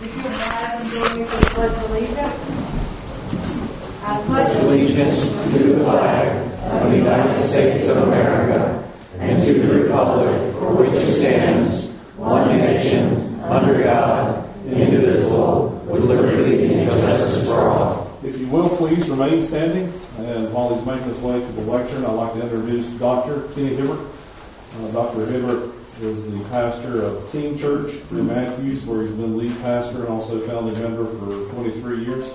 If you would rise and join me for the Pledge of Allegiance. I pledge allegiance to the flag of the United States of America and to the republic for which it stands, one nation, under God, indivisible, with liberty and justice for all. If you will, please remain standing. And while he's making his way to the lectern, I'd like to introduce Dr. Kenny Hibbert. Dr. Hibbert is the pastor of Team Church in Matthews, where he's been lead pastor and also founding member for 23 years.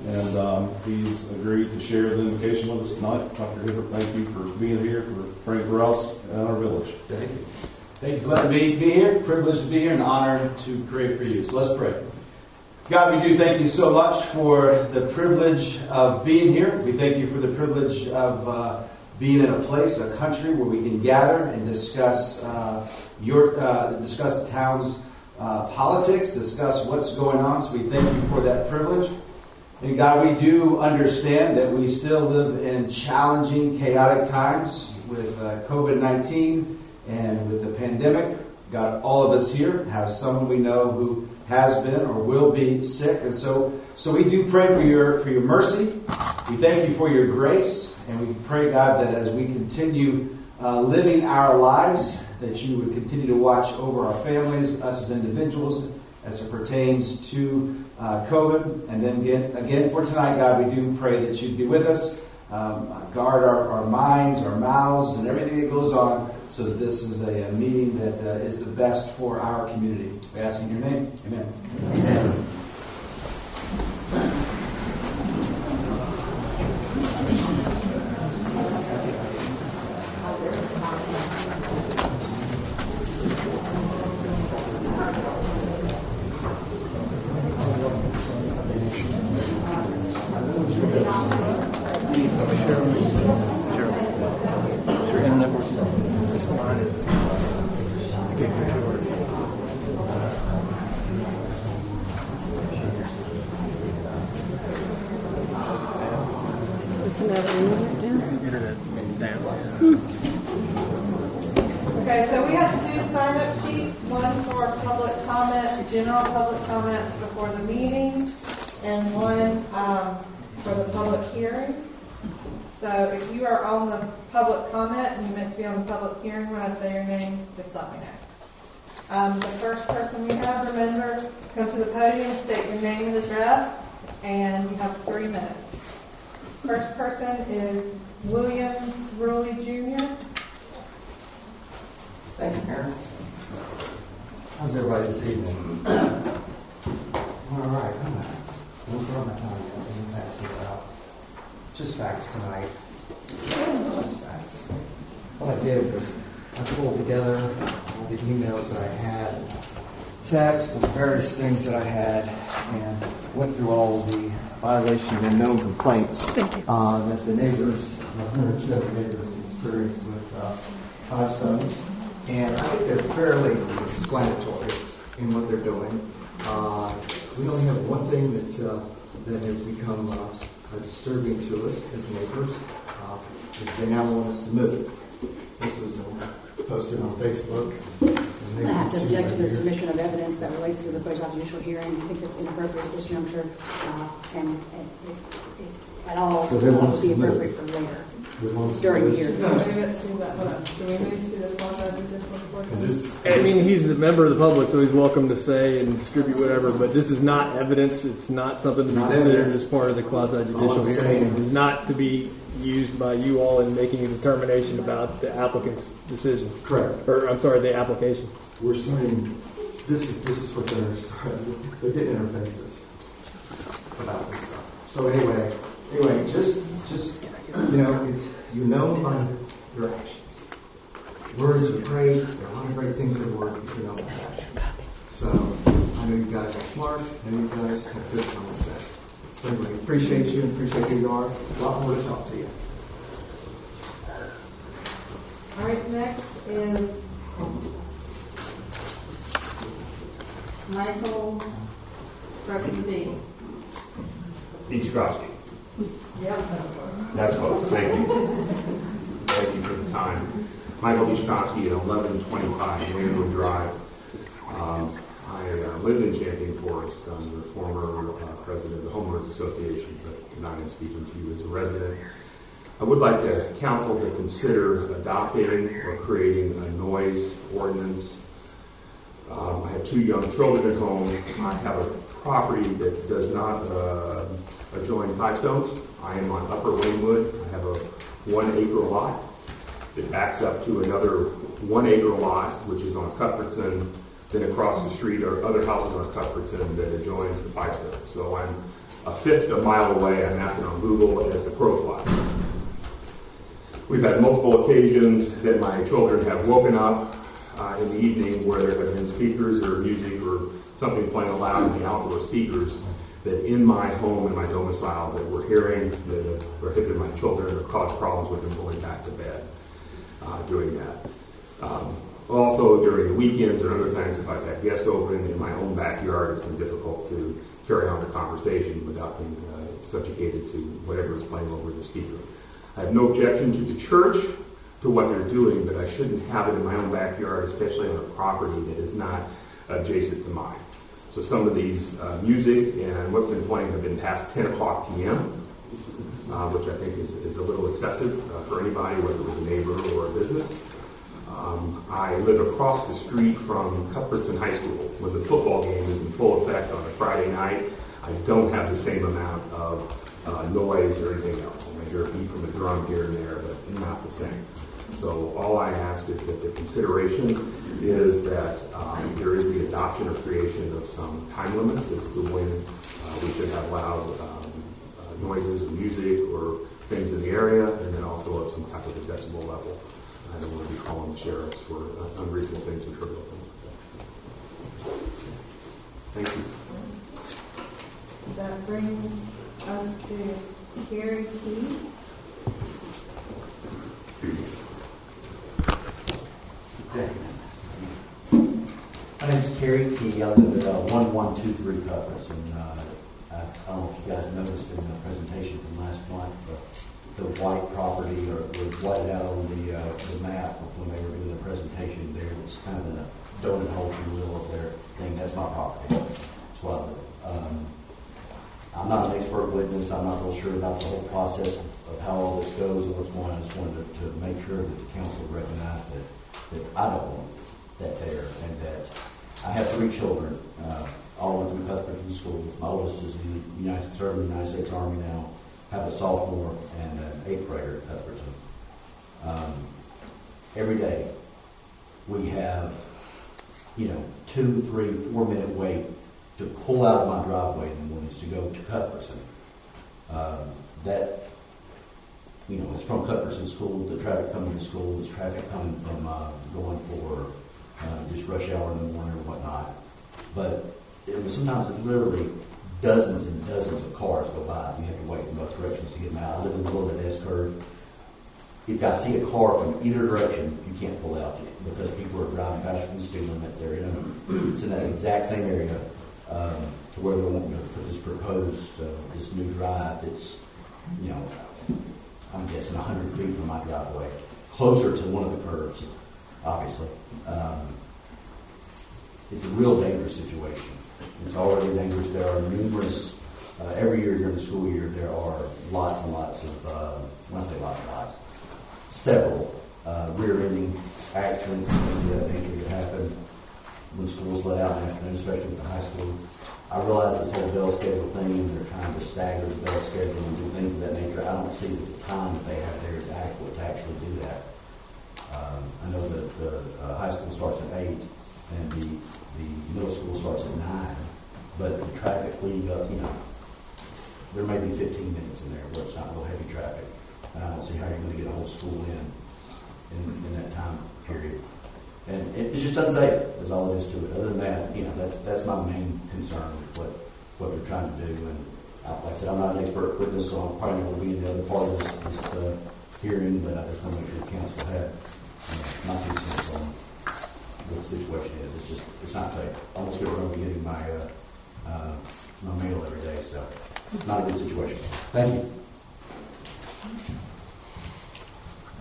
And he's agreed to share the invocation with us tonight. Dr. Hibbert, thank you for being here, for praying for us and our village. Thank you. Thank you for letting me be here. Privileged to be here and honored to pray for you. So let's pray. God, we do thank you so much for the privilege of being here. We thank you for the privilege of being in a place, a country where we can gather and discuss discuss the town's politics, discuss what's going on. So we thank you for that privilege. And God, we do understand that we still live in challenging, chaotic times with COVID-19 and with the pandemic. God, all of us here have someone we know who has been or will be sick. And so we do pray for your mercy. We thank you for your grace. And we pray, God, that as we continue living our lives, that you would continue to watch over our families, us as individuals, as it pertains to COVID. And then again for tonight, God, we do pray that you'd be with us, guard our minds, our mouths, and everything that goes on, so that this is a meeting that is the best for our community. We ask in your name. Amen. Amen. Okay, so we have two sign-up sheets, one for public comments, general public comments before the meeting, and one for the public hearing. So if you are on the public comment and you meant to be on the public hearing when I say your name, just let me know. The first person we have, remember, come to the podium, state your name and address, and you have 3 minutes. First person is William Ruley Jr. Thank you, Mayor. How's everybody this evening? All right. We'll start my time. Let me pass this out. Just facts tonight. Just facts. What I did was I pulled together all the emails that I had, text, and various things that I had, and went through all of the violations and known complaints that the neighbors, 170 neighbors, experienced with Five Stones. And I think they're fairly explanatory in what they're doing. We only have one thing that has become disturbing to us as neighbors, is they now want us to move it. This was posted on Facebook. I have to object to the submission of evidence that relates to the quasi-judicial hearing. I think it's inappropriate at this juncture, and if at all, So they want us be to move appropriate it. for later, during the year. Can we move to the quasi-judicial portion? I mean, he's a member of the public, so he's welcome to say and distribute whatever, but this is not evidence. It's not something to be considered as part of the quasi-judicial hearing. It is not to be used by you all in making a determination about the applicant's decision. Correct. Or, I'm sorry, the application. We're saying this is what they're getting in our faces about this stuff. So anyway, just you're known by your actions. Words are great. There are a lot of great things in the word, but you're known by actions. So I know you guys are smart. I know you guys have good common sense. So anyway, appreciate you and appreciate who you are. A lot more to talk to you. All right, next is Michael Rutherford. Ichikowski. Yeah. That's close. Thank you. Thank you for the time. Michael Ichikowski at 1125 Greenwood Drive. I live in Champion Forest. I'm the former president of the Homeowners Association, but not in speaking to you as a resident. I would like the council to consider adopting or creating a noise ordinance. I have 2 young children at home. I have a property that does not adjoin Fivestones. I am on Upper Waynewood. I have a 1-acre lot that backs up to another 1-acre lot, which is on Cuthbertson. Then across the street are other houses on Cuthbertson that adjoins the Fivestones. So I'm a fifth a mile away. I mapped it on Google as the crow flies. We've had multiple occasions that my children have woken up in the evening where there have been speakers or music or something playing loud in the outdoor speakers that in my home and my domicile that we're hearing that have prohibited my children or caused problems with them going back to bed doing that. Also during the weekends or other times if I've had guests over in my own backyard, it's been difficult to carry on the conversation without being subjugated to whatever is playing over the speaker. I have no objection to the church, to what they're doing, but I shouldn't have it in my own backyard, especially on a property that is not adjacent to mine. So some of these music and what's been playing have been past 10 o'clock p.m., which I think is a little excessive for anybody, whether it was a neighbor or a business. I live across the street from Cuthbertson High School. When the football game is in full effect on a Friday night, I don't have the same amount of noise or anything else. I hear a beat from a drum here and there, but not the same. So all I ask is that the consideration is that there is the adoption or creation of some time limits as to when we should have loud noises or music or things in the area, and then also of some type of a decibel level. I don't want to be calling the sheriffs for unreasonable things and trivial things like that. Thank you. That brings us to Carrie Key. My name's Kerry Key. I live at 1123 Cuthbertson. I don't know if you guys noticed in the presentation from last month, the white property was whited out on the map when they were doing the presentation there. It's kind of in a donut hole in the middle of their thing. That's my property. That's why I live. I'm not an expert witness. I'm not real sure about the whole process of how all this goes and what's going on. I just wanted to make sure that the council recognized that I don't want that there, and that I have 3 children, all went through Cuthbertson schools. My oldest is in the United States Army now. I have a sophomore and an 8th grader at Cuthbertson. Every day we have, 2, 3, 4 minute wait to pull out of my driveway in the mornings to go to Cuthbertson. It's from Cuthbertson School, the traffic coming to school, there's traffic coming from going for just rush hour in the morning or whatnot. But sometimes it literally dozens and dozens of cars go by. You have to wait in both directions to get them out. I live in the middle of that S-curve. If I see a car from either direction, you can't pull out because people are driving faster than the speed limit. It's in that exact same area to where they're wanting to put this proposed, this new drive that's, I'm guessing 100 feet from my driveway, closer to one of the curves, obviously. It's a real dangerous situation. It's already dangerous. There are numerous, every year during the school year, there are lots and lots of, when I say lots, several rear-ending accidents and things of that nature that happen when school's let out in the afternoon, especially with the high school. I realize this whole bell schedule thing, and they're trying to stagger the bell schedule and do things of that nature. I don't see that the time that they have there is adequate to actually do that. I know that the high school starts at 8 and the middle school starts at 9, but the traffic leading up, there may be 15 minutes in there where it's not real heavy traffic, and I don't see how you're going to get a whole school in that time period. And it's just unsafe, is all it is to it. Other than that, that's my main concern with what they're trying to do. And like I said, I'm not an expert witness, so I'm probably not going to be in the other part of this hearing, but I just want to make sure the council had my 2 cents on what the situation is. It's not safe. Almost everyone will be getting my mail every day, so not a good situation. Thank you.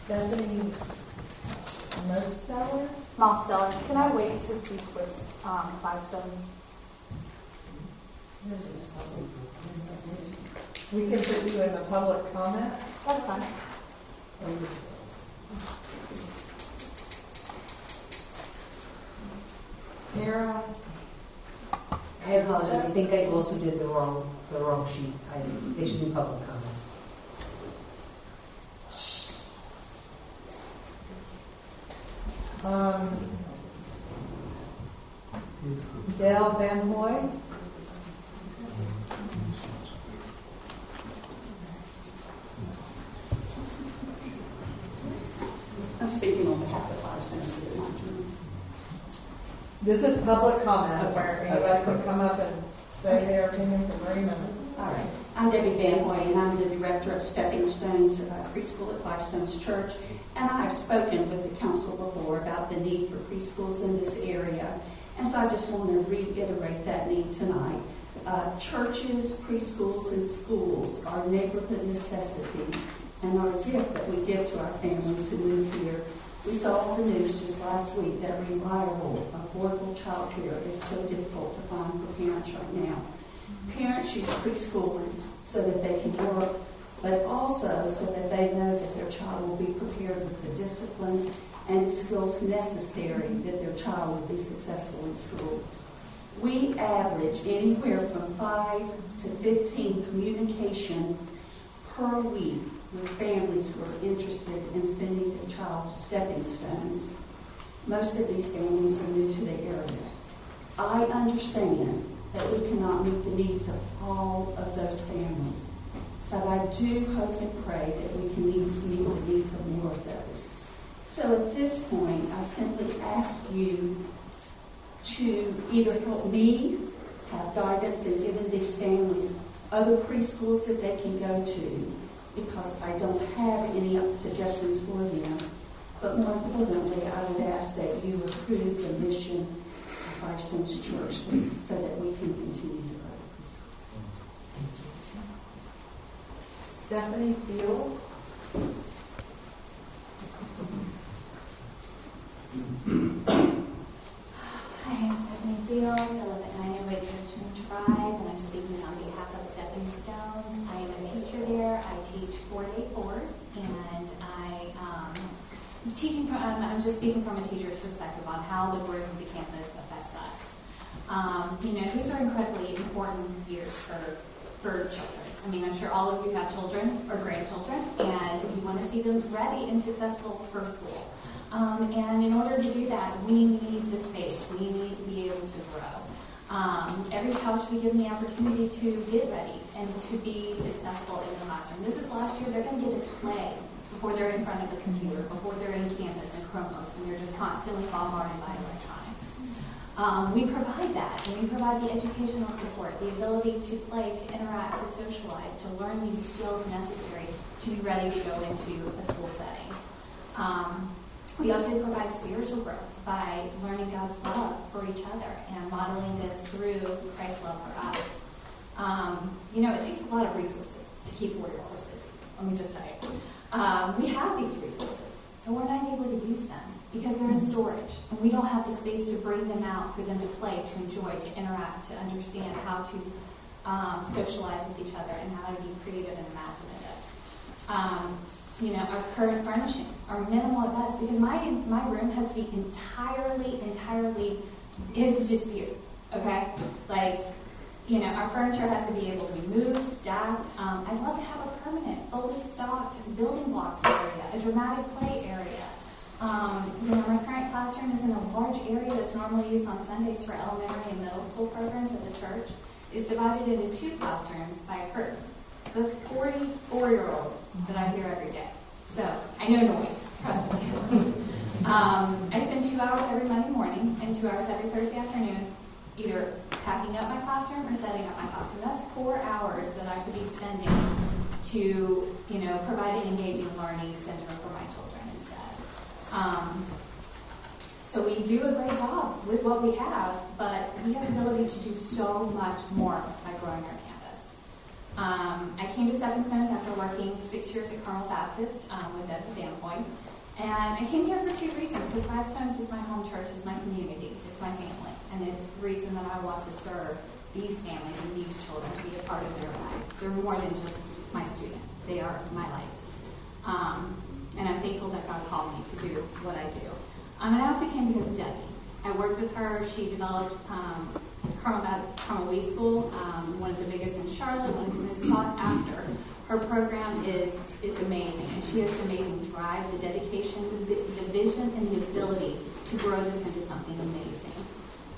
Bethany Mosteller? Mosteller. Can I wait to speak with Five Stones? We can put you in the public comment. That's fine. Tara? I apologize. I think I also did the wrong sheet. They should do public comment. Dale Van Hoy? I'm speaking on behalf of Five Stones. This is public comment, where anybody can come up and say their opinion for 3 minutes. All right. I'm Debbie Van Hoy, and I'm the director of Stepping Stones Preschool at Five Stones Church. And I've spoken with the council before about the need for preschools in this area. And so I just want to reiterate that need tonight. Churches, preschools, and schools are neighborhood necessities and are a gift that we give to our families who move here. We saw on the news just last week that reliable, affordable childcare is so difficult to find for parents right now. Parents use preschoolers so that they can work, but also so that they know that their child will be prepared with the discipline and skills necessary that their child will be successful in school. We average anywhere from 5 to 15 communications per week with families who are interested in sending their child to Stepping Stones. Most of these families are new to the area. I understand that we cannot meet the needs of all of those families, but I do hope and pray that we can meet the needs of more of those. So at this point, I simply ask you to either help me have guidance in giving these families other preschools that they can go to, because I don't have any suggestions for them. But more importantly, I would ask that you approve the mission of Five Stones Church so that we can continue to grow. Stephanie Field? Hi, I'm Stephanie Fields. I live at 908 Richmond Drive, and I'm speaking on behalf of Stepping Stones. I am a teacher there. I teach 4-day course, and I'm just speaking from a teacher's perspective on how the growth of the campus affects us. These are incredibly important years for children. I mean, I'm sure all of you have children or grandchildren, and you want to see them ready and successful for school. And in order to do that, we need the space. We need to be able to grow. Every child should be given the opportunity to get ready and to be successful in the classroom. This is last year. They're going to get to play before they're in front of a computer, before they're in campus and Chromebooks, and they're just constantly bombarded by electronics. We provide that, and we provide the educational support, the ability to play, to interact, to socialize, to learn these skills necessary to be ready to go into a school setting. We also provide spiritual growth by learning God's love for each other and modeling this through Christ's love for us. It takes a lot of resources to keep 4-year-olds busy. Let me just say it. We have these resources, and we're not able to use them because they're in storage, and we don't have the space to bring them out for them to play, to enjoy, to interact, to understand how to socialize with each other and how to be creative and imaginative. Our current furnishings are minimal at best because my room has to be entirely is disputed. Okay, our furniture has to be able to be moved, stacked. I'd love to have a permanent, fully stocked building blocks area, a dramatic play area. My current classroom is in a large area that's normally used on Sundays for elementary and middle school programs at the church. It's divided into 2 classrooms by a curtain. So that's 44-year-olds that I hear every day. So I know noise, trust me. I spend 2 hours every Monday morning and 2 hours every Thursday afternoon either packing up my classroom or setting up my classroom. That's 4 hours that I could be spending to, provide an engaging learning center for my children instead. So we do a great job with what we have, but we have the ability to do so much more by growing our campus. I came to Stepping Stones after working 6 years at Carmel Baptist with Ed Van Hoy, And I came here for two reasons, because Five Stones is my home church, it's my community, it's my family, and it's the reason that I want to serve these families and these children, to be a part of their lives. They're more than just my students, they are my life. And I'm thankful that God called me to do what I do. And I also came because of Debbie. I worked with her, she developed Carmel Way School, one of the biggest in Charlotte, one of the most sought after. Her program is amazing, and she has an amazing drive, the dedication, the vision, and the ability to grow this into something amazing.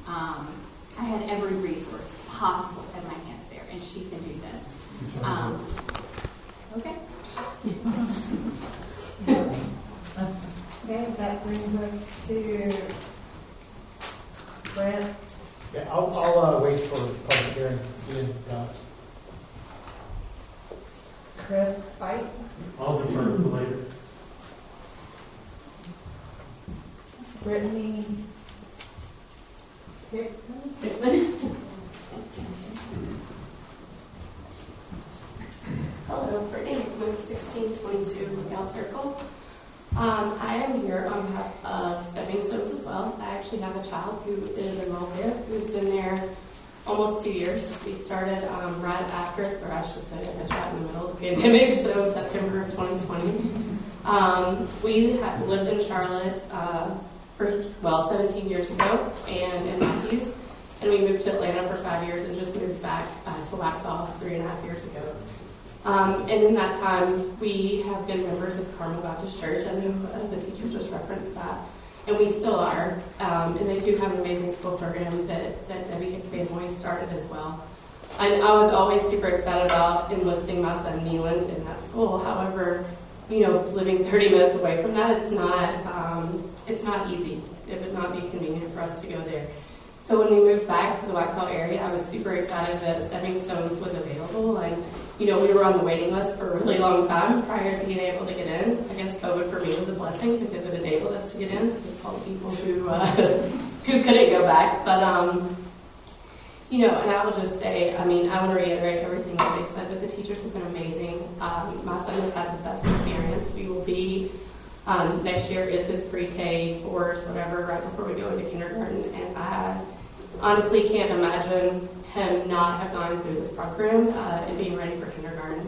I had every resource possible at my hands there, and she can do this. Okay. Okay, that brings us to Brent. Yeah, I'll wait for the public hearing. Chris Fight. I'll defer to later. Brittany Hickman. Hello, Brittany Hickman, 1622 Lookout Circle. I am here on behalf of Stepping Stones as well. I actually have a child who is enrolled there, who's been there almost 2 years. We started right after, or I should say, I guess right in the middle of the pandemic, so September of 2020. We have lived in Charlotte for 17 years ago, and in Matthews, and we moved to Atlanta for 5 years and just moved back to Waxhaw 3.5 years ago. And in that time, we have been members of Carmel Baptist Church. I know the teacher just referenced that. And we still are. And they do have an amazing school program that Debbie Hick Van started as well. And I was always super excited about enlisting my son Neeland in that school. However, living 30 minutes away from that, it's not easy. It would not be convenient for us to go there. So when we moved back to the Waxhaw area, I was super excited that Stepping Stones was available. And we were on the waiting list for a really long time prior to being able to get in. I guess COVID for me was a blessing because it enabled us to get in. It's all the people who couldn't go back. But, and I will just say, I want to reiterate everything that they said, but the teachers have been amazing. My son has had the best experience. We will be, next year is his pre-K, 4s, whatever, right before we go into kindergarten. And I honestly can't imagine him not have gone through this program and being ready for kindergarten.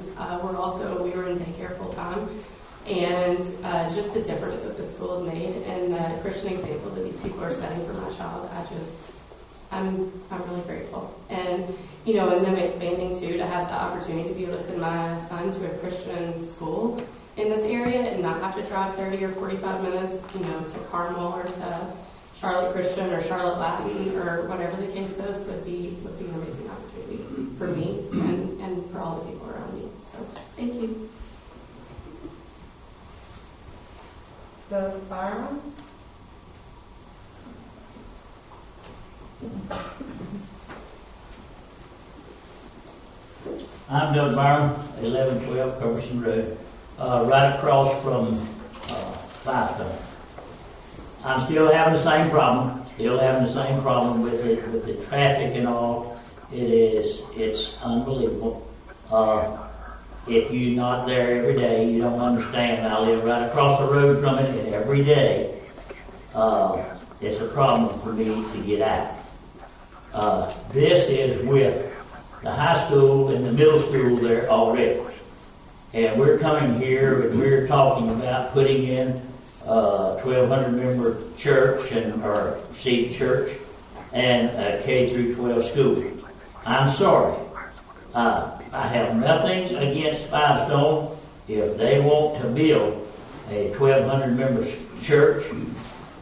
We were in daycare full time, and just the difference that the school has made and the Christian example that these people are setting for my child, I'm really grateful. And and them expanding too, to have the opportunity to be able to send my son to a Christian school in this area and not have to drive 30 or 45 minutes, to Carmel or to Charlotte Christian or Charlotte Latin or whatever the case is would be an amazing opportunity for me and for all the people around me. So thank you. Doug Byron. I'm Doug Byron, 1112 Culbertson Road, right across from Five Stones. I'm still having the same problem. With the traffic and all. It's unbelievable. If you're not there every day, you don't understand. I live right across the road from it, and every day it's a problem for me to get out. This is with the high school and the middle school there already. And we're coming here and we're talking about putting in 1,200 member church or seed church and a K through 12 school. I'm sorry. I have nothing against Five Stone if they want to build a 1,200 member church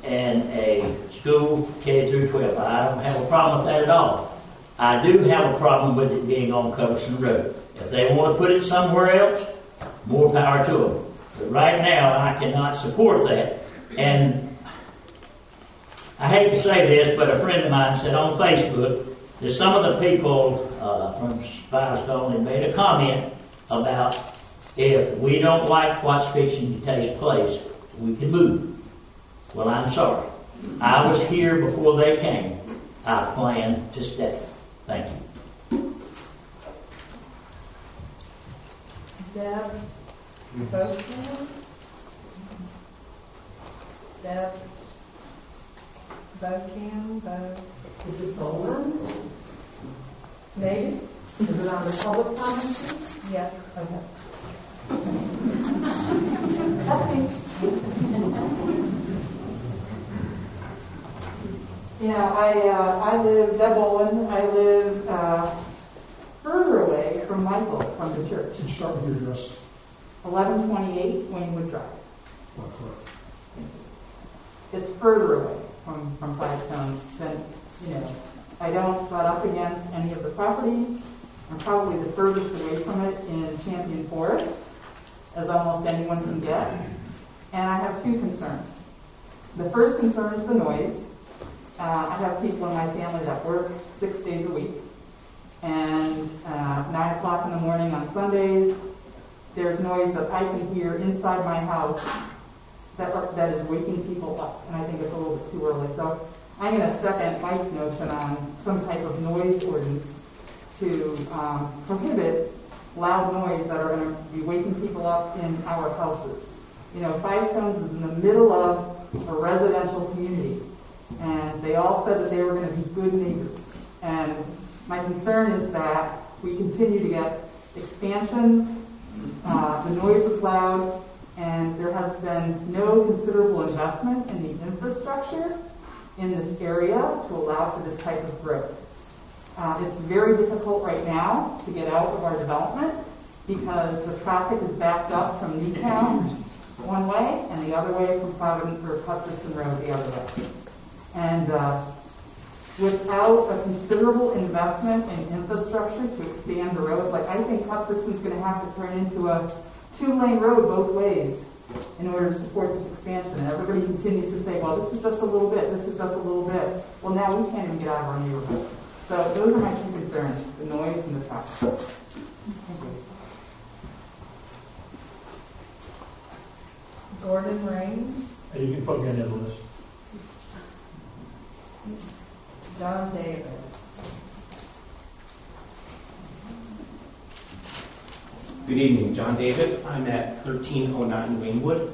and a school K through 12. I don't have a problem with that at all. I do have a problem with it being on Culbertson Road. If they want to put it somewhere else, more power to them. But right now, I cannot support that. And I hate to say this, but a friend of mine said on Facebook that some of the people from Five Stone had made a comment about if we don't like what's fixing to take place, we can move. Well, I'm sorry. I was here before they came. I plan to stay. Thank you. Deb Boatman. Deb? Bo Cam? Bo? Is it Boland? Maybe? Is it on the public comment sheet? Yes. Okay. That's me. I live, Deb Olin, I live further away from Michael, from the church. Can you start with your address? 1128 Waynewood Drive. Not correct. It's further away from Five Stones than, I don't butt up against any of the property. I'm probably the furthest away from it in Champion Forest, as almost anyone can get. And I have two concerns. The first concern is the noise. I have people in my family that work 6 days a week. And 9 o'clock in the morning on Sundays, there's noise that I can hear inside my house that is waking people up. And I think it's a little bit too early. So I'm going to second Mike's notion on some type of noise ordinance to prohibit loud noise that are going to be waking people up in our houses. Five Stones is in the middle of a residential community, and they all said that they were going to be good neighbors. And my concern is that we continue to get expansions, the noise is loud, and there has been no considerable investment in the infrastructure in this area to allow for this type of growth. It's very difficult right now to get out of our development because the traffic is backed up from Newtown one way and the other way from Providence or Cuthbertson Road the other way. And without a considerable investment in infrastructure to expand the road, I think Cuthbertson's going to have to turn into a 2-lane road both ways in order to support this expansion. And everybody continues to say, well, this is just a little bit, this is just a little bit. Well, now we can't even get out of our neighborhood. So those are my two concerns, the noise and the traffic. Thank you. Gordon Raines? You can put me on the list. John David? Good evening, John David. I'm at 1309 Waynewood.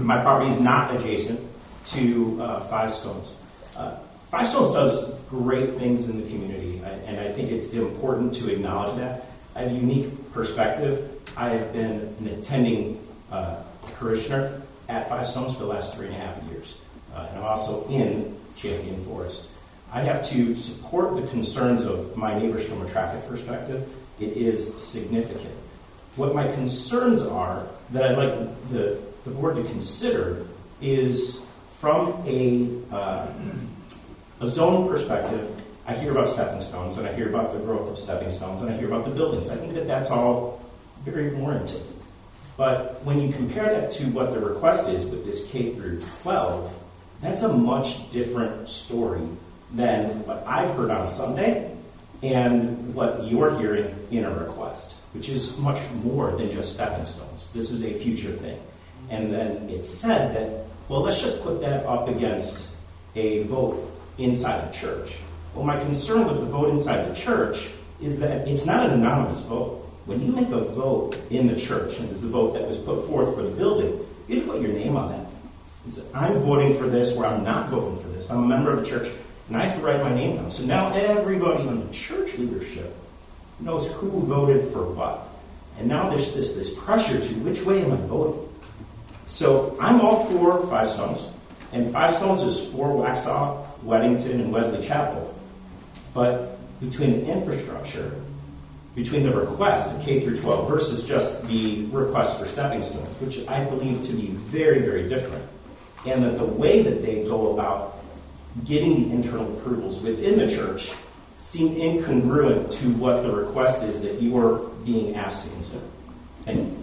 My property is not adjacent to Five Stones. Five Stones does great things in the community, and I think it's important to acknowledge that. I have a unique perspective. I have been an attending parishioner at Five Stones for the last 3.5 years, and I'm also in Champion Forest. I have to support the concerns of my neighbors from a traffic perspective. It is significant. What my concerns are that I'd like the board to consider is from a zoning perspective. I hear about stepping stones, and I hear about the growth of stepping stones, and I hear about the buildings. I think that that's all very warranted. But when you compare that to what the request is with this K through 12, that's a much different story than what I've heard on a Sunday and what you're hearing in a request, which is much more than just stepping stones. This is a future thing. And then it's said that, well, let's just put that up against a vote inside the church. Well, my concern with the vote inside the church is that it's not an anonymous vote. When you make a vote in the church, and it's the vote that was put forth for the building, you have to put your name on that. You say, I'm voting for this, or I'm not voting for this. I'm a member of the church, and I have to write my name down. So now everybody in the church leadership knows who voted for what. And now there's this pressure to which way am I voting? So I'm all for Five Stones, and Five Stones is for Waxhaw, Weddington, and Wesley Chapel. But between the infrastructure, between the request of K through 12 versus just the request for stepping stones, which I believe to be very, very different, and that the way that they go about getting the internal approvals within the church seem incongruent to what the request is that you are being asked to consider. Thank you.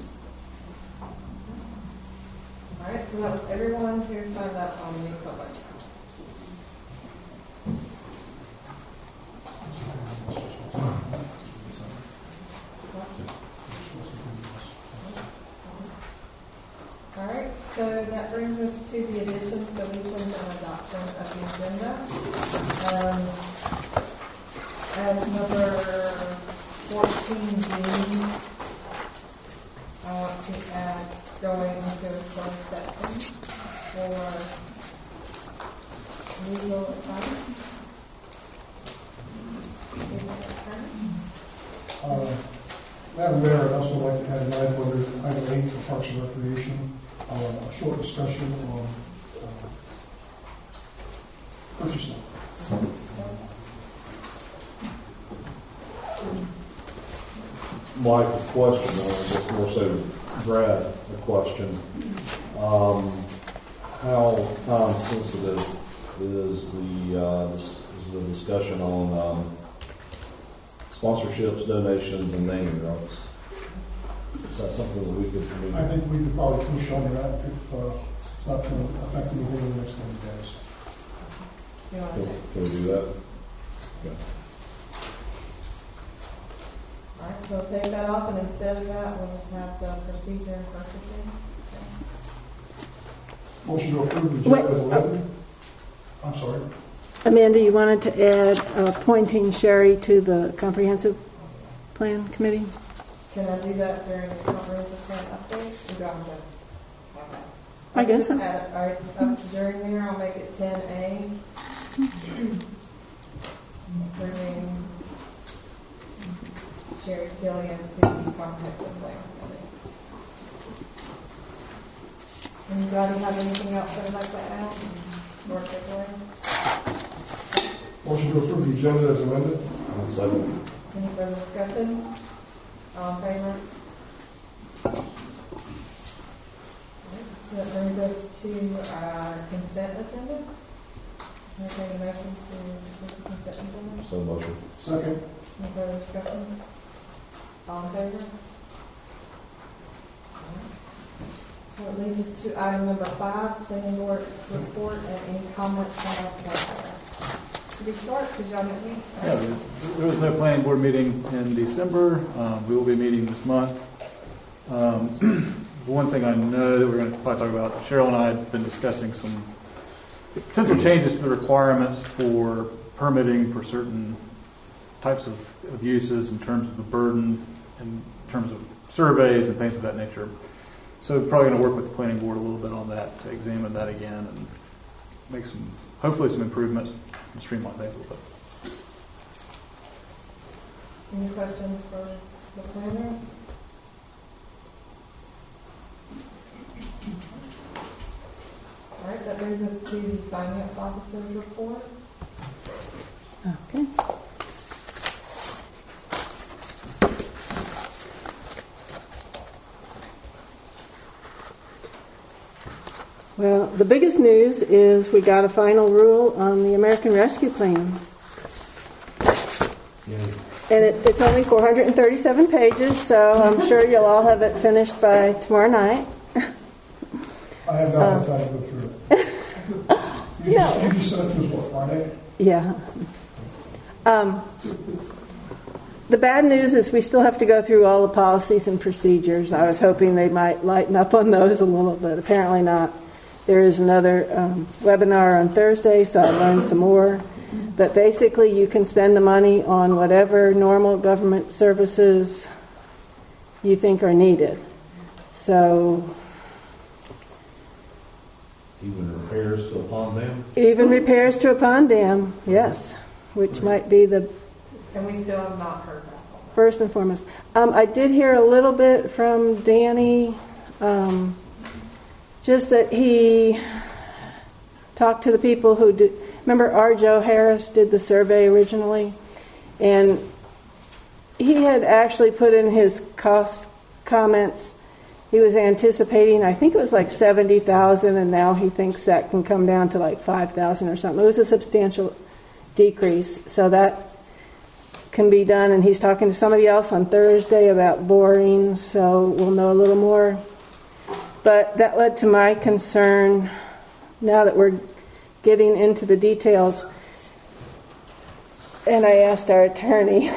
All right, so everyone here signed up on the public. All right, so that brings us to the additions, deletions, and adoption of the agenda. As number 14B, I want to add going into a closed session. for legal advice. Madam Mayor, I'd also like to add an item under item 8 for Parks and Recreation, a short discussion on purchasing. Mike, a question, or just more so Brad, a question. How time sensitive is the discussion on sponsorships, donations, and naming rights? Is that something that we could? I think we could probably push on that if it's not going to affect anything in the next 30 days. Can we do that? Okay. All right, so we'll take that off, and instead of that, we'll just have the procedure and purchasing. Motion to approve the agenda as 11. I'm sorry. Amanda, you wanted to add appointing Sherry to the Comprehensive Plan Committee? Can I do that during the comprehensive plan update? Or do I have to? Okay. I guess so. All right, up to during there, I'll make it 10A. Approving Sherry Killian to the comprehensive plan committee. Anybody have anything else they'd like to add or take away? Motion to approve the agenda as amended. Second. Any further discussion? All in favor? So that brings us to our consent agenda. Okay, a motion to the consent agenda. So motion. Second. Any further discussion? All in favor? So it leads us to item number 5, planning board report and any comments on our plan. To be short, because y'all met me. Yeah, there was no planning board meeting in December. We will be meeting this month. One thing I know that we're going to probably talk about, Cheryl and I have been discussing some potential changes to the requirements for permitting for certain types of uses in terms of the burden, in terms of surveys and things of that nature. So we're probably going to work with the planning board a little bit on that to examine that again and make hopefully some improvements and streamline things a little bit. Any questions for the planner? All right, that brings us to the finance officer's report. Okay. Well, the biggest news is we got a final rule on the American Rescue Plan. And it's only 437 pages, so I'm sure you'll all have it finished by tomorrow night. I have not had time to go through it. You just sent it to us, what, Friday? Yeah. The bad news is we still have to go through all the policies and procedures. I was hoping they might lighten up on those a little bit. Apparently not. There is another webinar on Thursday, so I learned some more. But basically, you can spend the money on whatever normal government services you think are needed. So, Even repairs to a pond dam? even repairs to a pond dam, yes, which might be the And we still have not heard that. first and foremost. I did hear a little bit from Danny, just that he talked to the people who did. Remember, R. Joe Harris did the survey originally, and he had actually put in his cost comments. He was anticipating, I think it was like $70,000, and now he thinks that can come down to like $5,000 or something. It was a substantial decrease, so that can be done. And he's talking to somebody else on Thursday about boring, so we'll know a little more. But that led to my concern, now that we're getting into the details, and I asked our attorney,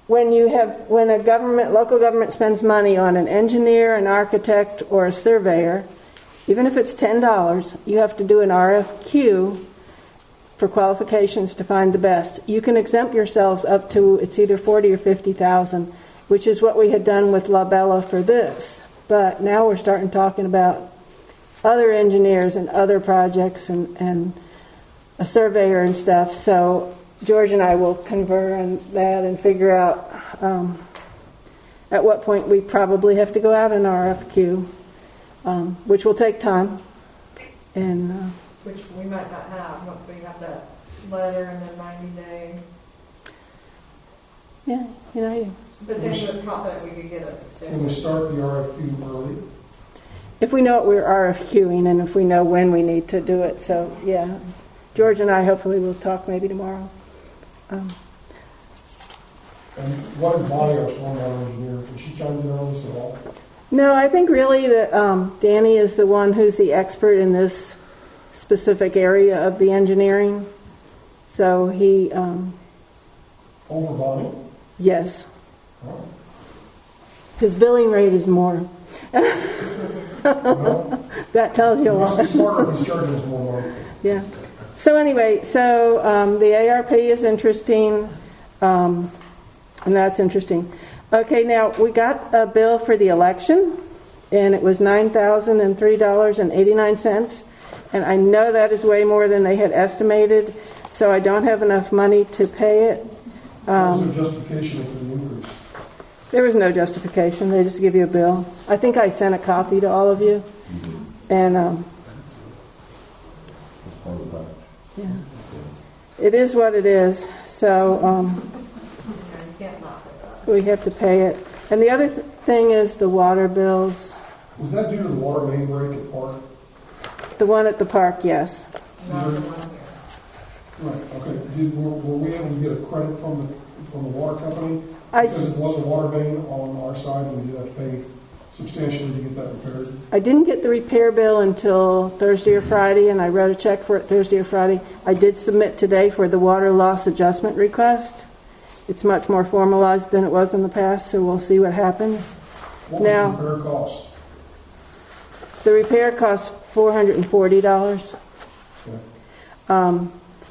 when a local government spends money on an engineer, an architect, or a surveyor, even if it's $10, you have to do an RFQ for qualifications to find the best. You can exempt yourselves up to, it's either $40,000 or $50,000, which is what we had done with La Bella for this. But now we're starting talking about other engineers and other projects and a surveyor and stuff. So George and I will confer on that and figure out at what point we probably have to go out in RFQ, which will take time. And Which we might not have once we have that letter and then 90-day. yeah, you know, But then he was confident we could get it Can we extended. start the RFQ early? if we know what we're RFQing and if we know when we need to do it. So yeah, George and I hopefully will talk maybe tomorrow. And what is Bonnie, our stormwater engineer? Can she chime in on this at all? No, I think really that Danny is the one who's the expert in this specific area of the engineering. So he, Over Bonnie? yes, Oh. his billing rate is more. Well, That tells you a he must lot. be smarter if he's charging us more money. Yeah. So anyway, the ARP is interesting, and that's interesting. Okay, now we got a bill for the election, and it was $9,003.89, and I know that is way more than they had estimated, so I don't have enough money to pay it. What was the justification for the increase? There was no justification. They just give you a bill. I think I sent a copy to all of you, and yeah, it is what it is. So. You can't knock it out. We have to pay it. And the other thing is the water bills. Was that due to the water main break at Park? The one at the park, yes. Not the one here. Right, okay. Were we able to get a credit from the water company? I Because it was a water main on our side, and we did have to pay substantially to get that repaired. I didn't get the repair bill until Thursday or Friday, and I wrote a check for it Thursday or Friday. I did submit today for the water loss adjustment request. It's much more formalized than it was in the past, so we'll see what happens. What Now, was the repair cost? the repair costs $440. Okay.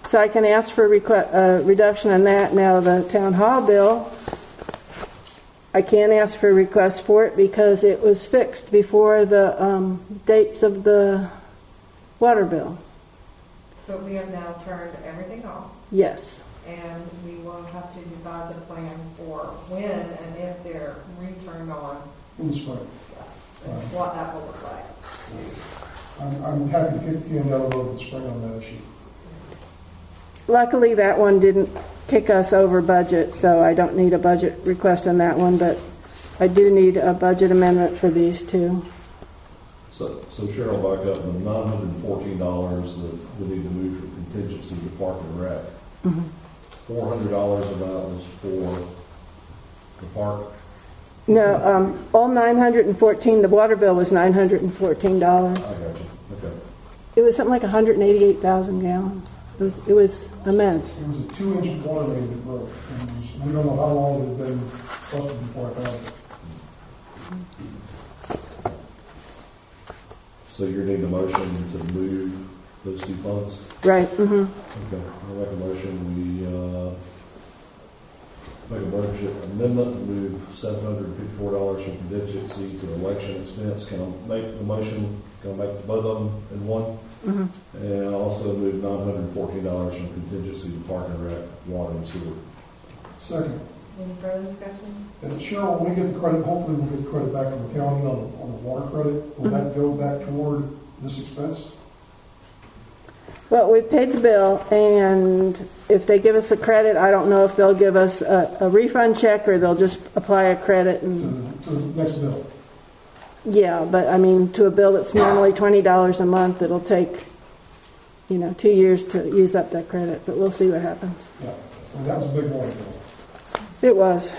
So I can ask for a reduction in that. Now, the town hall bill, I can't ask for a request for it because it was fixed before the dates of the water bill. But we have now turned everything off, Yes. and we will have to devise a plan for when and if they're returned on, In the spring. and what that will look like. I'm happy to kick the can down the road in the spring on that issue. Luckily, that one didn't kick us over budget, so I don't need a budget request on that one, but I do need a budget amendment for these two. So Cheryl, back up, the $914 that we need to move from contingency to Park and Rec. $400 of that was for the park. No, all 914, the water bill was $914. I got you. Okay. It was something like 188,000 gallons. It was immense. It was a 2-inch water main that broke, and we don't know how long it had been busted before I found it. So you're needing a motion to move those two funds? Right. Mm-hmm. Okay. I'll make a motion. We make a budget amendment to move $754 from contingency to election expense. Can I make the motion? Can I make both of them in one? Mm-hmm. And also move $914 from contingency to Park and Rec, water and sewer. Second. Any further discussion? And Cheryl, when we get the credit, hopefully we'll get the credit back from the county on the water credit. Will that go back toward this expense? Well, we paid the bill, and if they give us a credit, I don't know if they'll give us a refund check or they'll just apply a credit. And To the next bill? yeah, but I mean, to a bill that's normally $20 a month, it'll take, 2 years to use up that credit, but we'll see what happens. Yeah. And that was a big water bill. It was.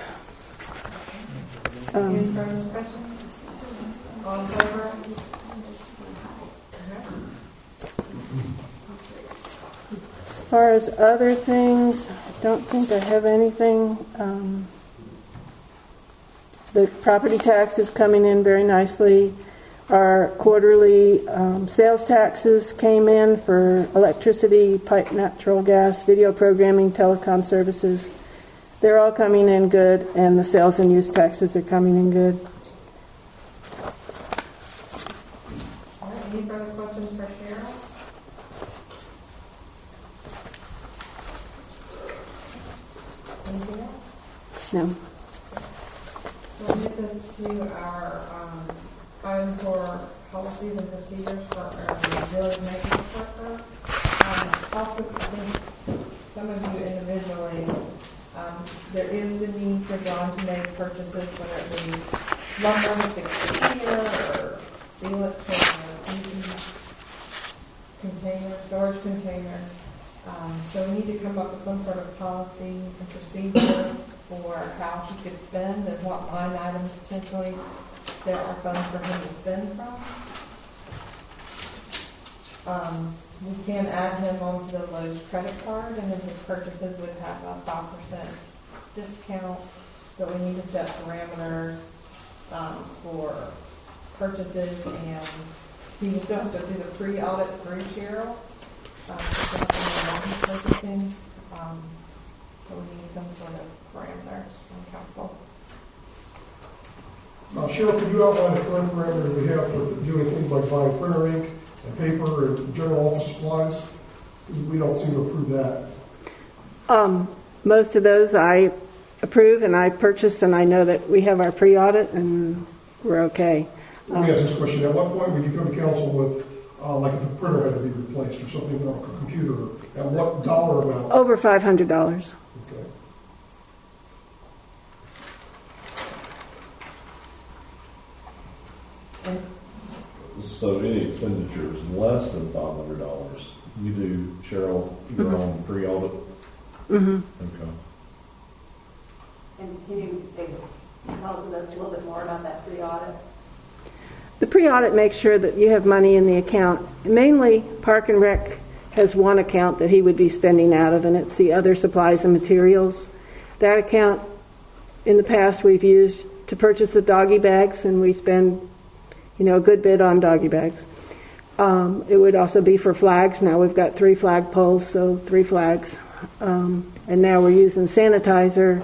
Any further discussion? All in favor? As far as other things, I don't think I have anything. The property tax is coming in very nicely. Our quarterly sales taxes came in for electricity, pipe, natural gas, video programming, telecom services. They're all coming in good, and the sales and use taxes are coming in good. All right, any further anything else? No. So this is to our item for policies and procedures for our village maintenance worker. Also, I think some of you individually, there is the need for John to make purchases, whether it be lumber to fix the heater or sealant for the container, storage container. So we need to come up with some sort of policy and procedure for how he could spend and what line items potentially there are funds for him to spend from. We can add him onto the Lowe's credit card, and then his purchases would have a 5% discount. But we need to set parameters for purchases, and he will still have to do the pre-audit through Cheryl. Purchasing, so we need some sort of parameter from council. Cheryl, could you outline the current parameters we have for doing things like buying printer ink and paper and general office supplies? We don't seem to approve that. Most of those I approve and I purchase, and I know that we have our pre-audit and we're okay. Let me ask this question. At what point would you come to council with, like if a printer had to be replaced or something on a computer, at what dollar amount? Over $500. Okay. So any expenditures less than $500, you do, Cheryl, your own pre-audit? Mm-hmm. Okay. And can you tell us a little bit more about that pre-audit? The pre-audit makes sure that you have money in the account. Mainly, Park and Rec has one account that he would be spending out of, and it's the other supplies and materials. That account, in the past, we've used to purchase the doggy bags, and we spend, a good bit on doggy bags. It would also be for flags. Now we've got 3 flag poles, so 3 flags. And now we're using sanitizer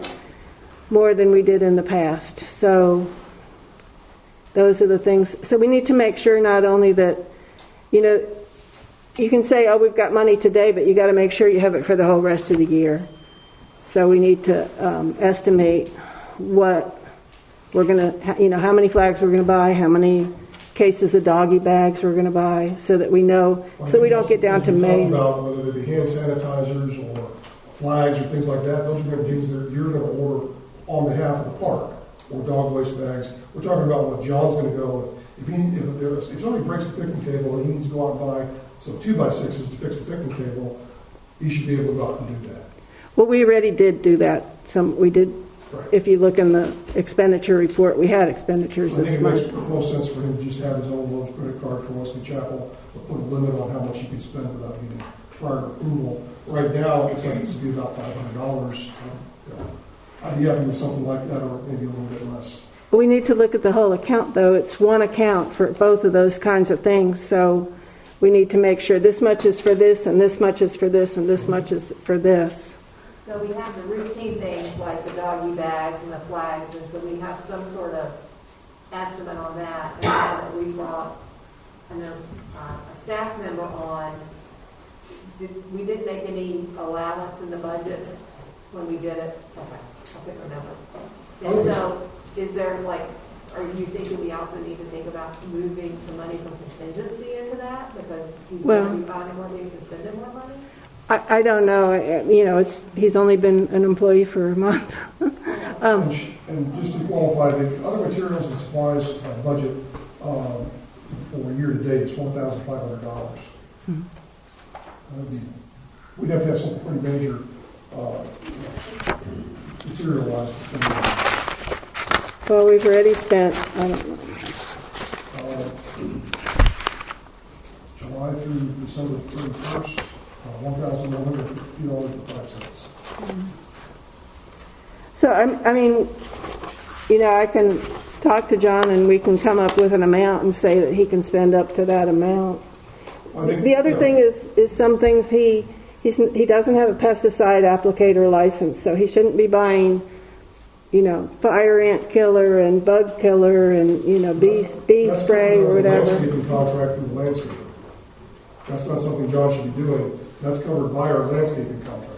more than we did in the past. So those are the things. So we need to make sure not only that, you can say, oh, we've got money today, but you got to make sure you have it for the whole rest of the year. So we need to estimate what we're going to, how many flags we're going to buy, how many cases of doggy bags we're going to buy, so that we know, so we don't get down to May. About whether they be hand sanitizers or flags or things like that, those are things that you're going to order on behalf of the park, or dog waste bags. We're talking about what John's going to go. If somebody breaks the picnic table and he needs to go out and buy some 2x6s to fix the picnic table, he should be able to go out and do that. Well, we already did do that. We did. Right. If you look in the expenditure report, we had expenditures this month. I think it makes most sense for him to just have his own Lowe's credit card for Wesley Chapel, but put a limit on how much he can spend without getting prior approval. Right now, it's like it's to be about $500. I'd be happy with something like that, or maybe a little bit less. We need to look at the whole account, though. It's one account for both of those kinds of things. So we need to make sure this much is for this, and this much is for this, and this much is for this. So we have the routine things like the doggy bags and the flags, and so we have some sort of estimate on that. And that we brought a staff member on. We didn't make any allowance in the budget when we did it. Okay, I can't remember. And so, is there are you thinking we also need to think about moving some money from contingency into that because he's going to be finding more things and spending more money? I don't know. He's only been an employee for a month. And just to qualify, the other materials and supplies budget for year to date is $4,500. We'd have to have something pretty major material-wise to spend. Well, we've already spent, I don't know. July through December 31st, $1,150.05. So, I mean, I can talk to John and we can come up with an amount and say that he can spend up to that amount. The other thing is some things he doesn't have a pesticide applicator license, so he shouldn't be buying, fire ant killer and bug killer and, bee spray or whatever. That's landscaping contract from the landscaper. That's not something John should be doing. That's covered by our landscaping contract.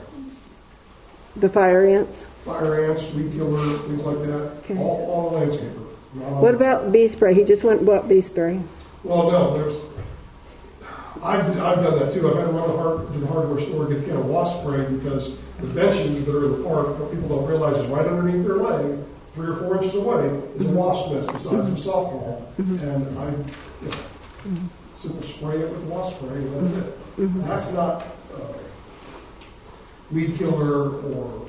The fire ants? fire ants, weed killer, things like that, Okay. all a landscaper. Not all- What about bee spray? He just went and bought bee spray. Well, no, I've done that too. I've had to run to the hardware store to get a can of wasp spray because the benches that are in the park, what people don't realize is right underneath their leg, 3 or 4 inches away, is a wasp nest the size of a softball. And I simple spray it with wasp spray and that's it. That's not weed killer or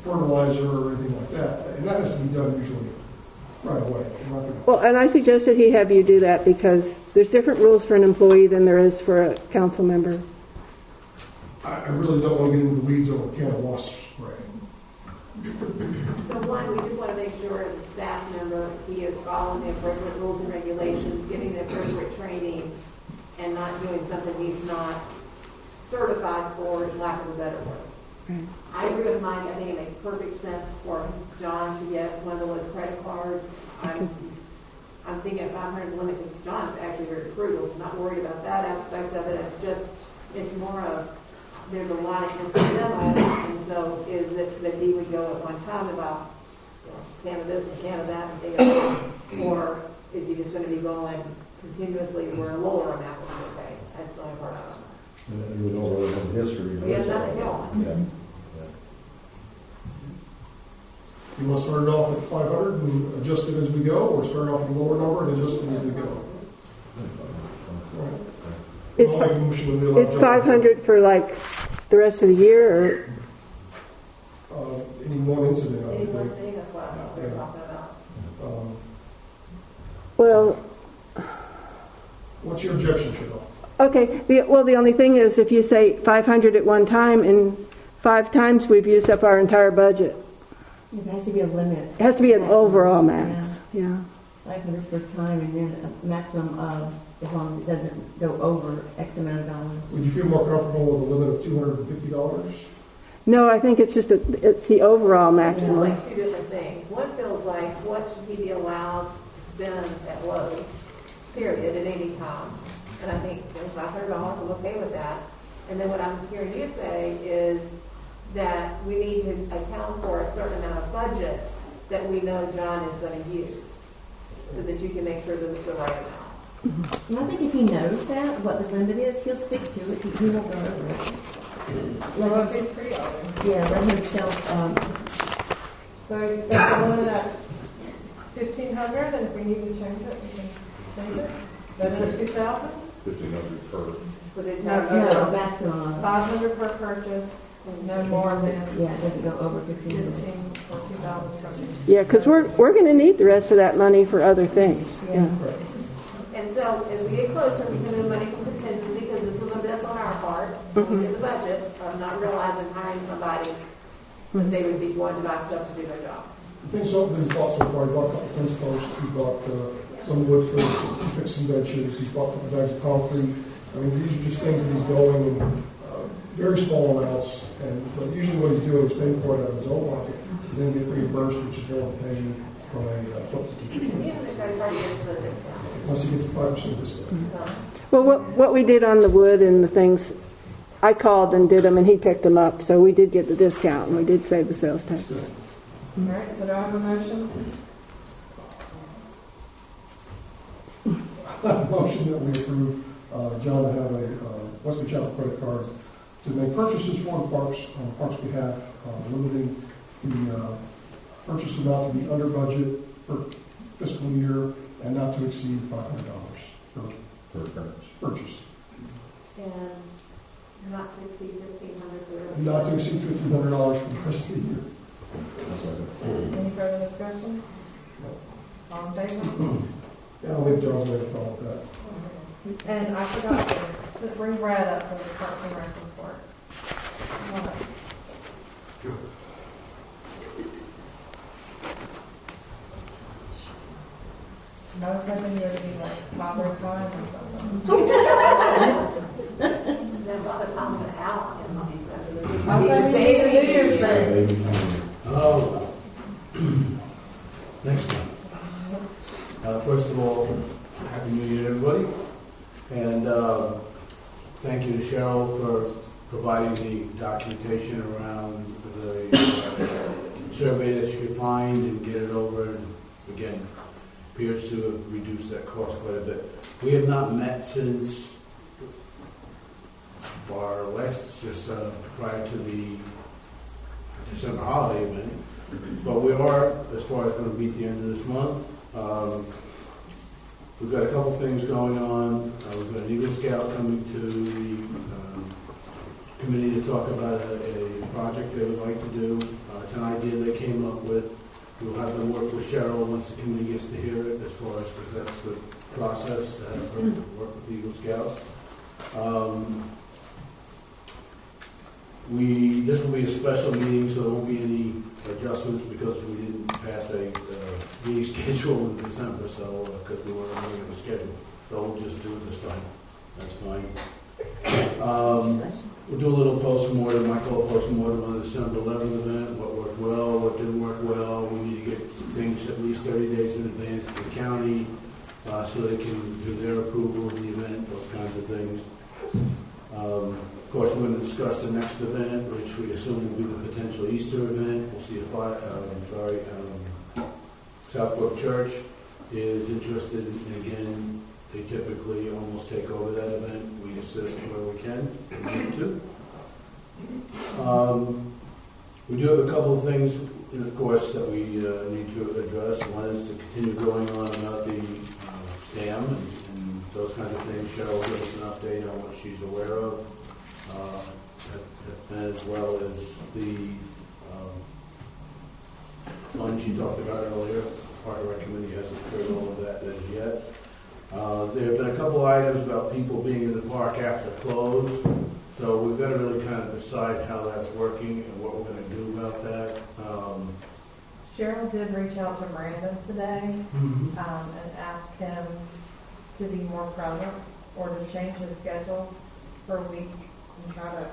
fertilizer or anything like that. And that has to be done usually right away. I'm not gonna- Well, and I suggested he have you do that because there's different rules for an employee than there is for a council member. I really don't want to get into the weeds over a can of wasp spray. So one, we just want to make sure as a staff member, he is following the appropriate rules and regulations, getting the appropriate training, and not doing something he's not certified for, in lack of a better word. I agree with Mike. I think it makes perfect sense for John to get one of those credit cards. I'm thinking at 500 limit, because John's actually very frugal, so I'm not worried about that aspect of it. It's more of, there's a lot of incidental, and so is it that he would go at one time about, can of this and can of that and things like that, or is he just going to be going continuously where a lower amount will be paid? That's the only part I don't know. You would know the history. We have nothing going. Yeah. You want to start it off at 500 and adjust it as we go, or start off at a lower number and adjust it as we go? It's I'll make a motion when we allow It's John- 500 for like the rest of the year, or Any one incident, I Any would one think. thing, that's what they're talking about. well, What's your objection, Cheryl? okay. The only thing is if you say 500 at one time and 5 times we've used up our entire budget. It has to be a limit. It has to be an overall max. Yeah. 500 per time, and then a maximum of, as long as it doesn't go over X amount of dollars. Would you feel more comfortable with a limit of $250? No, I think it's just it's the overall It's maximum. like 2 different things. One feels like, what should he be allowed to spend at Lowe's, period, at any time? And I think $500, I'm okay with that. And then what I'm hearing you say is that we need to account for a certain amount of budget that we know John is going to use, so that you can make sure that it's the right amount. And I think if he knows that, what the limit is, he'll stick to it. He won't go over it. Let himself, So you set the limit at 1,500, and if we need to change it, we can change it? Set it at 2,000? 1,500 per. no, maximum of. 500 per purchase, no more than Yeah, it doesn't go over 15. 15 or 2,000 purchase. Yeah, because we're going to need the rest of that money for other things. Yeah. And so, as we get closer, we can move money from contingency, because this was a miss on our part, when we did the budget, of not realizing hiring somebody, that they would be going to buy stuff to do their job. I think some of these bought so far, he bought a couple fence posts, he bought some wood for he fixed some benches, he bought a couple bags of concrete. I mean, these are just things that he's going in very small amounts, but usually what he's doing is paying for it out of his own pocket, and then get reimbursed, which is more than paying from a substitute. Yeah, the credit card gets the discount. Unless he gets the 5% discount. Well, what we did on the wood and the things, I called and did them, and he picked them up, so we did get the discount, and we did save the sales tax. All right, so do I have a motion? Motion that we approve John to have a Wesley Chapel credit cards to make purchases for the parks, on the parks' behalf, limiting the purchase amount to be under budget per fiscal year and not to exceed $500 per purchase. And not to exceed 1,500. Not to exceed $1,500 for the rest of the year. Any further discussion? All in favor? Yeah, I don't think John's made a problem with that. And I forgot to bring Brad up for the Parks and Rec report. Go ahead. I was hoping you would be like Father Time or something. There's a lot of times an hour in these. I was hoping you need to do your thing. Oh, next time. First of all, Happy New Year, everybody. And thank you to Cheryl for providing the documentation around the survey that you could find and get it over, and again, appears to have reduced that cost quite a bit. We have not met since our last, just prior to the December holiday event, but we are, as far as going to be at the end of this month. We've got a couple things going on. We've got an Eagle Scout coming to the committee to talk about a project they would like to do. It's an idea they came up with. We'll have them work with Cheryl once the committee gets to hear it, as far as, because that's the process to have her work with the Eagle Scouts. This will be a special meeting, so there won't be any adjustments because we didn't pass a meeting schedule in December, so because we weren't on the schedule. So we'll just do it this time. That's fine. We'll do a little post-mortem. I call post-mortem on the December 11th event. What worked well, what didn't work well. We need to get things at least 30 days in advance to the county so they can do their approval of the event, those kinds of things. Of course, we're going to discuss the next event, which we assume will be the potential Easter event. We'll see if Southbrook Church is interested in, again, they typically almost take over that event. We assist where we can, if we need to. We do have a couple of things, of course, that we need to address. One is to continue going on about the STAM and those kinds of things. Cheryl will give us an update on what she's aware of, as well as the fund she talked about earlier. Part of our committee hasn't cleared all of that as yet. There have been a couple items about people being in the park after close, so we've got to really kind of decide how that's working and what we're going to do about that. Cheryl did reach out to Brandon today and asked him to be more present or to change his schedule for a week and try to,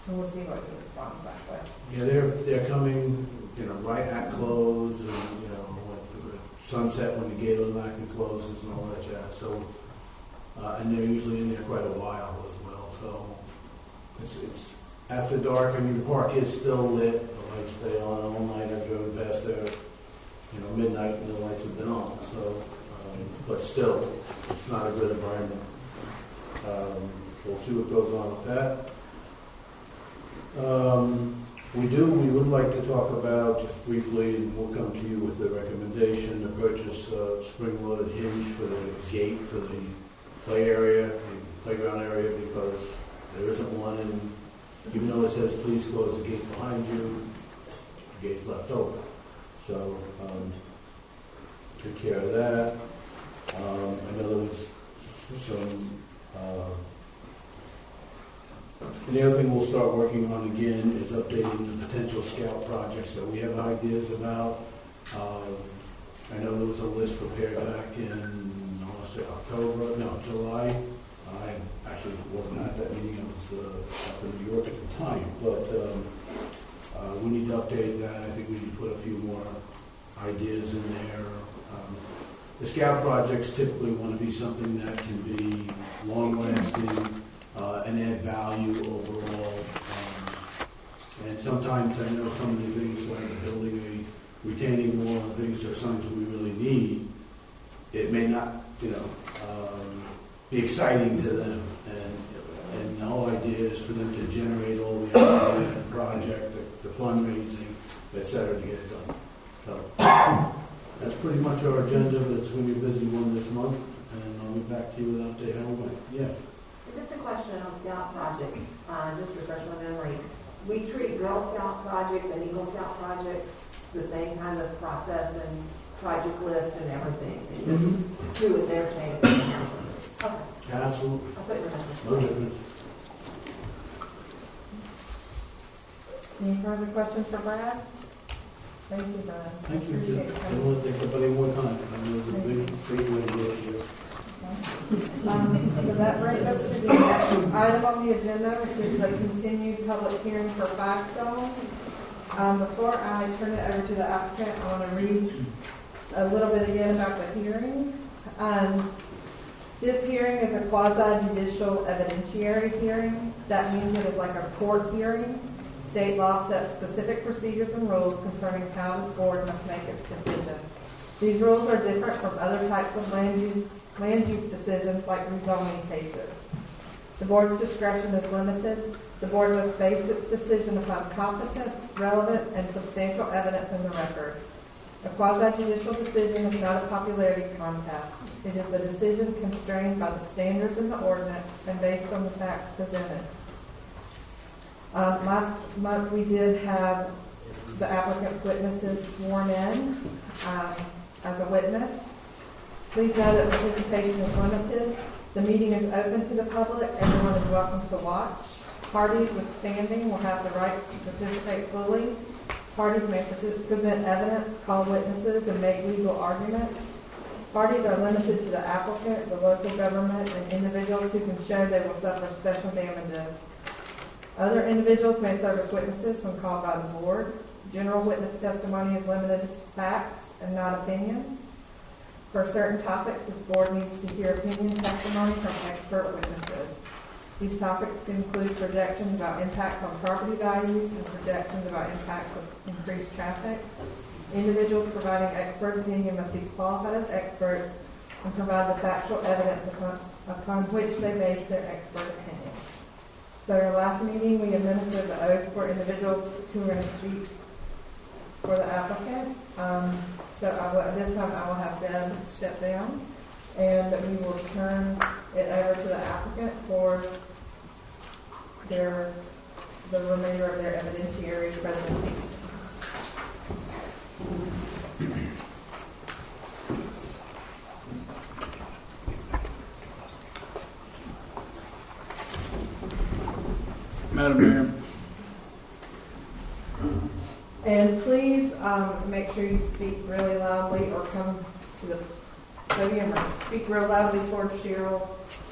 and we'll see what he responds back with. Yeah, they're coming, right at close, and sunset when the gate on the back and closes and all that jazz. So, and they're usually in there quite a while as well. So it's after dark. I mean, the park is still lit. The lights stay on all night. I've driven past there, midnight, and the lights have been on. So, but still, it's not a good environment. We'll see what goes on with that. We would like to talk about, just briefly, and we'll come to you with the recommendation to purchase a spring-loaded hinge for the gate for the play area, the playground area, because there isn't one, and even though it says please close the gate behind you, the gate's left open. So, take care of that. I know there was some and the other thing we'll start working on again is updating the potential scout projects that we have ideas about. I know there was a list prepared back in, I want to say July. I actually wasn't at that meeting. I was up in New York at the time. But we need to update that. I think we need to put a few more ideas in there. The scout projects typically want to be something that can be long-lasting, and add value overall. And sometimes I know some of the things like building a retaining wall and things are something we really need. It may not, be exciting to them. And the whole idea is for them to generate all the idea and project, the fundraising, et cetera, to get it done. So that's pretty much our agenda, but it's going to be a busy one this month. And I'll be back to you with an update how it went. Yeah. Just a question on Scout projects, just refresh my memory. We treat Girl Scout projects and Eagle Scout projects the same kind of process and project list and everything. It's just who is their change. Okay. Absolutely. I put your message. No difference. Any further questions for Brad? Thank you, Brad. Thank you. Appreciate I don't want to take up any more time. I know it's a big way to work here. So that brings us to the next item on the agenda, which is the continued public hearing for Blackstone. Before I turn it over to the applicant, I want to read a little bit again about the hearing. This hearing is a quasi-judicial evidentiary hearing. That means it is like a court hearing. State law sets specific procedures and rules concerning how this board must make its decision. These rules are different from other types of land use decisions like rezoning cases. The board's discretion is limited. The board must base its decision upon competent, relevant, and substantial evidence in the record. A quasi-judicial decision is not a popularity contest. It is a decision constrained by the standards in the ordinance and based on the facts presented. Last month we did have the applicant's witnesses sworn in as a witness. Please know that participation is limited. The meeting is open to the public. Everyone is welcome to watch. Parties with standing will have the right to participate fully. Parties may present evidence, call witnesses, and make legal arguments. Parties are limited to the applicant, the local government, and individuals who can show they will suffer special damages. Other individuals may serve as witnesses when called by the board. General witness testimony is limited to facts and not opinions. For certain topics, this board needs to hear opinion testimony from expert witnesses. These topics include projections about impacts on property values and projections about impacts of increased traffic. Individuals providing expert opinion must be qualified as experts and provide the factual evidence upon which they base their expert opinion. So at our last meeting, we administered the oath for individuals who are going to speak for the applicant. This time I will have them step down, and we will turn it over to the applicant for the remainder of their evidentiary presentation. Madam Mayor. And please make sure you speak really loudly or come to the podium or speak real loudly towards Cheryl.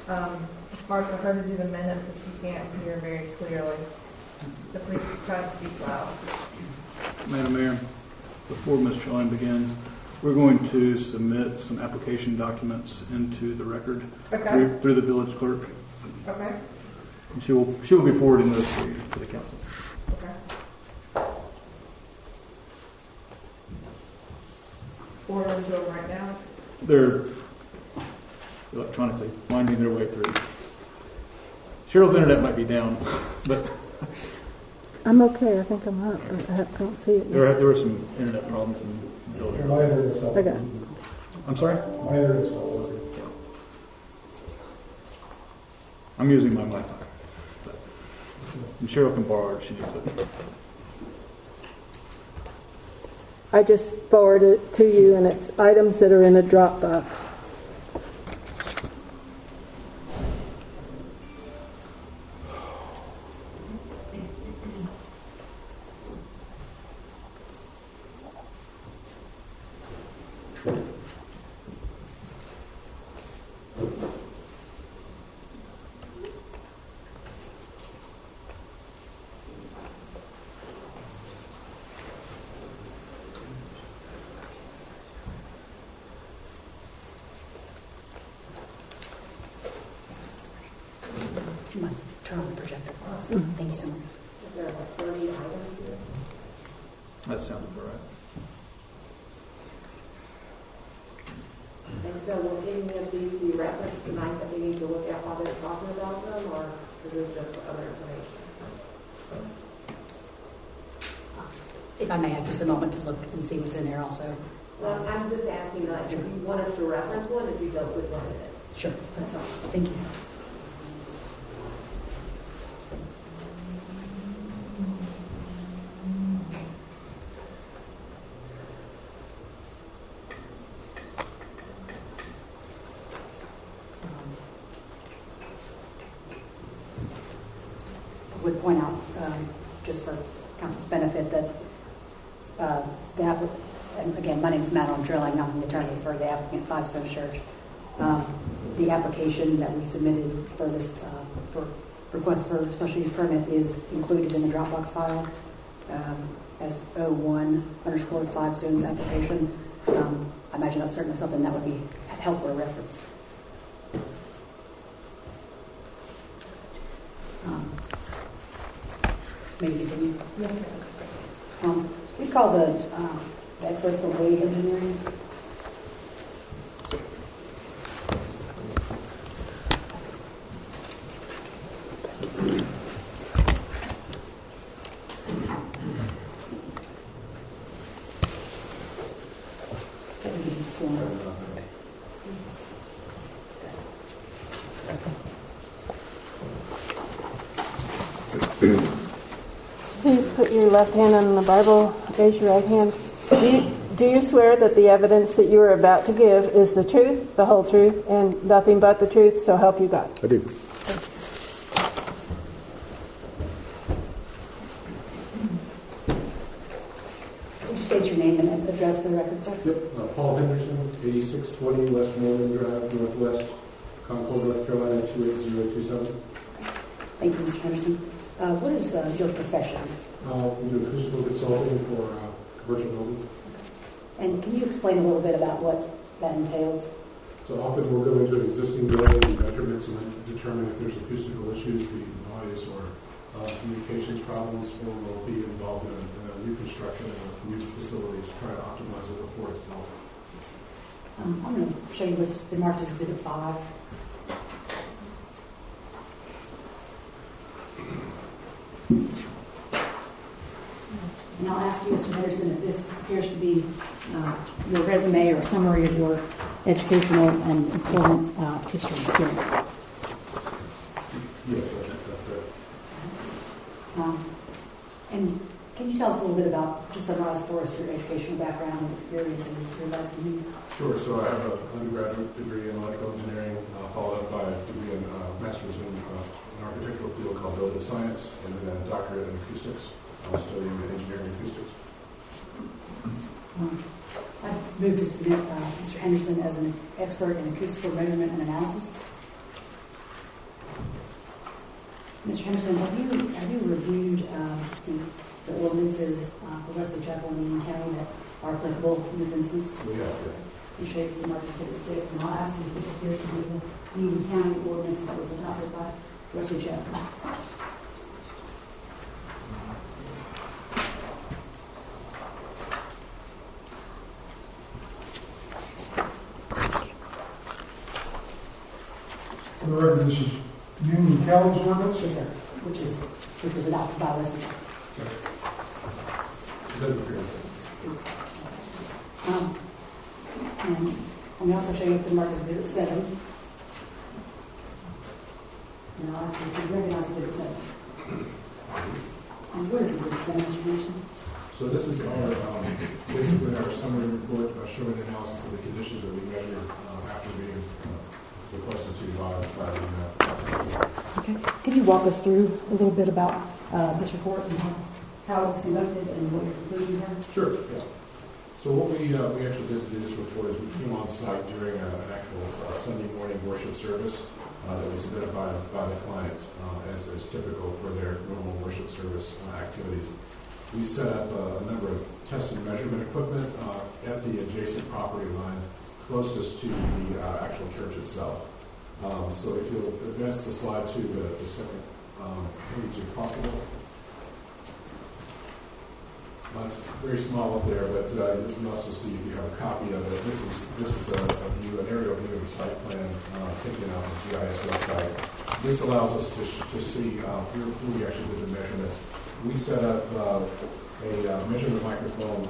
It's hard for her to do the minutes if she can't hear very clearly. So please try to speak loud. Madam Mayor, before Ms. Trelane begins, we're going to submit some application documents into the record through the village clerk. Okay. And she will be forwarding those to the council. Okay. Forwarding them right now. They're electronically winding their way through. Cheryl's internet might be down, but I'm okay. I think I'm up, but I don't see it yet. there were some internet problems in the building. My internet's not Okay. working. I'm sorry? My internet's not working. I'm using my Wi-Fi. And Cheryl can borrow it if she needs it. I just forwarded it to you, and it's items that are in a Dropbox. Do you mind turn on the projector for us? Thank you so much. There are like 30 items here. That sounds all right. And so will any of these be referenced tonight that we need to look at while they're talking about them, or is this just for other information? If I may have just a moment to look and see what's in there also. Well, I'm just asking, like, if you want us to reference one, if you don't, which one it is. Sure, that's fine. Thank you. Would point out, just for council's benefit, that and again, my name is Madeline Drilling. I'm the attorney for the applicant, Five Stones Church. The application that we submitted for this for request for special use permit is included in the Dropbox file as 01_Five Stones application. I imagine that's certainly something that would be helpful to reference. May you continue? Yes, ma'am. We call the experts for wave engineering. Please put your left hand on the Bible, raise your right hand. Do you swear that the evidence that you are about to give is the truth, the whole truth, and nothing but the truth, so help you God? I do. Would you state your name and address for the record, sir? Yep, Paul Henderson, 8620 Westmoreland Drive, Northwest, Concord, North Carolina, 28027. Thank you, Mr. Henderson. What is your profession? We do acoustical consulting for commercial buildings. And can you explain a little bit about what that entails? So often we'll go into an existing building, do measurements, and then determine if there's acoustical issues, be it noise or communications problems, or we'll be involved in a new construction of a new facility to try to optimize it before it's built. I'm going to show you what's been marked as Exhibit 5. And I'll ask you, Mr. Henderson, if this appears to be your resume or summary of your educational and employment history experience. Yes, that's correct. And can you tell us a little bit about, just summarize for us, your educational background and experience and your licensing? Sure. So I have an undergraduate degree in electrical engineering, followed up by a degree in master's in an architectural field called building science, and then a doctorate in acoustics. I'm studying engineering acoustics. I've moved to submit Mr. Henderson as an expert in acoustical measurement and analysis. Mr. Henderson, have you reviewed the ordinances for Wesley Chapel and Union County that are applicable in this instance? We have, yes. You show the Market City States, and I'll ask you if this appears to be the Union County ordinance that was adopted by Wesley Chapel. For the record, this is Union County's ordinance? Yes, sir. Which was adopted by Wesley Chapel. It does appear. And let me also show you the markers of Exhibit 7. And I'll ask you if you recognize Exhibit 7. And what is Exhibit 7, Mr. Henderson? So this is our, basically our summary report showing the analysis of the conditions that we measured after being requested to by the Okay. Can you walk us through a little bit about this report and how it was conducted and what your conclusions are? Sure, yeah. So what we actually did to do this report is we came on site during an actual Sunday morning worship service that was identified by the client as typical for their normal worship service activities. We set up a number of test and measurement equipment at the adjacent property line closest to the actual church itself. So if you'll advance the slide to the second page if possible. It's very small up there, but you can also see if you have a copy of it. This is a view, an aerial view of the site plan taken out on the GIS website. This allows us to see where we actually did the measurements. We set up a measurement microphone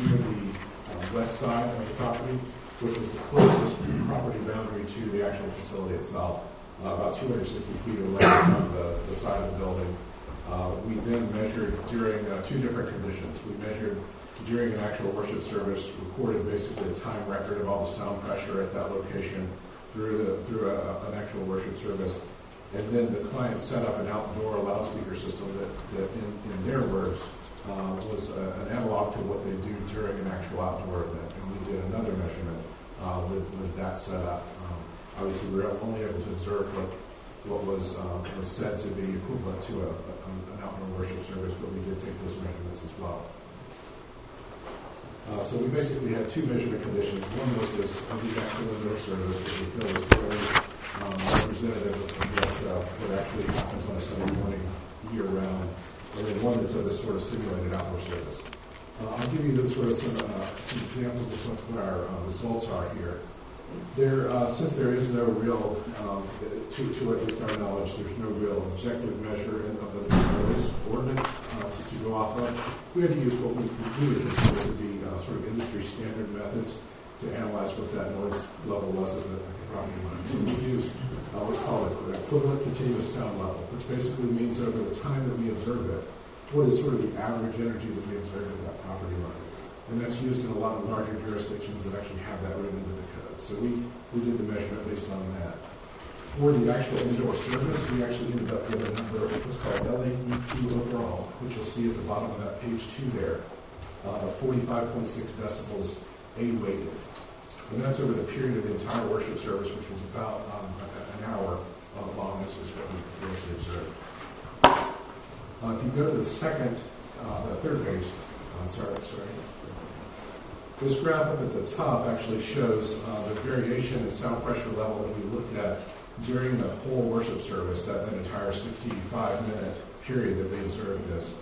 near the west side of the property, which is the closest property boundary to the actual facility itself, about 260 feet away from the side of the building. We then measured during two different conditions. We measured during an actual worship service, recorded basically a time record of all the sound pressure at that location through an actual worship service. And then the client set up an outdoor loudspeaker system that in their words, was an analog to what they do during an actual outdoor event. And we did another measurement with that set up. Obviously, we were only able to observe what was said to be equivalent to an outdoor worship service, but we did take those measurements as well. So we basically had two measurement conditions. One was this the actual indoor service, which we feel is fairly representative of what actually happens on a Sunday morning year-round. and then one that's of a sort of simulated outdoor service. I'll give you some examples of what our results are here. Since there is no real, to at least our knowledge, there's no real objective measure of the noise ordinance to go off of. We had to use what we would consider to be sort of industry standard methods to analyze what that noise level was at the property line. So we used what's called an equivalent continuous sound level, which basically means over the time that we observe it, what is sort of the average energy that we observe at that property line. And that's used in a lot of larger jurisdictions that actually have that written into the code. So we did the measurement based on that. For the actual indoor service, we actually ended up with a number of what's called LAEQ overall, which you'll see at the bottom of that page 2 there, 45.6 decibels A-weighted. And that's over the period of the entire worship service, which was about an hour long. This is what we actually observed. If you go to the third page, this graph up at the top actually shows the variation in sound pressure level that we looked at during the whole worship service, that entire 65-minute period that they observed this.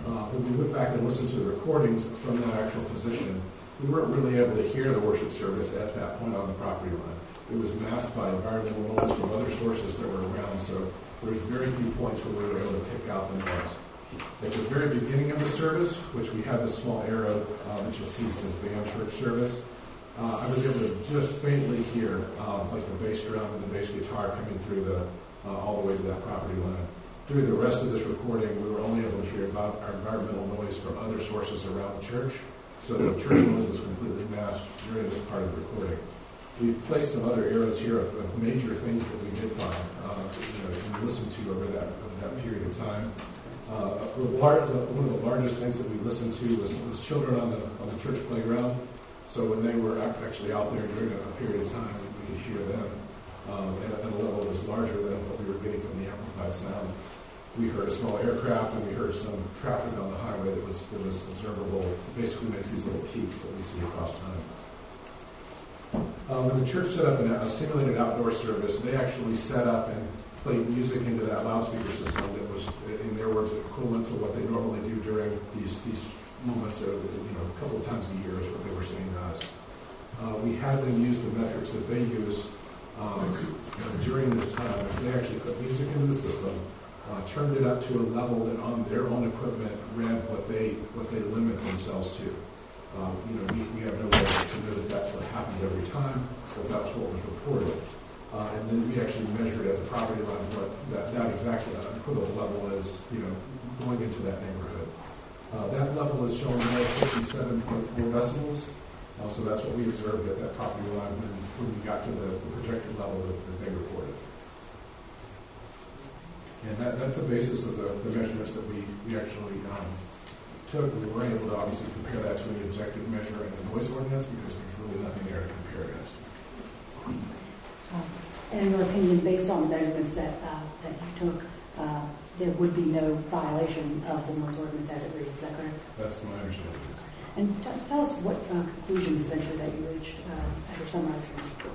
When we went back and listened to the recordings from that actual position, we weren't really able to hear the worship service at that point on the property line. It was masked by environmental noise from other sources that were around, so there was very few points where we were able to pick out the noise. At the very beginning of the service, which we have this small arrow that you'll see says band church service, I was able to just faintly hear like the bass drum and the bass guitar coming through all the way to that property line. Through the rest of this recording, we were only able to hear about our environmental noise from other sources around the church, so the church noise was completely masked during this part of the recording. We've placed some other arrows here of major things that we did find and listen to over that period of time. One of the largest things that we listened to was children on the church playground. So when they were actually out there during a period of time, we could hear them at a level that was larger than what we were getting from the amplified sound. We heard a small aircraft, and we heard some traffic on the highway that was observable. It basically makes these little peaks that we see across time. When the church set up a simulated outdoor service, they actually set up and played music into that loudspeaker system that was, in their words, equivalent to what they normally do during these moments of, a couple of times a year is what they were saying to us. We had them use the metrics that they use during this time, as they actually put music into the system, turned it up to a level that on their own equipment read what they limit themselves to. We have no way to know that that's what happens every time, but that was what was reported. And then we actually measured at the property line what that exact equivalent level is, going into that neighborhood. That level is showing now 57.4 decibels. So that's what we observed at that property line when we got to the projected level that they reported. And that's the basis of the measurements that we actually took. We were able to obviously compare that to an objective measure in the noise ordinance because there's really nothing there to compare against. And in your opinion, based on the measurements that you took, there would be no violation of the noise ordinance as it reads, is that correct? That's my understanding. And tell us what conclusions essentially that you reached as you're summarizing this report.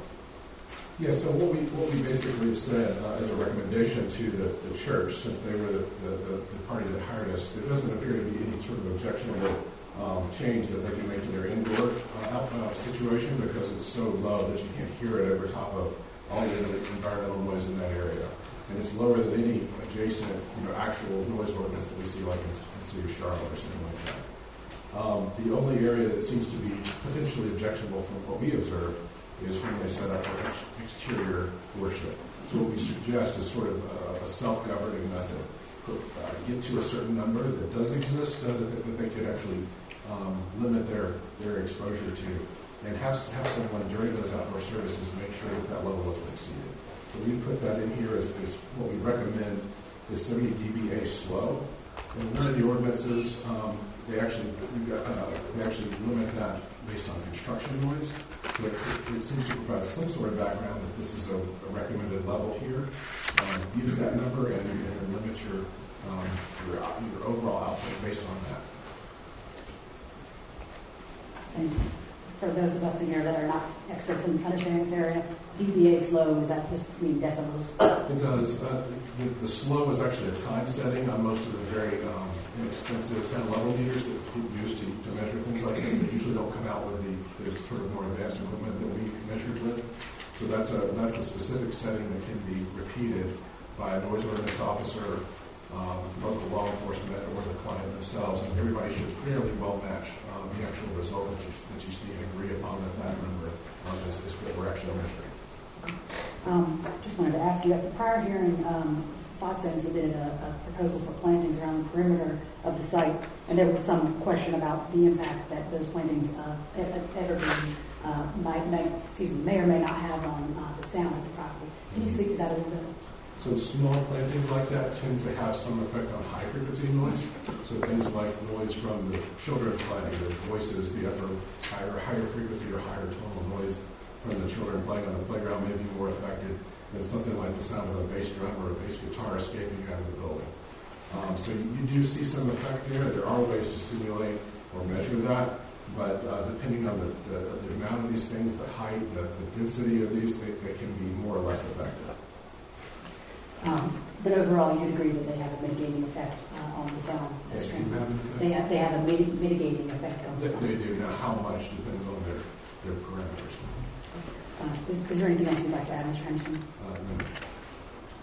Yeah, so what we basically said as a recommendation to the church, since they were the party that hired us, there doesn't appear to be any sort of objectionable change that they can make to their indoor situation because it's so low that you can't hear it over top of all the environmental noise in that area. And it's lower than any adjacent, actual noise ordinance that we see like in the city of Charlotte or something like that. The only area that seems to be potentially objectionable from what we observed is when they set up for exterior worship. So what we suggest is sort of a self-governing method. Get to a certain number that does exist that they could actually limit their exposure to, and have someone during those outdoor services make sure that level wasn't exceeded. So we put that in here as what we recommend is 70 dBA slow. And one of the ordinances, they actually limit that based on construction noise. So it seems to provide some sort of background that this is a recommended level here. Use that number and limit your overall output based on that. And for those of us in here that are not experts in understanding this area, dBA slow, does that just mean decibels? It does. The slow is actually a time setting on most of the very inexpensive sound level meters that people use to measure things like this. They usually don't come out with the sort of more advanced equipment that we measured with. So that's a specific setting that can be repeated by a noise ordinance officer, local law enforcement, or the client themselves, and everybody should fairly well match the actual result that you see and agree upon that number is what we're actually measuring. Just wanted to ask you, at the prior hearing, Five Stones submitted a proposal for plantings around the perimeter of the site, and there was some question about the impact that those plantings, evergreen, may or may not have on the sound of the property. Can you speak to that a little bit? So small plantings like that tend to have some effect on high frequency noise. So things like noise from the children playing, the voices, the higher frequency or higher tonal noise from the children playing on the playground may be more affected than something like the sound of a bass drum or a bass guitar escaping out of the building. So you do see some effect there. There are ways to simulate or measure that, but depending on the amount of these things, the height, the density of these, they can be more or less effective. But overall, you'd agree that they have a mitigating effect on the sound stream. They have a mitigating effect on the sound. They do. Now, how much depends on their parameters. Is there anything else you'd like to add, Mr. Henderson?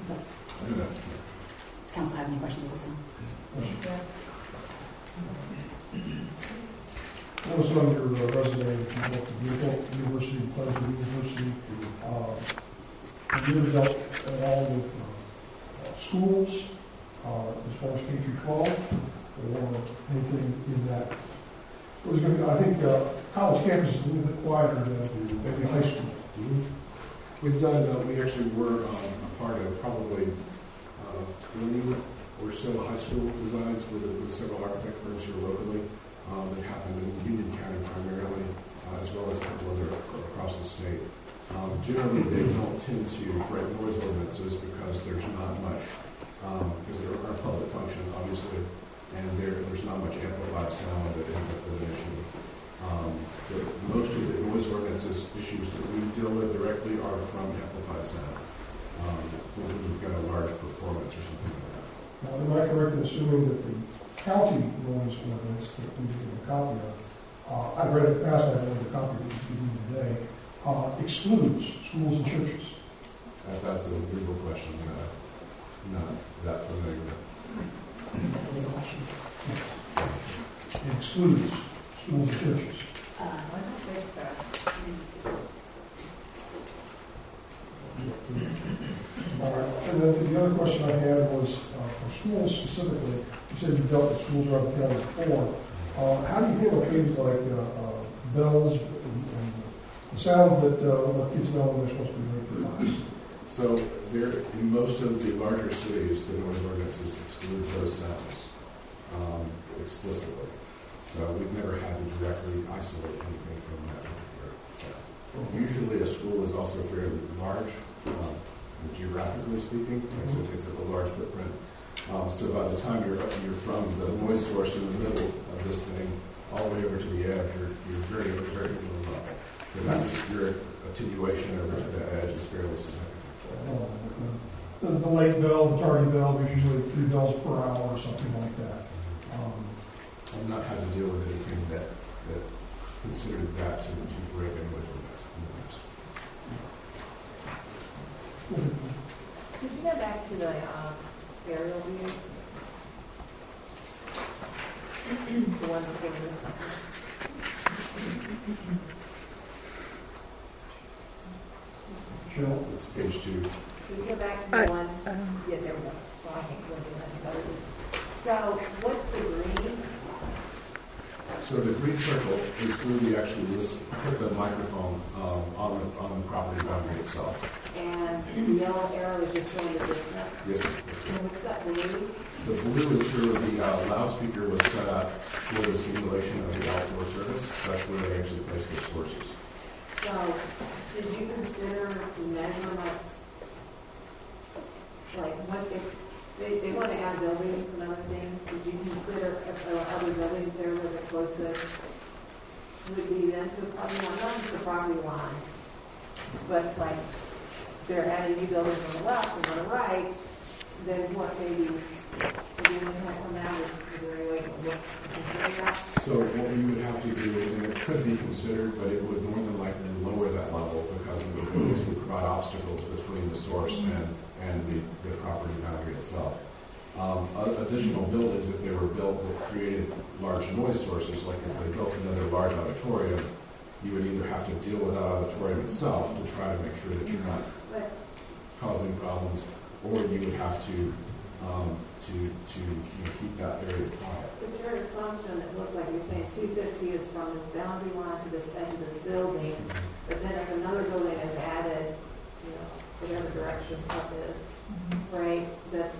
No. Does council have any questions of this time? Also on your resume, you worked at Newport University, Pleasant University. Have you ever dealt at all with schools as far as K through 12 or anything in that? I think college campus is a little bit quieter than maybe high school. We've done, we actually were a part of probably 20 or so high school designs with several architect firms here locally that happened in Union County primarily, as well as a couple other across the state. Generally, they don't tend to break noise ordinances because there's not much, because they're a public function, obviously, and there's not much amplified sound that ends up with an issue. Most of the noise ordinances issues that we deal with directly are from amplified sound. When we've got a large performance or something like that. Now, am I correct in assuming that the county noise ordinance that we give a copy of, I read it past, I read the copy that was given today, excludes schools and churches? That's a legal question that I'm not that familiar with. That's a legal question. It excludes schools and churches. All right. And then the other question I had was for schools specifically. You said you've dealt with schools around the county before. How do you handle things like bells and the sounds that let kids know when they're supposed to be late for class? So in most of the larger cities, the noise ordinances exclude those sounds explicitly. So we've never had to directly isolate anything from that particular sound. Usually a school is also fairly large, geographically speaking, so it takes up a large footprint. So by the time you're from the noise source in the middle of this thing all the way over to the edge, you're very, very low level. Your attenuation over to the edge is fairly significant. The late bell, the tardy bell, there's usually 3 bells per hour or something like that. I've not had to deal with anything that considered that to break a noise ordinance. Could you go back to the aerial view? The one before this. Jill? It's page 2. Could you go back to the one? Yeah, there we go. Well, I can't go to that. So what's the green? So the green circle is where we actually put the microphone on the property boundary itself. And the yellow arrow is just showing the distance? Yes. And what's that blue? The blue is where the loudspeaker was set up for the simulation of the outdoor service. That's where they actually place the sources. So did you consider the measurements, like what if they want to add buildings and other things? Did you consider if there were other buildings there where the closest would be then to the property line? Not just the property line, but like they're adding new buildings on the left and on the right, then what maybe be an impact on that? Is there any way to look consider that? So what we would have to do, and it could be considered, but it would more than likely lower that level because it would basically provide obstacles between the source and the property boundary itself. Additional buildings, if they were built that created large noise sources, like if they built another large auditorium, you would either have to deal with that auditorium itself to try to make sure that you're not causing problems, or you would have to keep that area quiet. But your assumption, it looks like you're saying 250 is from this boundary line to this edge of this building, but then if another building is added, whatever direction stuff is, right, that's,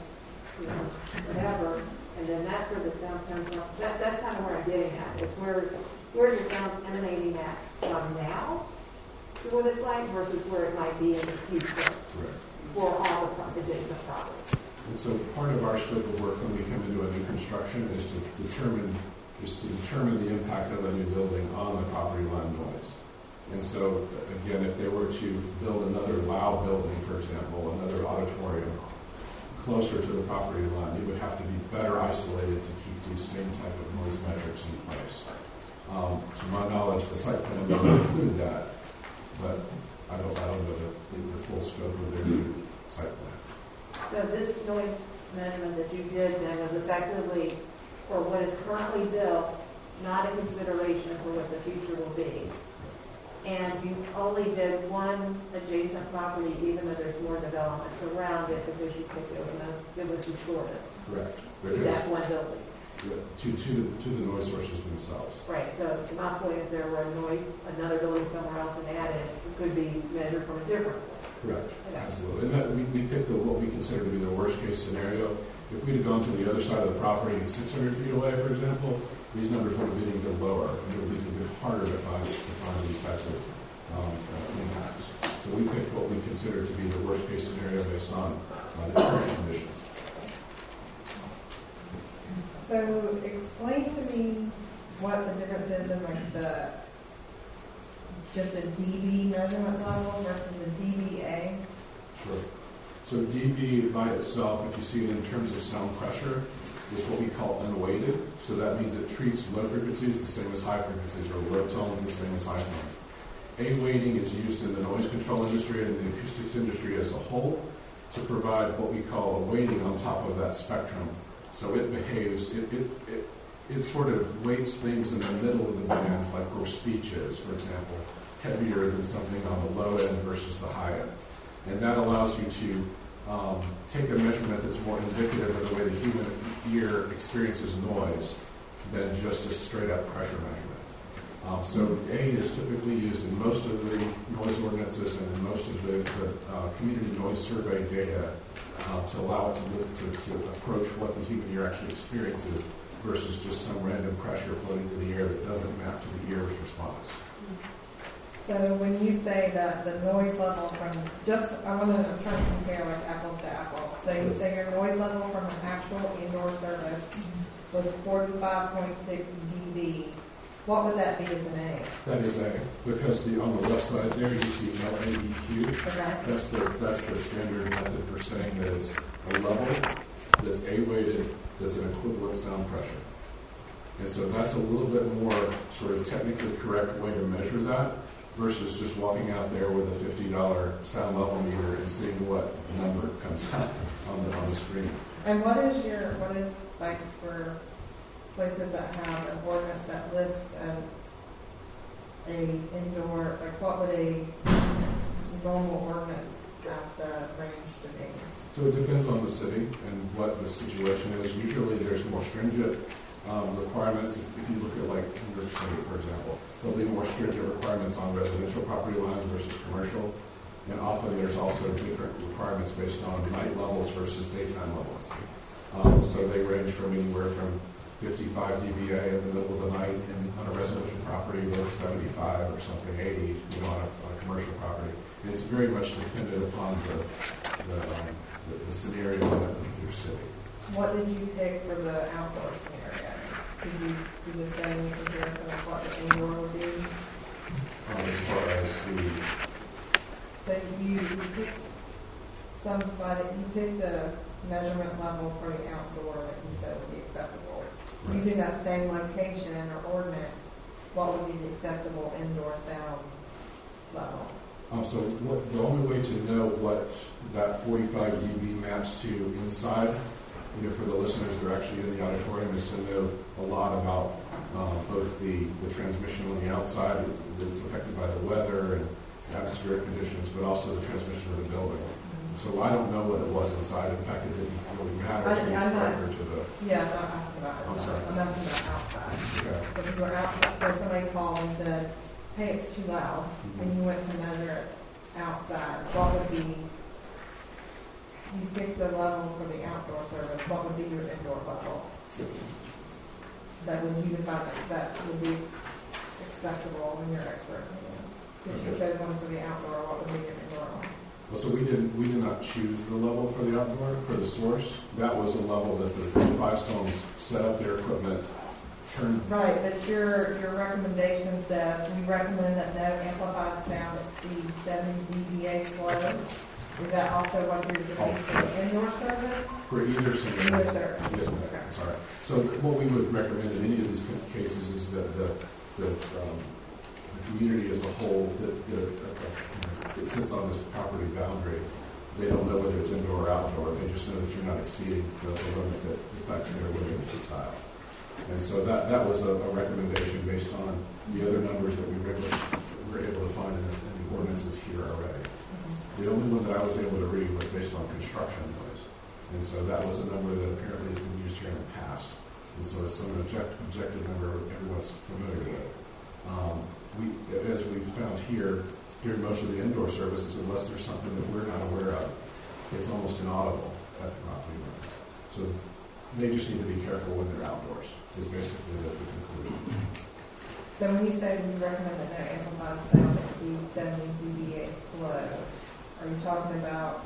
whatever, and then that's where the sound comes from. That's kind of where I'm getting at, is where the sound emanating at from now to what it's like versus where it might be in the future for all the adjacent properties. And so part of our scope of work when we come into a new construction is to determine the impact of a new building on the property line noise. And so again, if they were to build another loud building, for example, another auditorium closer to the property line, it would have to be better isolated to keep these same type of noise metrics in place. To my knowledge, the site plan doesn't include that, but I don't know the full scope of their new site plan. So this noise measurement that you did then was effectively for what is currently built, not a consideration for what the future will be. And you only did one adjacent property, even though there's more development around it, because you picked it was the shortest. Correct. To that one building. To the noise sources themselves. Right. So to my point, if there were another building somewhere else and added, it could be measured from a different point. Correct. Absolutely. And that, we picked what we consider to be the worst case scenario. If we'd have gone to the other side of the property 600 feet away, for example, these numbers would have been even lower, and it would be a bit harder to find these types of impacts. So we picked what we consider to be the worst case scenario based on the current conditions. So explain to me what the difference is in like just the dB measurement level versus the dBA. Sure. So dB by itself, if you see it in terms of sound pressure, is what we call unweighted. So that means it treats low frequencies the same as high frequencies, or low tones the same as high tones. A weighting is used in the noise control industry and the acoustics industry as a whole to provide what we call a weighting on top of that spectrum. So it behaves, it sort of weights things in the middle of the band, like where speech is, for example, heavier than something on the low end versus the high end. And that allows you to take a measurement that's more indicative of the way the human ear experiences noise than just a straight up pressure measurement. So A is typically used in most of the noise ordinances and in most of the community noise survey data to allow it to approach what the human ear actually experiences versus just some random pressure floating through the air that doesn't map to the ear's response. So when you say that the noise level from I'm trying to compare like apples to apples. So you say your noise level from an actual indoor service was 45.6 dB. What would that be as an A? That is A, because on the left side there you see LAEQ. Okay. That's the standard method for saying that it's a level that's A-weighted, that's an equivalent sound pressure. And so that's a little bit more sort of technically correct way to measure that versus just walking out there with a $50 sound level meter and seeing what number comes out on the screen. And what is like for places that have an ordinance that lists a indoor, like what would a normal ordinance have the range to be? So it depends on the city and what the situation is. Usually there's more stringent requirements. If you look at like New York City, for example, there'll be more stringent requirements on residential property lines versus commercial. And often there's also different requirements based on night levels versus daytime levels. So they range from anywhere from 55 dBA in the middle of the night on a residential property with 75 or something, 80 on a commercial property. And it's very much dependent upon the scenario of your city. What did you pick for the outdoor scenario? Did you do the same in comparison to what the indoor would be? As far as So you picked you picked measurement level for the outdoor that you said would be acceptable? Using that same location or ordinance, what would be the acceptable indoor sound level? So the only way to know what that 45 dB maps to inside, for the listeners that are actually in the auditorium, is to know a lot about both the transmission on the outside that's affected by the weather and atmospheric conditions, but also the transmission of the building. So I don't know what it was inside. In fact, it didn't really matter to me prior to the... Yeah, I'm not asking about it. I'm sorry. I'm asking about outside. Okay. So if you were outside, so somebody called and said, hey, it's too loud, and you went to measure it outside, what would be, you picked a level for the outdoor service, what would be your indoor level? That would you define that would be acceptable in your expert opinion? If you chose one for the outdoor, what would be your indoor one? Well, so we did not choose the level for the outdoor, for the source. That was a level that the Five Stones set up their equipment, turned... Right, but your recommendation says, we recommend that no amplified sound exceed 70 dBA slow. Is that also what you're doing for the indoor service? For either service. Either service. Yes, ma'am. Okay. Sorry. So what we would recommend in any of these cases is that the community as a whole that sits on this property boundary, they don't know whether it's indoor or outdoor. They just know that you're not exceeding the limit that affects their living style. And so that was a recommendation based on the other numbers that we were able to find in the ordinances here already. The only one that I was able to read was based on construction noise. And so that was a number that apparently has been used here in the past. And so it's some objective number everyone's familiar with. As we've found here, during most of the indoor services, unless there's something that we're not aware of, it's almost inaudible at the property line. So they just need to be careful when they're outdoors, is basically the conclusion. So when you say we recommend that no amplified sound exceed 70 dBA slow, are you talking about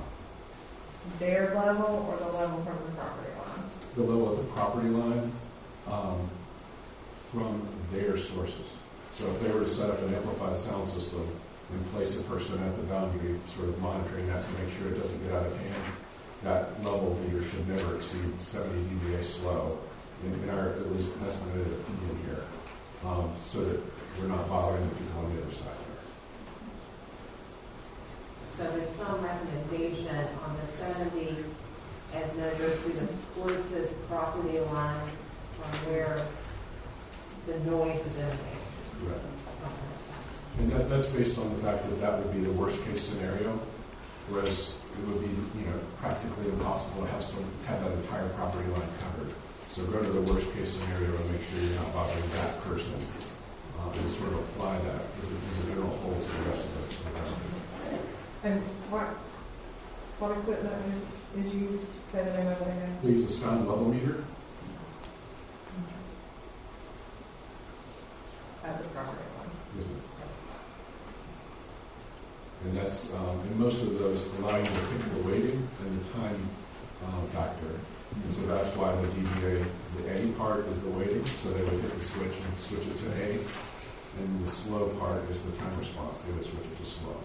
their level or the level from the property line? The level of the property line from their sources. So if they were to set up an amplified sound system and place a person at the boundary, sort of monitoring that to make sure it doesn't get out of hand, that level meter should never exceed 70 dBA slow, in our at least estimated opinion here, so that we're not bothering the people on the other side there. So there's some recommendation on the 70 as measured through the closest property line from where the noise is emanating. Correct. And that's based on the fact that that would be the worst case scenario, whereas it would be practically impossible to have that entire property line covered. So go to the worst case scenario and make sure you're not bothering that person, and sort of apply that as a general whole to the rest of the property. And what equipment is used? Say the name of it again. They use a sound level meter. At the property line. And that's, in most of those, allowing the pick the weighting and the time factor. And so that's why the DBA, the A part is the weighting, so they would hit the switch and switch it to A. And the slow part is the time response. They would switch it to slow.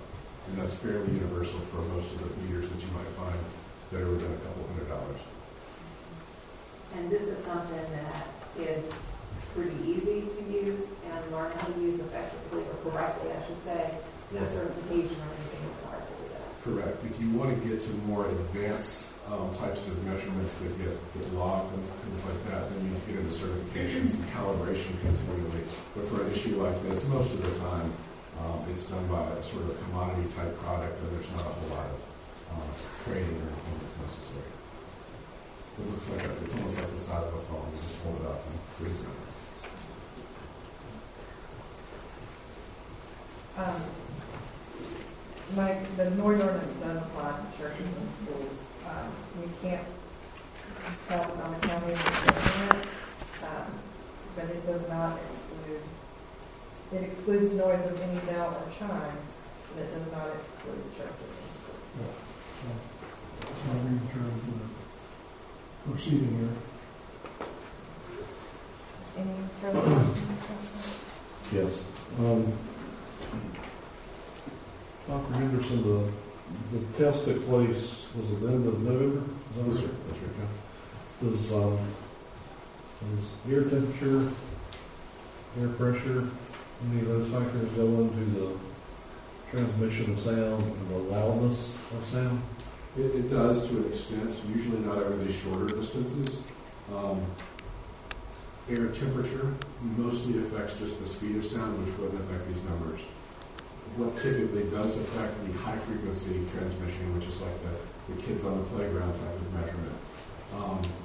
And that's fairly universal for most of the meters that you might find that are within a couple $100. And this is something that is pretty easy to use and learn how to use effectively or correctly, I should say. No certification or anything required to do that. Correct. If you want to get to more advanced types of measurements that get logged and things like that, then you get into certifications and calibration continually. But for an issue like this, most of the time, it's done by a sort of commodity type product, and there's not a whole lot of training or anything that's necessary. It looks like it's almost like the size of a phone. You just hold it up and freeze it. The noise ordinance does apply to churches and schools. We can't tell on the county but it does not exclude. It excludes noise of any bell or chime, but it does not exclude churches and schools. That's my reading through the proceeding here. Any further questions? Yes. Dr. Henderson, the The test took place, was it the end of November? Yes, sir. That's right. Does air temperature, air pressure, any of those factors go into the transmission of sound and the loudness of sound? It does to an extent, usually not over these shorter distances. Air temperature mostly affects just the speed of sound, which wouldn't affect these numbers. What typically does affect the high frequency transmission, which is like the kids on the playground type of measurement,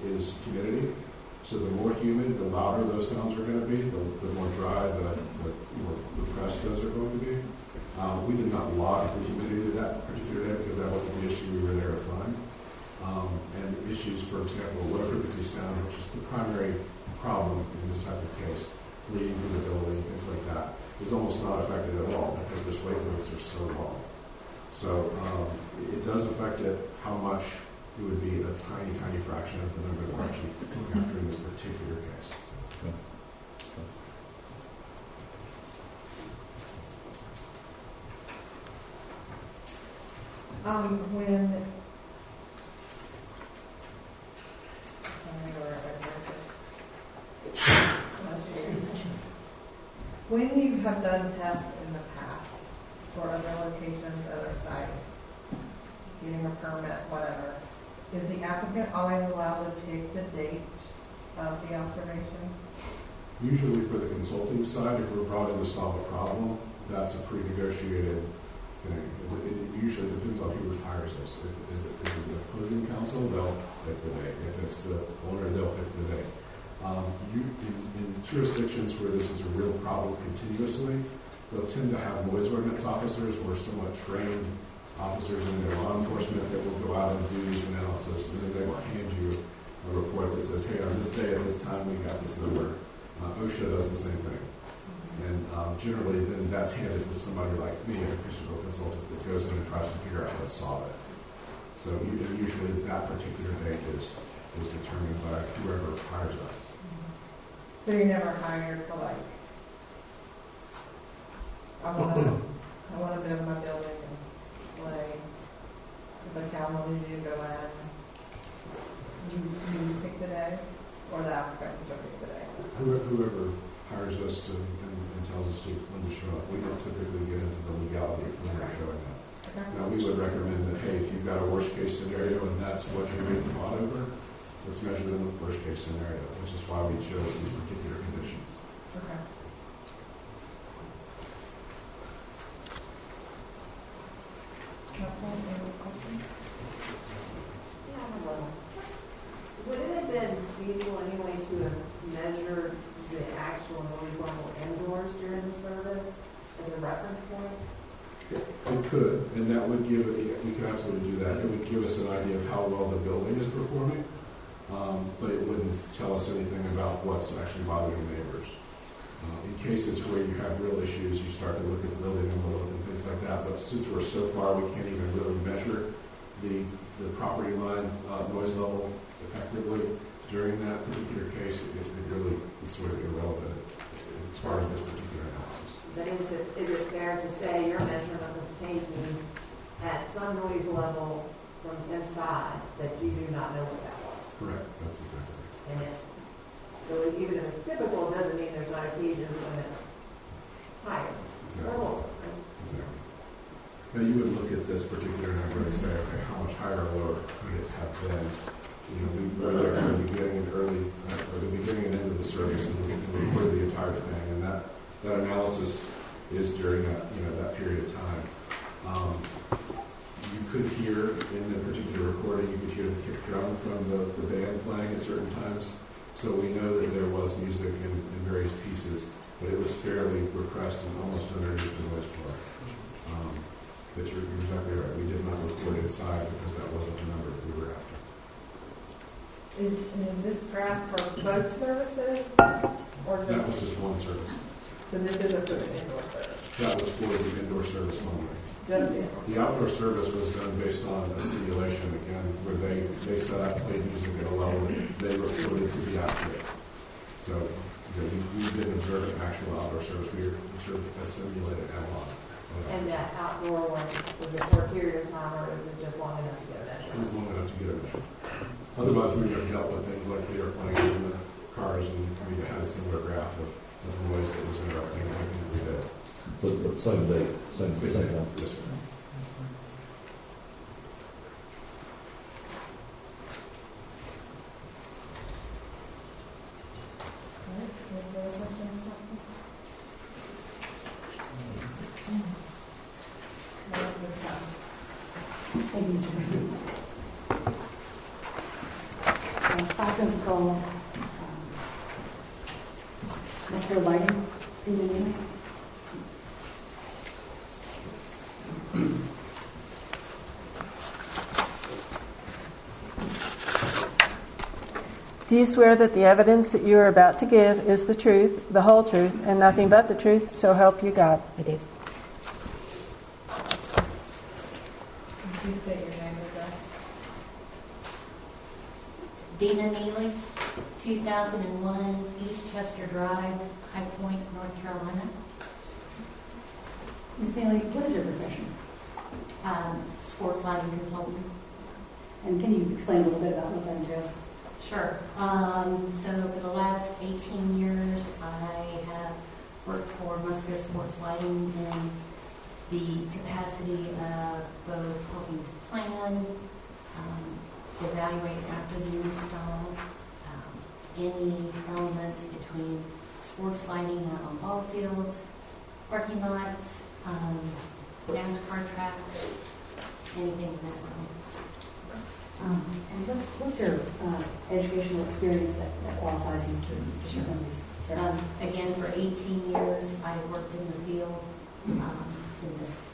is humidity. So the more humid, the louder those sounds are going to be, the more dry, the more repressed those are going to be. We did not log the humidity that particular day because that wasn't the issue we were there to find. And issues, for example, low frequency sound, which is the primary problem in this type of case, leading to the building, things like that, is almost not affected at all because those wavelengths are so long. So it does affect it. How much? It would be a tiny, tiny fraction of the number that we're actually looking after in this particular case. When you have done tests in the past for other locations, other sites, getting a permit, whatever, is the applicant always allowed to pick the date of the observation? Usually for the consulting side, if we're brought in to solve a problem, that's a pre-negotiated thing. It usually depends on who hires us. If it is the opposing counsel, they'll pick the date. If it's the owner, they'll pick the date. In jurisdictions where this is a real problem continuously, they'll tend to have noise ordinance officers or somewhat trained officers in their law enforcement that will go out and do these analysis, and then they will hand you a report that says, hey, on this day at this time we got this number. OSHA does the same thing. And generally then that's handed to somebody like me, a acoustical consultant, that goes in and tries to figure out how to solve it. So usually that particular date is determined by whoever hires us. So you're never hired for like, I want to build my building and play. If the town wanted you to go in, you pick the day, or the applicant will pick the day? Whoever hires us and tells us when to show up. We don't typically get into the legality of when we're showing up. Okay. Now, we would recommend that, hey, if you've got a worst-case scenario and that's what you're being fought over, let's measure them with worst-case scenario, which is why we chose these particular conditions. Okay. Would it have been feasible anyway to have measured the actual noise level indoors during the service as a reference point? It could, and that would give, we could absolutely do that. It would give us an idea of how well the building is performing, but it wouldn't tell us anything about what's actually bothering neighbors. In cases where you have real issues, you start to look at the building envelope and things like that, but since we're so far, we can't even really measure the property line noise level effectively during that particular case. It really is sort of irrelevant as far as this particular analysis. But is it fair to say your measurement was taken at some noise level from inside that you do not know what that was? Correct, that's exactly right. And so even if it's typical, it doesn't mean there's not occasions when it's higher. Exactly. Or lower, right? Exactly. Now you would look at this particular number and say, okay, how much higher or lower could it have been? You know, we were there from the beginning and the beginning and end of the service, and we recorded the entire thing, and that analysis is during that period of time. You could hear in the particular recording, you could hear the kick drum from the band playing at certain times. So we know that there was music in various pieces, but it was fairly repressed and almost underneath the noise floor. But you're exactly right. We did not record inside because that wasn't the number we were after. Is this graph for both services? Or That was just one service. So this isn't for the indoor service? That was for the indoor service only. Just the indoor? The outdoor service was done based on a simulation, again, where they set up, played music at a level they reported to be accurate. So we didn't observe an actual outdoor service. We observed a simulated analog And that outdoor one, was it for a period of time, or is it just long enough to get a measure? It was long enough to get a measure. Otherwise, we would have dealt with things like the airplane and the cars, and we had a similar graph of the noise that was interrupting everything that we did. But same date, same time. Yes, sir. Thank you, Mr. President. Five cents a call. That's their lighting in the name. Do you swear that the evidence that you are about to give is the truth, the whole truth, and nothing but the truth, so help you God? I do. You say your name again. Dina Neely, 2001 East Chester Drive, High Point, North Carolina. Ms. Neely, what is your profession? Sports lighting consultant. And can you explain a little bit about what that entails? Sure. So for the last 18 years, I have worked for Musco Sports Lighting in the capacity of both helping to plan, evaluate after the install, any elements between sports lighting out on ball fields, parking lots, NASCAR tracks, anything in that realm. And what's your educational experience that qualifies you to serve on these services? Again, for 18 years, I worked in the field in this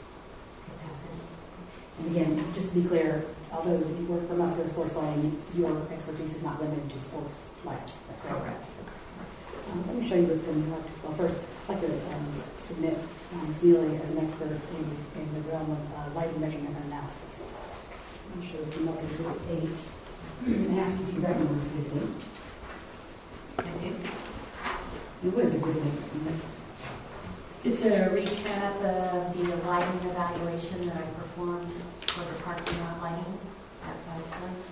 capacity. And again, just to be clear, although you work for Musco Sports Lighting, your expertise is not limited to sports lighting. Is that correct? Let me show you what's been worked. Well, first, I'd like to submit Ms. Neely as an expert in the realm of lighting measurement and analysis. I'm sure if you know Exhibit 8. I'm going to ask if you recognize Exhibit 8. I do. And what is Exhibit 8? It's a recap of the lighting evaluation that I performed for the parking lot lighting at Five Stones.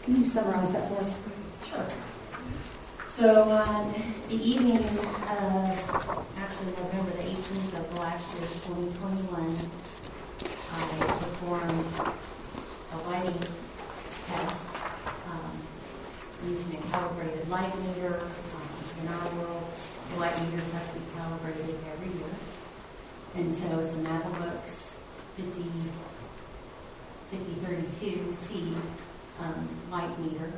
Can you summarize that for us? Sure. So on the evening of, actually November the 18th of last year, 2021, I performed a lighting test using a calibrated light meter. In our world, the light meters have to be calibrated every year. And so it's a Navalux 5032C light meter.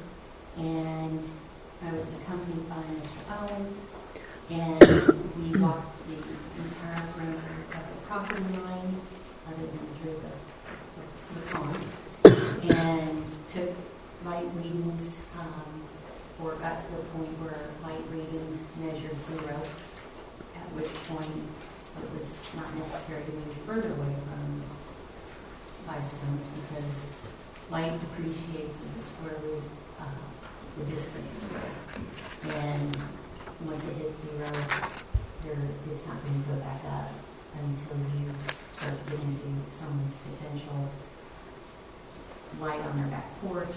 And I was accompanied by Mr. Owen, and we walked the entire perimeter of the property line, other than through the pond, and took light readings, or got to the point where light readings measured 0, at which point it was not necessary to move further away from Five Stones because light depreciates as a square root the distance. And once it hits 0, it's not going to go back up until you start getting into someone's potential light on their back porch,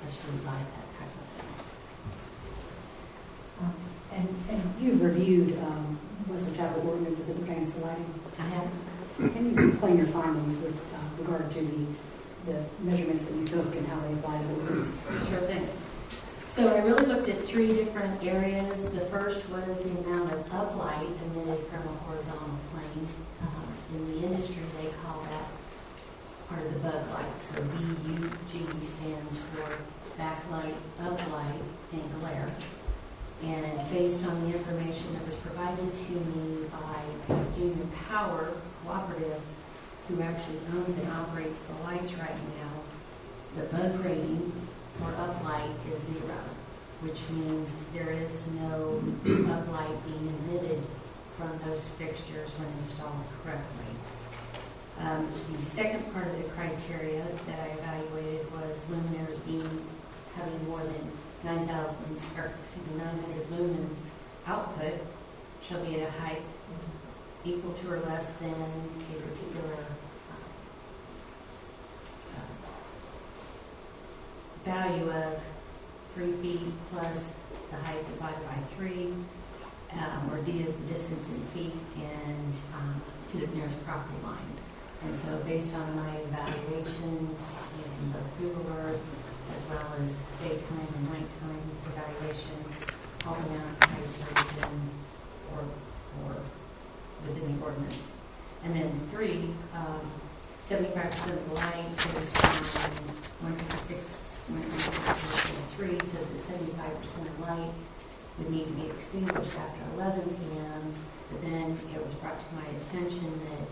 a street light, that type of thing. And you've reviewed Wesley Chapel ordinance as it pertains to lighting. I have. Can you explain your findings with regard to the measurements that you took and how they apply to the ordinance? Sure thing. So I really looked at 3 different areas. The first was the amount of uplight emitted from a horizontal plane. In the industry, they call that part of the bug light. So BUG stands for backlight, uplight, and glare. And based on the information that was provided to me by Union Power Cooperative, who actually owns and operates the lights right now, the bug rating for uplight is 0, which means there is no uplight being emitted from those fixtures when installed correctly. The second part of the criteria that I evaluated was luminaires having more than 900 lumens output shall be at a height equal to or less than a particular value of 3 feet plus the height divided by 3, or D is the distance in feet and to the nearest property line. And so based on my evaluations using both Google Earth as well as daytime and nighttime evaluation, all the amount of height are within the ordinance. And then 3, 75% of the light goes from 156.3 says that 75% of light would need to be extinguished after 11 p.m. But then it was brought to my attention that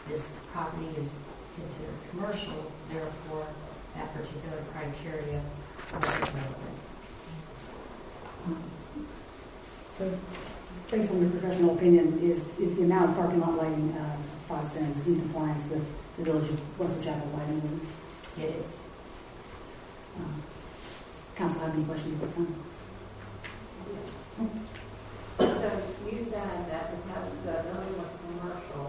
this property is considered commercial, therefore that particular criteria wasn't relevant. So, based on your professional opinion, is the amount of parking lot lighting 5 Stones in compliance with the Village of Wesley Chapel lighting ordinance? It is. Council have any questions about some? So you said that because the building was commercial,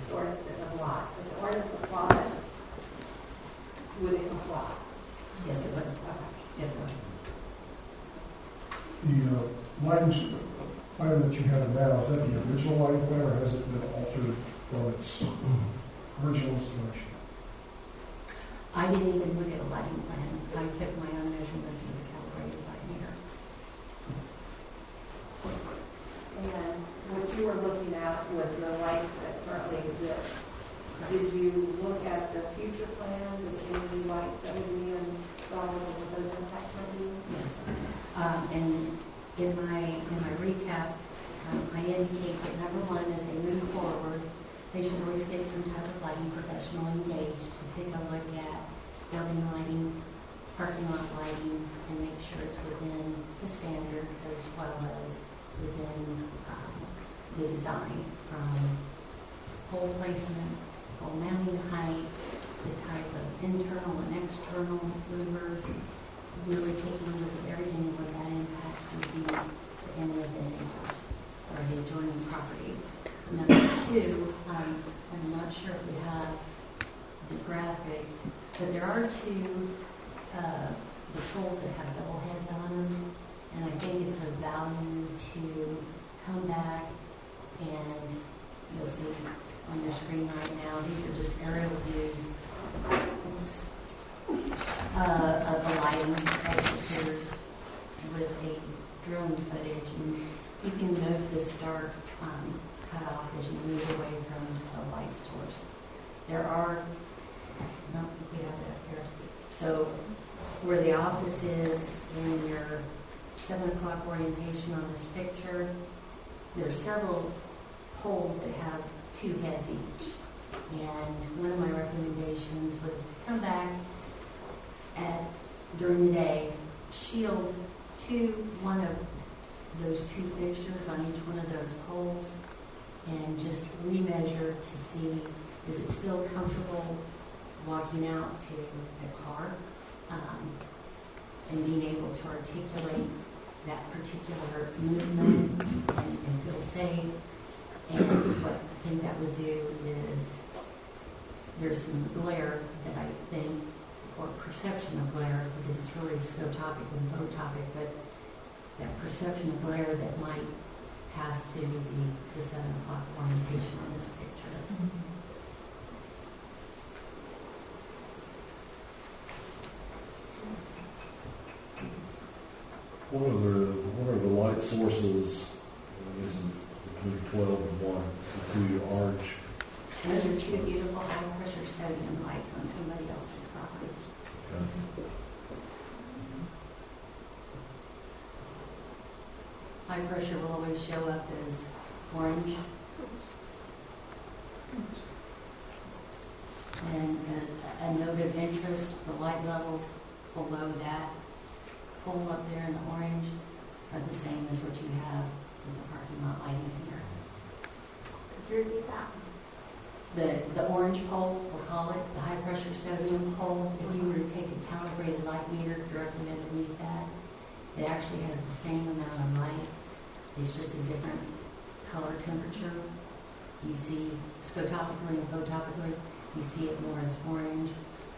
the ordinance didn't apply. If the ordinance applied, would it apply? Yes, it would. Okay. Yes, it would. The lighting plan that you have now, is that the original lighting plan, or has it been altered from its original installation? I didn't even look at a lighting plan. I took my own measurements with a calibrated light meter. And what you were looking at was the lights that currently exist. Did you look at the future plans of any lights that would be installed and what those impacts might be? Yes. And in my recap, I indicate that number 1, as they move forward, they should always get some type of lighting professional engaged to take a look at building lighting, parking lot lighting, and make sure it's within the standard as well as within the design, from pole placement, pole mounting height, the type of internal and external movers, really taking a look at everything, what that impact would be to any of the neighbors or the adjoining property. Number 2, I'm not sure if we have the graphic, but there are 2 the poles that have double heads on them, and I think it's of value to come back, and you'll see on your screen right now, these are just aerial views of the lighting pictures with a drone footage, and you can note the start cutoff as you move away from the light source. There are, no, we have it up here. So where the office is in your 7 o'clock orientation on this picture, there are several poles that have 2 heads each. And one of my recommendations was to come back during the day, shield one of those 2 fixtures on each one of those poles, and just remeasure to see, is it still comfortable walking out to the car, and being able to articulate that particular movement and feel safe. And what I think that would do is, there's some glare that I think, or perception of glare, because it's really scotopic and photopic, but that perception of glare that might pass to the 7 o'clock orientation on this picture. What are the light sources between 12 and 1, the 2 orange? Those are 2 beautiful high-pressure sodium lights on somebody else's property. Okay. High pressure will always show up as orange. And a note of interest, the light levels below that pole up there in the orange are the same as what you have in the parking lot lighting here. Could you repeat that? The orange pole, we'll call it, the high pressure sodium pole, if you were to take a calibrated light meter directly underneath that, it actually has the same amount of light. It's just a different color temperature. You see scotopically and photopically, you see it more as orange,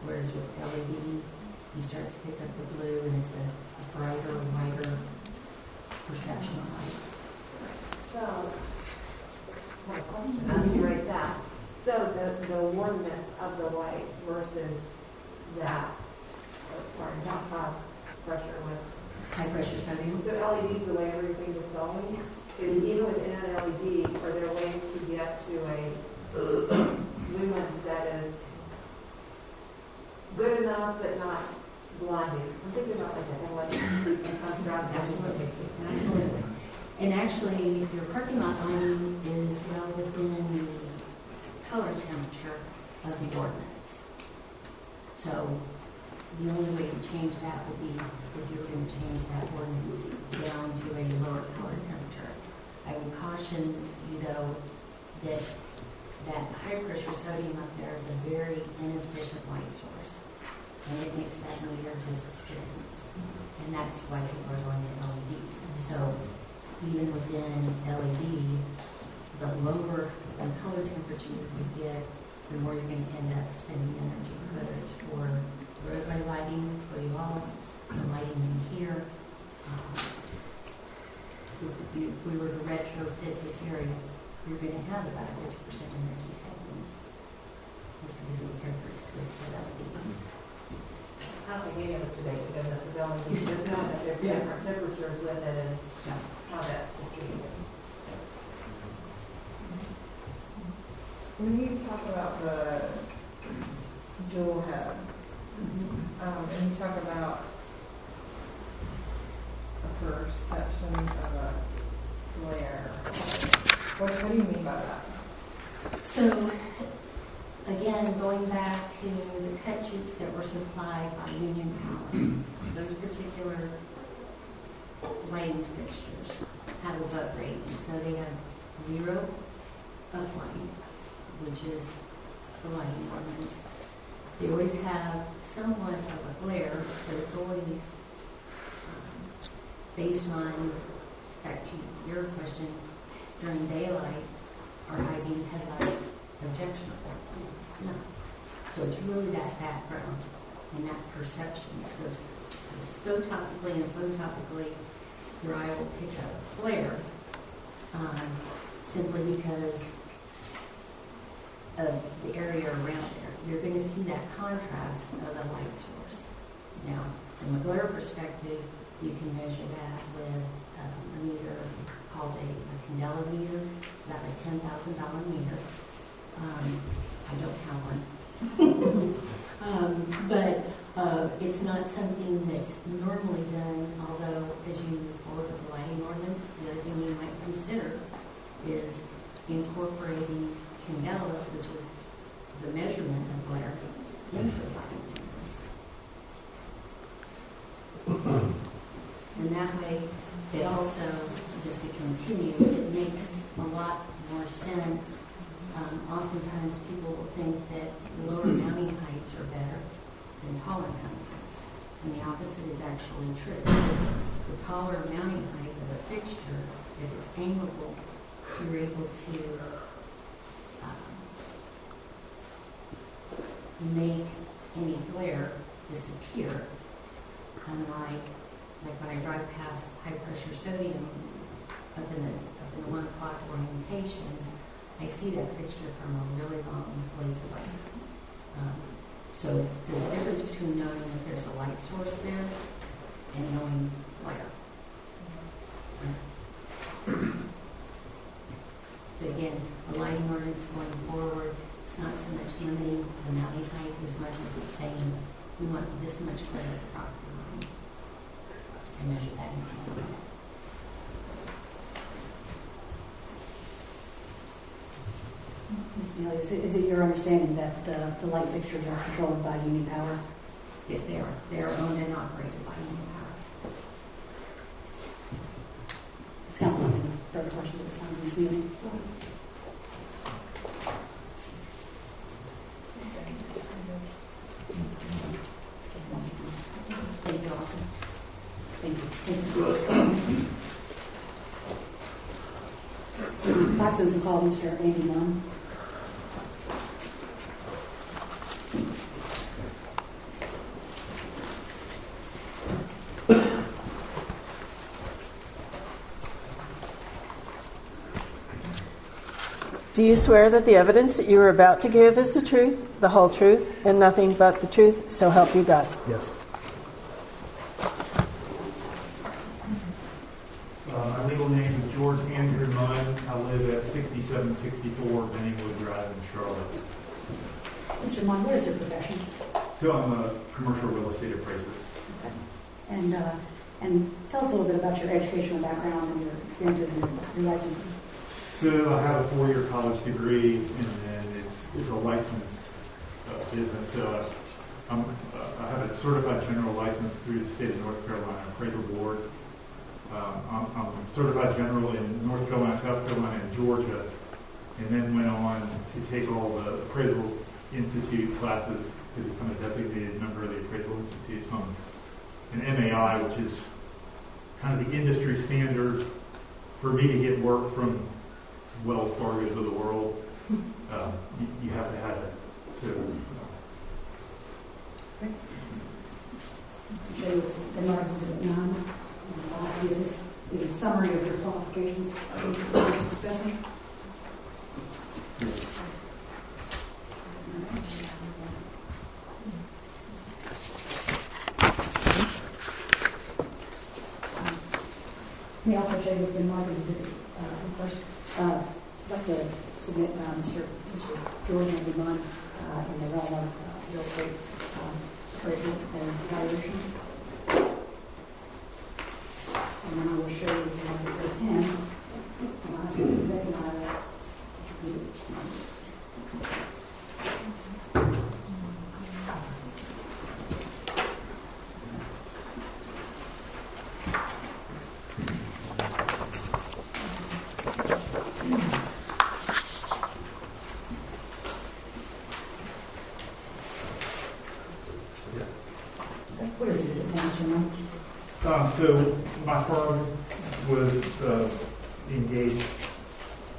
whereas with LED, you start to pick up the blue and it's a brighter, whiter perception of light. So, my question, how do you rate that? So the warmness of the light versus that, or not high pressure with high pressure sodium. So LEDs, the way everything is going, is even within an LED, are there ways to get to a lumens that is good enough but not blinding? I'm thinking about like a contrast. Absolutely, absolutely. And actually, your parking lot lighting is well within the color temperature of the ordinance. So the only way to change that would be if you're going to change that ordinance down to a lower color temperature. I would caution you though that that high pressure sodium up there is a very inefficient light source. And it makes that meter just spin. And that's why people are going to LED. So even within LED, the lower the color temperature you get, the more you're going to end up spending energy, whether it's for roadway lighting for you all, the lighting in here. If we were to retrofit this area, you're going to have about 50% energy savings just because of the characteristics of LED. I don't think any of us today because it's a LED. Just know that there's different temperatures with it and how that's situated. When you talk about the dual heads, and you talk about a perception of a glare, what do you mean by that? So, again, going back to the cut sheets that were supplied by Union Power, those particular lighting fixtures have a butt rating. So they have 0 uplight, which is the lighting ordinance. They always have somewhat of a glare, but it's always based on, back to your question, during daylight, are high beam headlights objectionable? No. So it's really that background and that perception. So scotopically and photopically, your eye will pick up glare simply because of the area around there. You're going to see that contrast of a light source. Now, from a glare perspective, you can measure that with a meter called a Candela meter. It's about a $10,000 meter. I don't have one. But it's not something that's normally done, although as you move forward with the lighting ordinance, the other thing you might consider is incorporating Candela, which is the measurement of glare, into the lighting ordinance. And that way, it also, just to continue, it makes a lot more sense. Oftentimes people will think that lower mounting heights are better than taller mounting heights. And the opposite is actually true. The taller mounting height of a fixture, if it's aimable, you're able to make any glare disappear. Unlike when I drive past high pressure sodium up in the 1 o'clock orientation, I see that fixture from a really long ways away. So there's a difference between knowing that there's a light source there and knowing glare. But again, the lighting ordinance going forward, it's not so much limiting the mounting height as much as it's saying we want this much glare at the property line and measure that in hand. Ms. Mealy, is it your understanding that the light fixtures are controlled by Union Power? Yes, they are. They are owned and operated by Union Power. Does council have any further questions at this time, Ms. Mealy? Thank you all. Thank you. Thank you. Blackstone's called Mr. Andy Munn. Do you swear that the evidence that you are about to give is the truth, the whole truth, and nothing but the truth, so help you God? Yes. My legal name is George Andrew Munn. I live at 6764 Benningwood Drive in Charlotte. Mr. Munn, what is your profession? So I'm a commercial real estate appraiser. And tell us a little bit about your educational background and your experiences and your licensing. So I have a 4-year college degree, and then it's a licensed business. So I have a certified general license through the state of North Carolina Appraisal Board. I'm certified general in North Carolina, South Carolina, and Georgia, and then went on to take all the Appraisal Institute classes to become a designated member of the Appraisal Institute. So I'm an MAI, which is kind of the industry standard for me to get work from Wells Fargo's of the world. You have to have it. So, Show you what's in Exhibit 9. Last is a summary of your qualifications we were just discussing. Let me also show you what's been marked as exhibit first. I'd like to submit Mr. George Andy Munn in the realm of real estate appraisal and evaluation. And then I will show you the exhibit 10. And I'll ask you to recognize exhibit 9. What is it, Mr. Munn? So my firm was engaged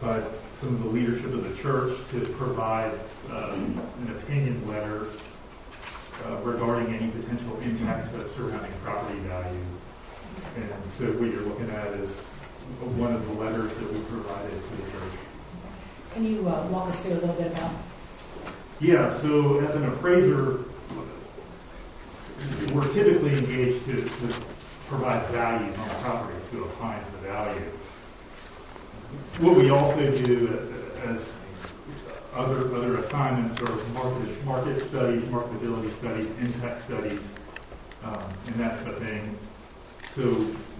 by some of the leadership of the church to provide an opinion letter regarding any potential impact of surrounding property values. And so what you're looking at is one of the letters that we provided to the church. Can you walk us through a little bit about? Yeah, so as an appraiser, we're typically engaged to provide values on the property to apply to the value. What we also do as other assignments are market studies, marketability studies, impact studies, and that type of thing. So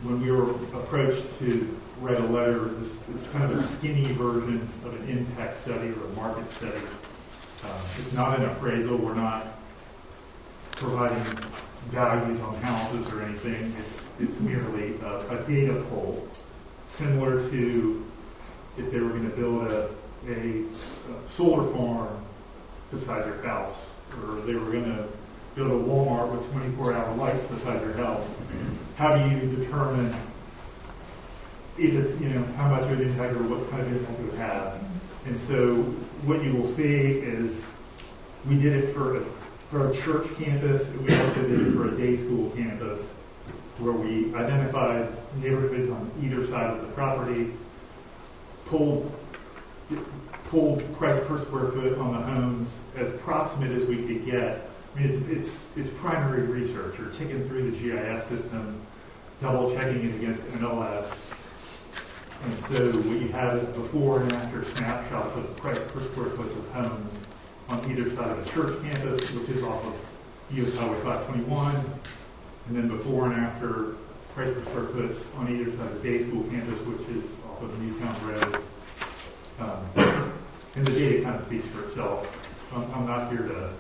when we were approached to write a letter, it's kind of a skinny version of an impact study or a market study. It's not an appraisal. We're not providing values on houses or anything. It's merely a data poll, similar to if they were going to build a solar farm beside your house, or they were going to build a Walmart with 24-hour lights beside your house. How do you determine if it's, how much of an impact or what kind of impact it would have? And so what you will see is we did it for a church campus. We also did it for a day school campus, where we identified neighborhoods on either side of the property, pulled price per square foot on the homes as proximate as we could get. I mean, it's primary research. You're ticking through the GIS system, double checking it against MLS. And so what you have is before and after snapshots of price per square foot of homes on either side of the church campus, which is off of US Highway 521, and then before and after price per square foot on either side of the day school campus, which is off of Newtown Road. And the data kind of speaks for itself. I'm not here to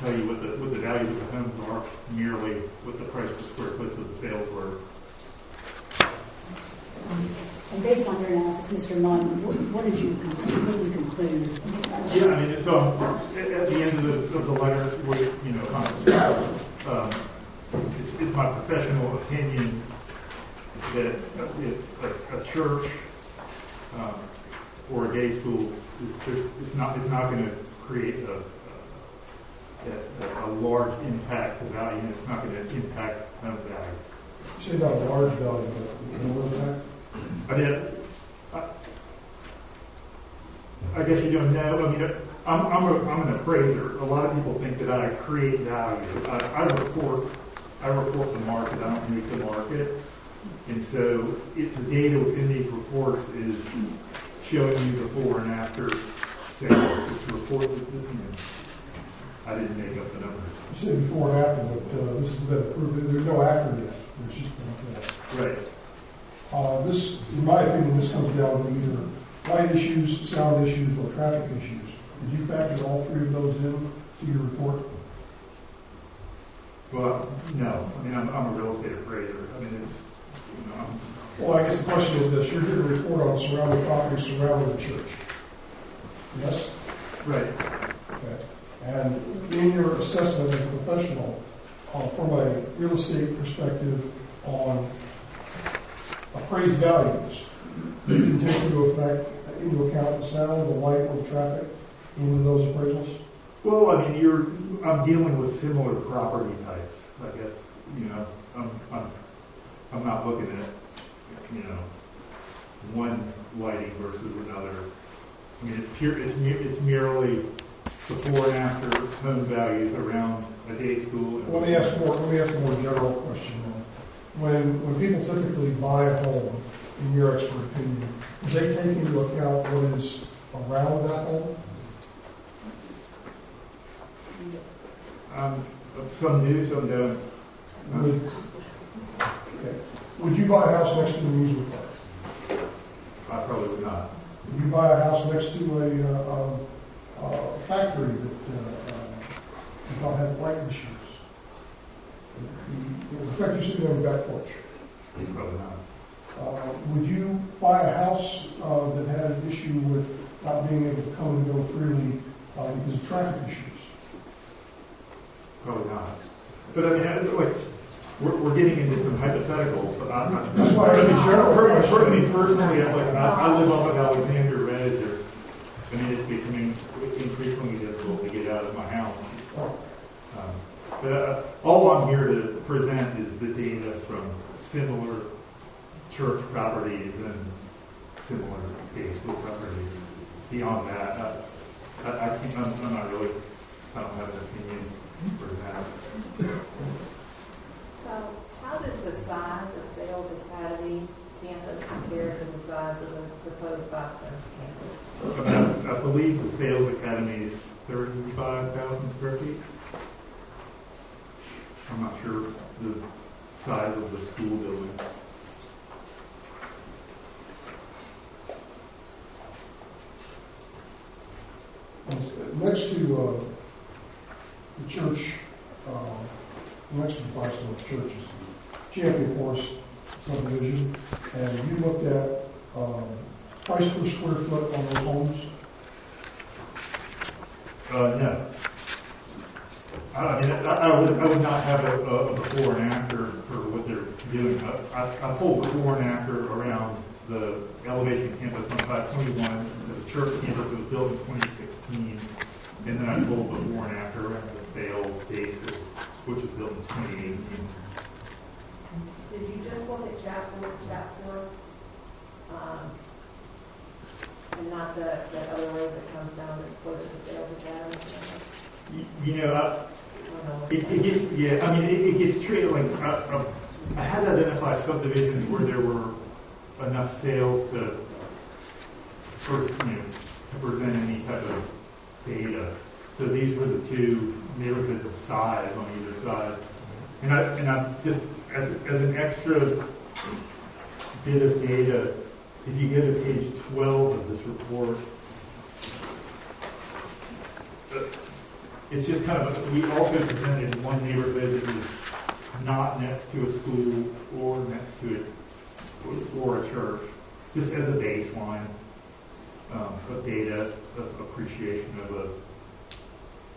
tell you what the values of the homes are, merely what the price per square foot of the sales were. And based on your analysis, Mr. Munn, what did you conclude? Yeah, I mean, so at the end of the letter, it's my professional opinion that if a church or a day school, it's not going to create a large impact to value, and it's not going to impact home value. You say not a large value, but no impact? I guess you don't know. I mean, I'm an appraiser. A lot of people think that I create value. I report the market. I don't make the market. And so the data within these reports is showing you before and after sales. It's a report that, I didn't make up the numbers. You said before and after, but this has been approved. There's no after yet. There's just right. This, in my opinion, this comes down to either light issues, sound issues, or traffic issues. Did you factor all three of those in to your report? Well, no. I mean, I'm a real estate appraiser. I mean, it's, well, I guess the question is this: you're going to report on surrounding properties surrounding the church. Yes. Right. Okay. And in your assessment as a professional, from a real estate perspective on appraised values, you can take into account the sound, the light, or the traffic into those appraisals? Well, I mean, I'm dealing with similar property types. I guess I'm not looking at one lighting versus another. I mean, it's merely before and after home values around a day school. Let me ask a more general question then. When people typically buy a home, in your expert opinion, do they take into account what is around that home? Some do, some don't. Would you buy a house next to an amusement park? I probably would not. Would you buy a house next to a factory that does not have light issues? In fact, you're sitting on your back porch. Probably not. Would you buy a house that had an issue with not being able to come and go freely because of traffic issues? Probably not. But I mean, we're getting into some hypotheticals. But that's why I personally, I live off of Alexander Red. I mean, it's becoming increasingly difficult to get out of my house. But all I'm here to present is the data from similar church properties and similar day school properties. Beyond that, I'm not really, I don't have an opinion for that. So how does the size of Sales Academy campus compare to the size of the proposed Five Stones campus? I believe the Sales Academy is 35,000 square feet. I'm not sure the size of the school building. Next to the church, next to the Five Stones Church is the Champion Forest subdivision, and you looked at price per square foot on those homes? No. I would not have a before and after for what they're doing. I pulled before and after around the Elevation campus on 521, the church campus that was built in 2016, and then I pulled before and after around the Sales Basis, which was built in 2018. Did you just look at Chatsworth, and not the other road that comes down that's closer to Sales Academy? It gets treated like I had to identify subdivisions where there were enough sales to present any type of data. So these were the two neighborhoods of size on either side. And I just as an extra bit of data, if you go to page 12 of this report. It's just kind of, we also presented one neighborhood that was not next to a school or next to it or a church, just as a baseline of data, of appreciation of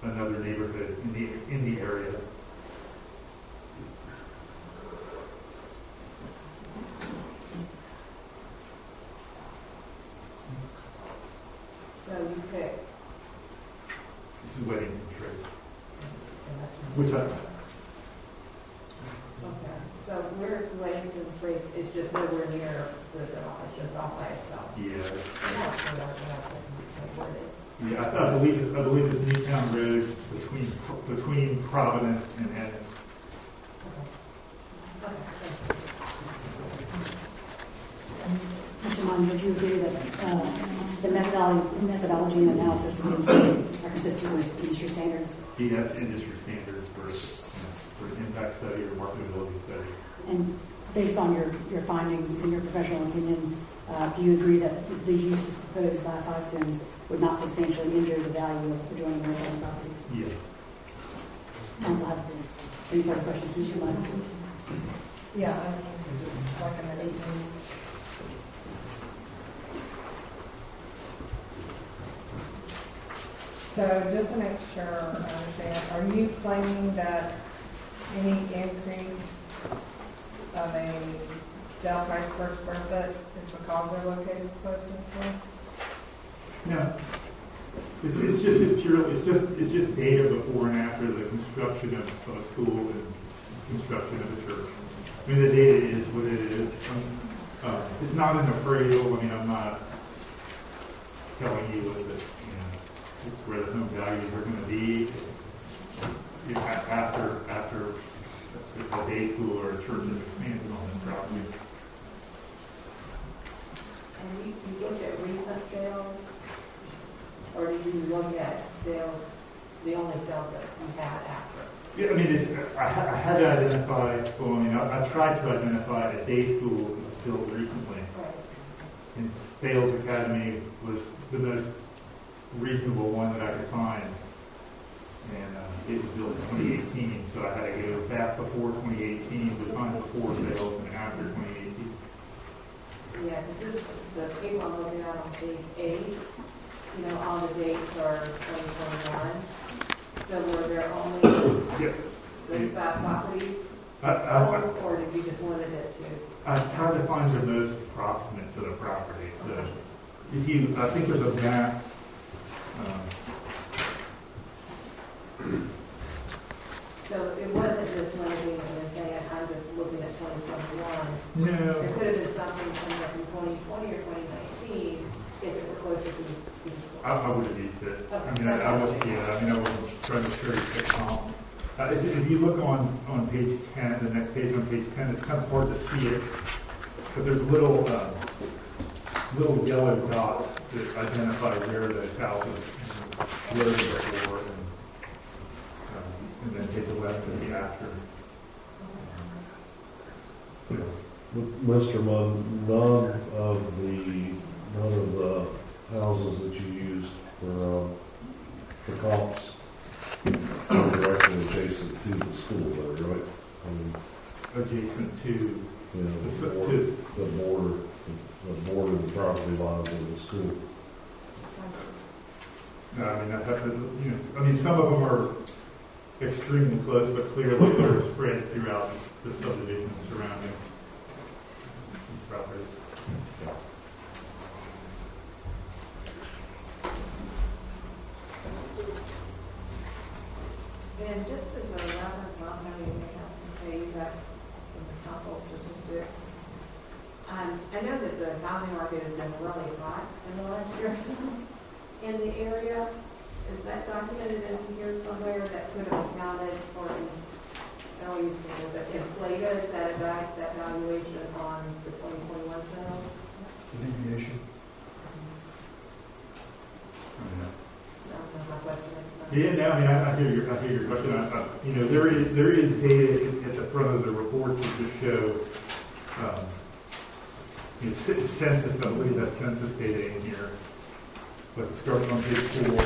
another neighborhood in the area. Wedding Trade. Which I, Okay, so where it's Weddington Trade, it's just nowhere near the, it's just off by itself. yeah, I believe it's Newtown Road between Providence and Ennis. Mr. Mon, would you agree that the methodology and analysis of the improvement are consistent with industry standards? That's industry standards for an impact study or marketability study. And based on your findings, in your professional opinion, do you agree that the uses proposed by Five Stones would not substantially injure the value of adjoining residential property? Yes. Council has any further questions? Mr. Mon? Yeah, recommendation. So just to make sure I understand, are you claiming that any increase of a sale price per square foot is because they're located close to the school? No. It's just data before and after the construction of a school and construction of a church. I mean, the data is what it is. It's not an appraisal. I mean, I'm not telling you where the home values are going to be after a day school or a church is expanded on this property. And you looked at recent sales, or did you look at sales, the only sales that you had after? Yeah, I mean, I had to identify, I tried to identify a day school that was built recently. Right. And Sales Academy was the most reasonable one that I could find. And it was built in 2018, so I had to go back before 2018 to find before sales and after 2018. Yeah, because the people I'm looking at on page 8, all the dates are 2021. So were there only those 5 properties sold, or did you just limit it to? I tried to find the most approximate to the property. So I think there's a map. So it wasn't just limiting it and saying, I'm just looking at 2021. No. There could have been something coming up in 2020 or 2019 if it were closer to the school. I would have used it. Okay. I wasn't trying to cherry pick comps. If you look on page 10, the next page on page 10, it's kind of hard to see it, but there's little yellow dots that identify where those houses were before, and then take the left and the after. Mr. Munn, none of the houses that you used for comps are directly adjacent to the school, though, right? Adjacent to the border of the property lines of the school. No, I mean, some of them are extremely close, but clearly they're spread throughout the subdivisions surrounding these properties. And just as a reference, I don't know if you can pay you back from the council statistics. I know that the housing market has been really hot in the last year or so in the area. Is that documented in here somewhere that could have accounted for, I don't use the word, but inflated that valuation on the 2021 sales? Deviation. Yeah, no, I mean, I hear your question. There is data at the front of the report that just show census. I believe that's census data in here. But it starts on page 4,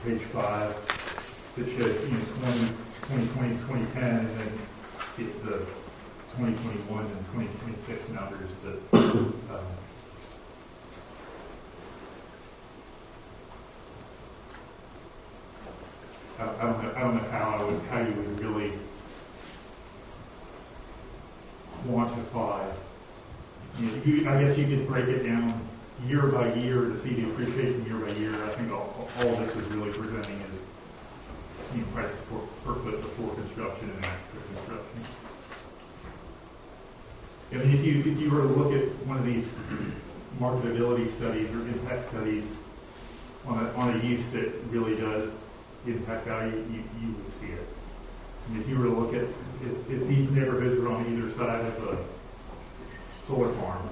page 5. That shows 2020, 2010, and then get the 2021 and 2026 numbers that. I don't know how you would really quantify. I guess you could break it down year by year to see the appreciation year by year. I think all this is really presenting is I mean, if you were to look at one of these marketability studies or impact studies on a use that really does impact value, you would see it. And if you were to look at if these neighborhoods are on either side of a solar farm,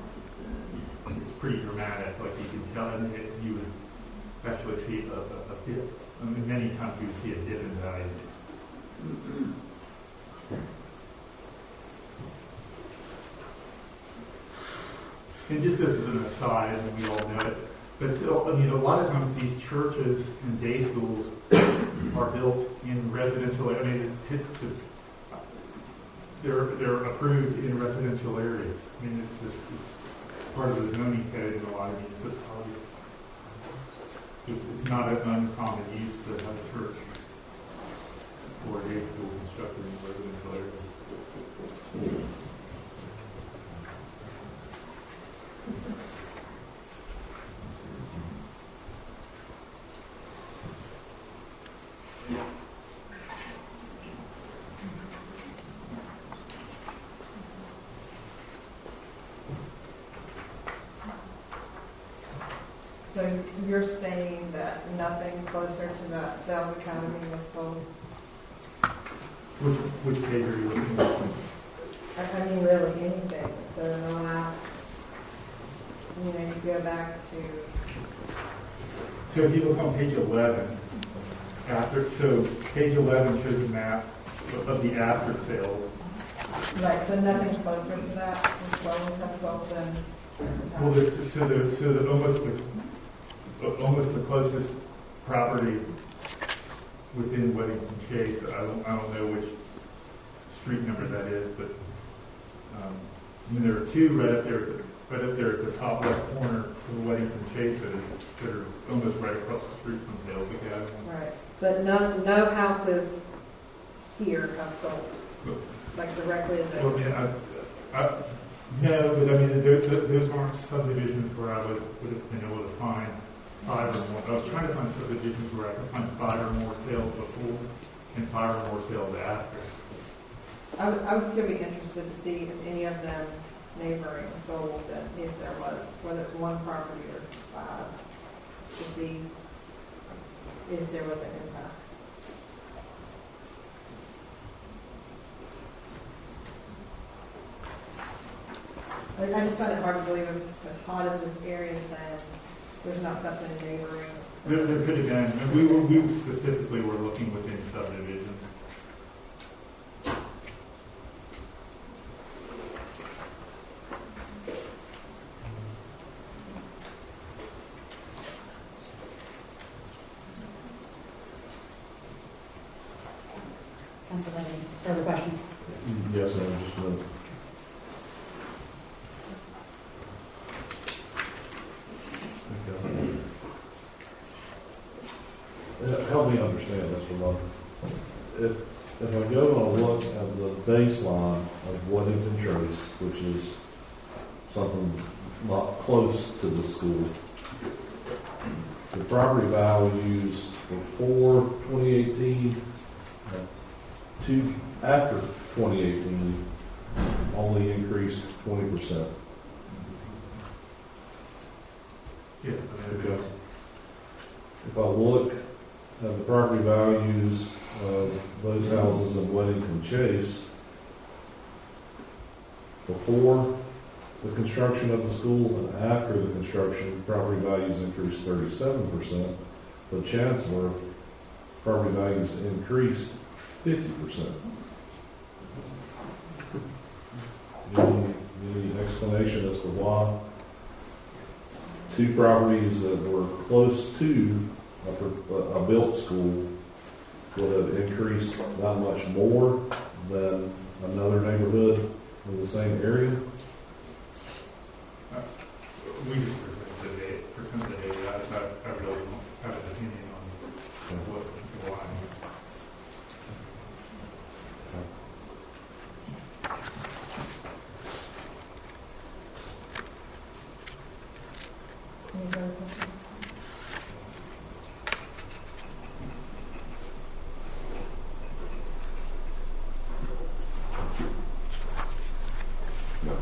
it's pretty dramatic. Like you can tell, and you would actually see a dip. I mean, many times you would see a dip in value. And just as an aside, and we all know it, but still, I mean, a lot of times these churches and day schools are built in residential. I mean, they're approved in residential areas. I mean, it's part of the zoning code in a lot of municipalities. It's not an uncommon use to have a church or a day school constructed in residential areas. So you're saying that nothing closer to that Dallas Academy was sold? Which page are you looking at? I mean, really anything. So in the last, you go back to. So if you look on page 11, page 11 shows a map of the after sales. Right, so nothing closer to that was sold, has sold than. Well, almost the closest property within Weddington Chase. I don't know which street number that is, but I mean, there are two right up there at the top left corner of the Weddington Chase that are almost right across the street from Dales Academy. Right, but no houses here have sold, like directly in there. Well, yeah, no, but I mean, those aren't subdivisions where I would have been able to find 5 or more. I was trying to find subdivisions where I could find 5 or more sales before and 5 or more sales after. I would still be interested to see if any of them neighboring sold, and if there was, whether it's one property or 5, to see if there was an impact. I just find it hard to believe as hot as this area is, that there's not something neighboring. There could have been. And we specifically were looking within subdivisions. Councilor, any further questions? Yes, ma'am, just a minute. Help me understand this for a moment. If I go and look at the baseline of Weddington Trace, which is something not close to the school, the property values before 2018 to after 2018 only increased 20%. Yeah. Okay. If I look at the property values of those houses in Weddington Chase, before the construction of the school and after the construction, property values increased 37%, but Chancellor, property values increased 50%. Any explanation as to why two properties that were close to a built school would have increased that much more than another neighborhood in the same area? We just present the data. I really don't have an opinion on why. Any other questions? No.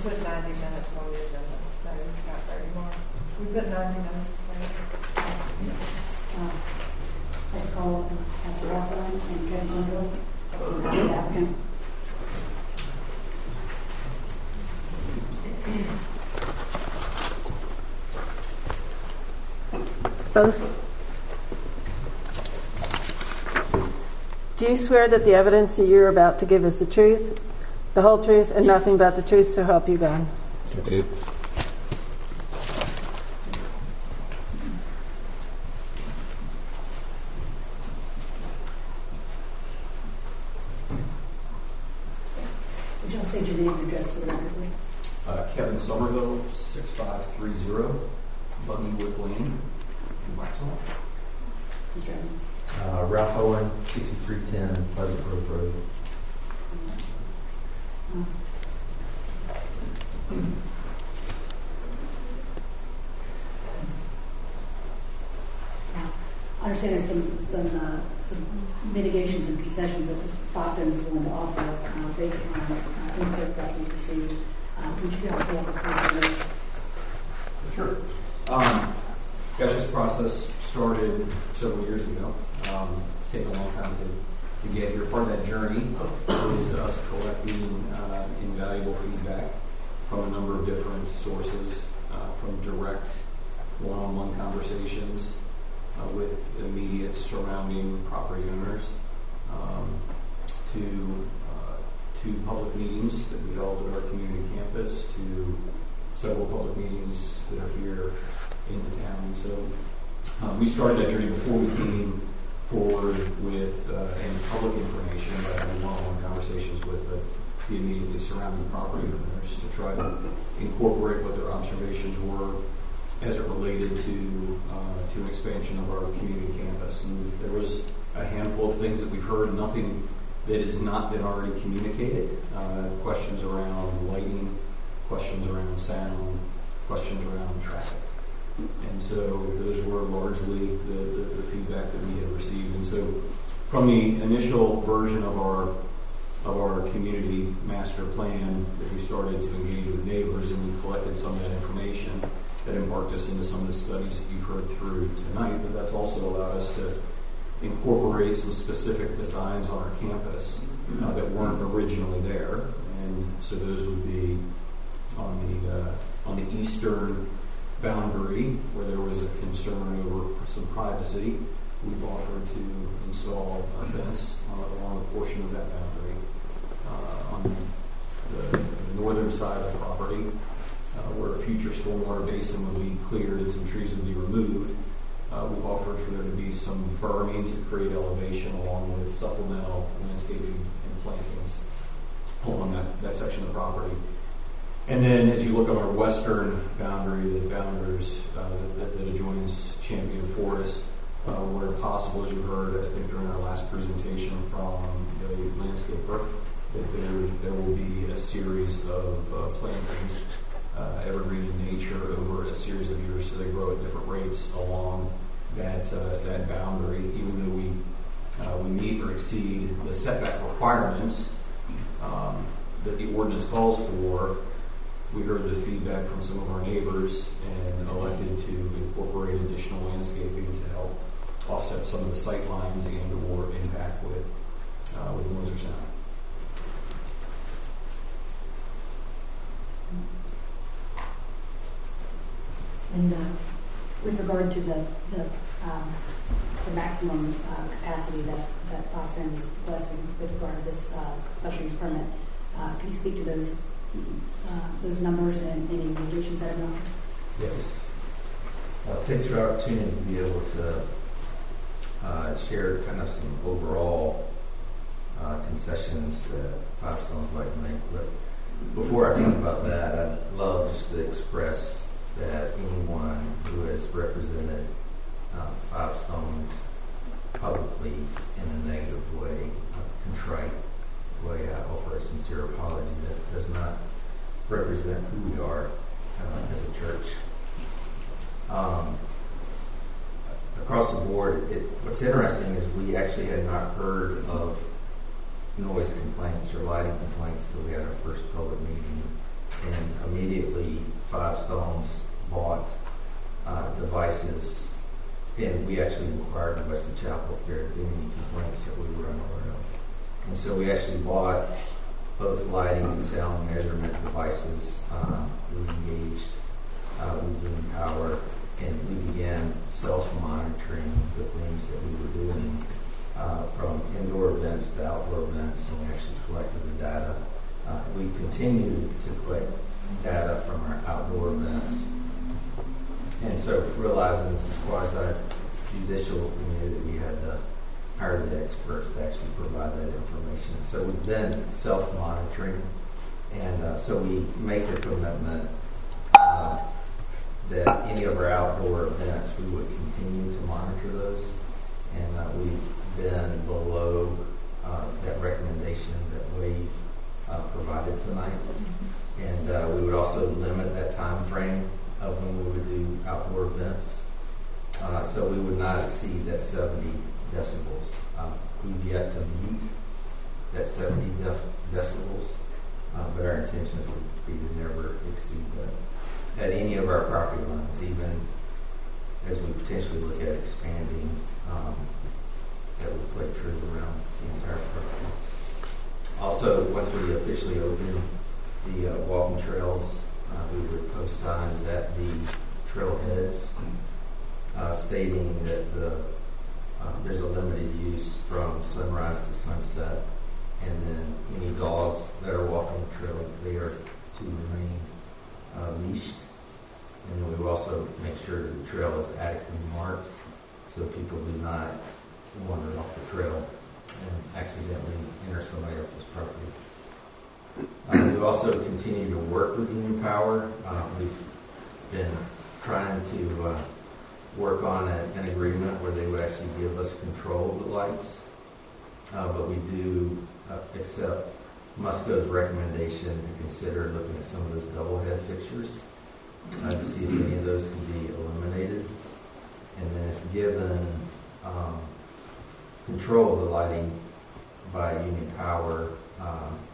put 90 minutes on the agenda, so we've got 30 more. We put 90 minutes. I call Pastor Rothline and James Underwood. The applicant. Both. Do you swear that the evidence that you're about to give is the truth, the whole truth, and nothing but the truth, so help you God? I did. Would y'all say your name and address for the record, please? Kevin Somerville, 6530 Buggywood Lane in Waxhaw. Mr. Evans? Ralph Owen, 6310 Pleasant Grove Road. I understand there's some mitigations and concessions that Fox Ends is willing to offer based on input that we received. Would you be able to walk us through this? Sure. Gosh, this process started several years ago. It's taken a long time to get here. Part of that journey is us collecting invaluable feedback from a number of different sources, from direct one-on-one conversations with immediate surrounding property owners, to public meetings that we held at our community campus, to several public meetings that are here in the town. So we started that journey before we came forward with any public information, but having one-on-one conversations with the immediately surrounding property owners to try to incorporate what their observations were as it related to an expansion of our community campus. And there was a handful of things that we've heard, nothing that has not been already communicated. Questions around lighting, questions around sound, questions around traffic. And so those were largely the feedback that we had received. And so from the initial version of our community master plan that we started to engage with neighbors, and we collected some of that information that embarked us into some of the studies that you've heard through tonight, but that's also allowed us to incorporate some specific designs on our campus that weren't originally there. And so those would be on the eastern boundary where there was a concern over some privacy. We've offered to install a fence along a portion of that boundary. On the northern side of the property, where a future stormwater basin would be cleared and some trees would be removed, we've offered for there to be some berming to create elevation along with supplemental landscaping and plantings along that section of the property. And then as you look on our western boundary, the boundaries that adjoins Champion Forest, where possible, as you heard, I think during our last presentation from the landscaper, that there will be a series of plantings, evergreen in nature, over a series of years, so they grow at different rates along that boundary. Even though we meet or exceed the setback requirements that the ordinance calls for, we heard the feedback from some of our neighbors and elected to incorporate additional landscaping to help offset some of the sight lines and or impact with noise or sound. And with regard to the maximum capacity that Fox Ends is blessing with regard to this special use permit, can you speak to those numbers and any limitations that are known? Yes. Thanks for the opportunity to be able to share kind of some overall concessions that Five Stones like to make. But before I talk about that, I'd love just to express that anyone who has represented Five Stones publicly in a negative way, a contrite way, I offer a sincere apology that does not represent who we are as a church. Across the board, what's interesting is we actually had not heard of noise complaints or lighting complaints until we had our first public meeting. And immediately, Five Stones bought devices, and we actually inquired in Wesley Chapel if there had been any complaints that we were unaware of. And so we actually bought both lighting and sound measurement devices. We engaged with Boone Power, and we began self-monitoring the things that we were doing from indoor events to outdoor events, and we actually collected the data. We continued to collect data from our outdoor events. And so, realizing this is quasi-judicial, we knew that we had to hire the experts to actually provide that information. So we've been self-monitoring, and so we make the commitment that any of our outdoor events, we would continue to monitor those. And we've been below that recommendation that WAVE provided tonight. And we would also limit that time frame of when we would do outdoor events. So we would not exceed that 70 decibels. We've yet to meet that 70 decibels, but our intention would be to never exceed that at any of our property lines, even as we potentially look at expanding, that would play true around the entire property. Also, once we officially open the walking trails, we would post signs at the trailheads stating that there's a limited use from sunrise to sunset, and then any dogs that are walking the trail, they are to remain leashed. And then we will also make sure that the trail is adequately marked so people do not wander off the trail and accidentally enter somebody else's property. We also continue to work with Union Power. We've been trying to work on an agreement where they would actually give us control of the lights. But we do accept Musco's recommendation to consider looking at some of those double head fixtures to see if any of those can be eliminated. And then if given control of the lighting by Union Power,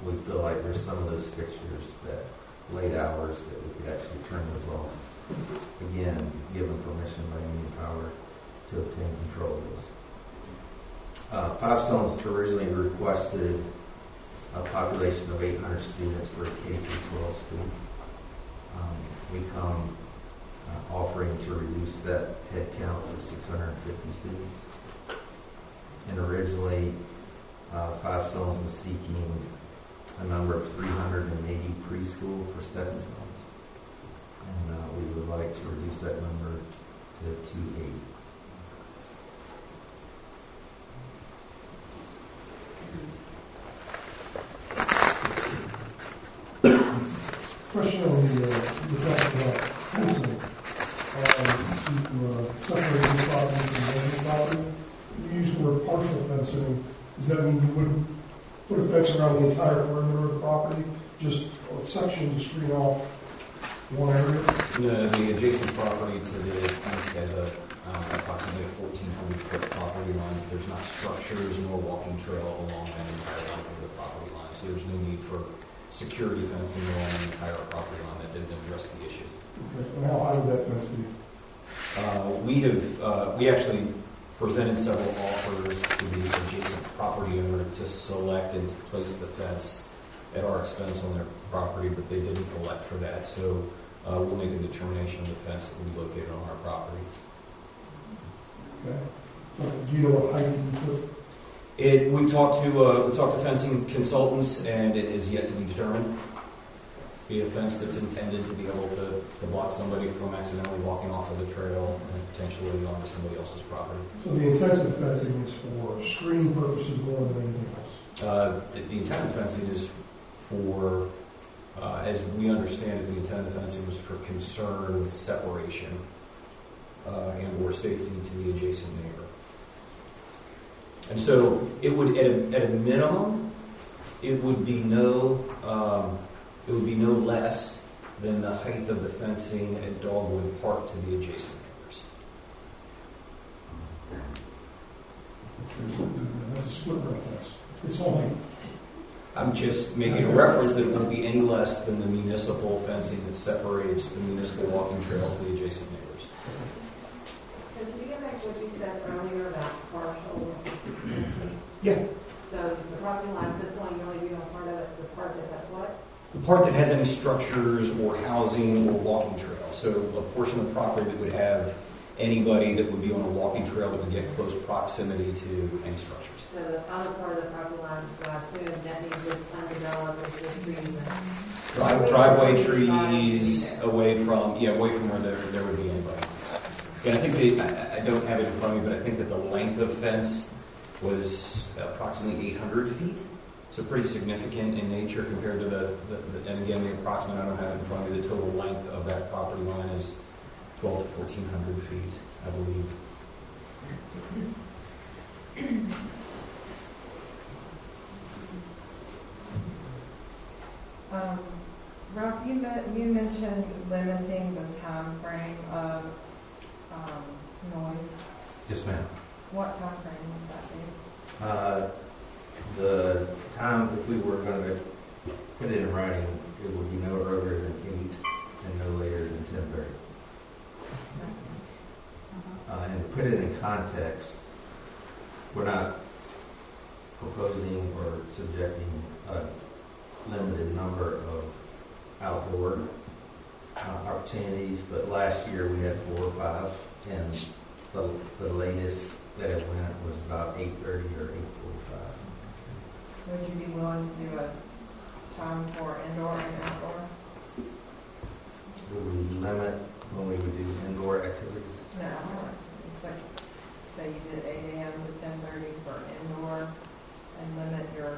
we feel like there's some of those fixtures that late hours that we could actually turn those off. Again, given permission by Union Power to obtain control of those. Five Stones originally requested a population of 800 students for a K-12 school. We come offering to reduce that head count to 650 students. And originally, Five Stones was seeking a number of 380 preschool for stepping stones. And we would like to reduce that number to 280. Question on the talking about fencing. To separate this property from the other property. You use the word partial fencing. Does that mean you wouldn't put a fence around the entire perimeter of the property, just a section to screen off one area? No, the adjacent property to the east has approximately 1,400-foot property line. There's not structures nor walking trail along that entire length of the property line, so there's no need for security fencing along the entire property line. That didn't address the issue. Okay. And how high would that fence be? We actually presented several offers to the adjacent property owner to select and to place the fence at our expense on their property, but they didn't elect for that. So we'll make a determination of the fence that we located on our property. Okay. Do you know what height you put? We talked to fencing consultants, and it is yet to be determined. Be a fence that's intended to be able to block somebody from accidentally walking off of the trail and potentially onto somebody else's property. So the intent of fencing is for screening purposes more than anything else? The intent of fencing is for, as we understand it, the intent of fencing was for concern with separation and or safety to the adjacent neighbor. And so it would, at a minimum, it would be no less than the height of the fencing at Dogwood Park to the adjacent neighbors. That's a split rail fence. It's only I'm just making a reference that it won't be any less than the municipal fencing that separates the municipal walking trails to the adjacent neighbors. So can you get back to what you said earlier about partial fencing? Yeah. So the property line sits along, you only do on part of it, the part that has what? The part that has any structures or housing or walking trail. So a portion of the property that would have anybody that would be on a walking trail that would get close proximity to any structures. So the other part of the property line, so I assume that means it's undeveloped, it's just trees and... Driveway trees away from where there would be anybody. And I think I don't have it in front of me, but I think that the length of fence was approximately 800 feet. So pretty significant in nature compared to and again, the approximate, I don't have it in front of me, the total length of that property line is 1,200 to 1,400 feet, I believe. Ralph, you mentioned limiting the time frame of noise. Yes, ma'am. What time frame would that be? The time, if we were going to put it in writing, it would be no earlier than 8 and no later than 10:30. And to put it in context, we're not proposing or subjecting a limited number of outdoor opportunities, but last year we had 4 or 5, and the latest that it went was about 8:30 or 8:45. Would you be willing to do a time for indoor and outdoor? Would we limit when we would do indoor activities? No, it's like, say you did 8 a.m. to 10:30 for indoor, and limit your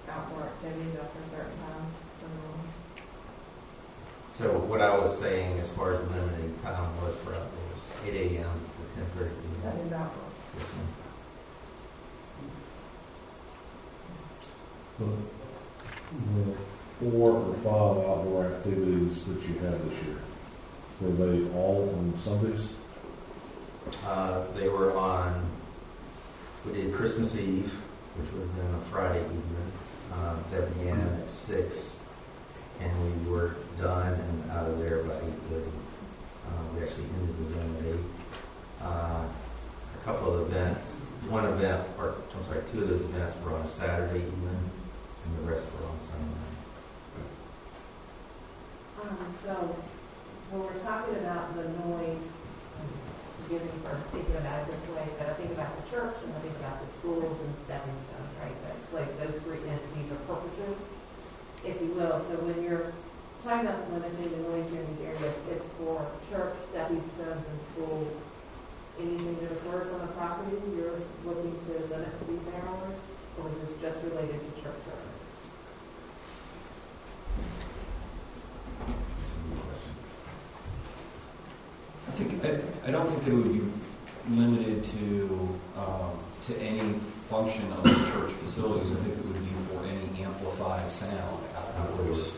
outdoor activities after a certain time for noise. So what I was saying as far as limiting time was for outdoors, 8 a.m. to 10:30 p.m. That is outdoor. Yes, ma'am. The 4 or 5 outdoor activities that you had this year, were they all on Sundays? They were on, we did Christmas Eve, which would have been a Friday evening. That began at 6, and we were done and out of there by 8:30. We actually ended the event at 8. A couple of events, two of those events were on a Saturday evening, and the rest were on Sunday night. So when we're talking about the noise, forgive me for thinking about it this way, but I think about the church and I think about the schools and stepping stones, right? But like those 3 entities or purposes, if you will. So when you're talking about limiting the noise in these areas, it's for church, stepping stones, and schools. Anything that occurs on the property, you're looking to limit to these hours, or is this just related to church services? I don't think that it would be limited to any function of the church facilities. I think it would be for any amplified sound outdoors.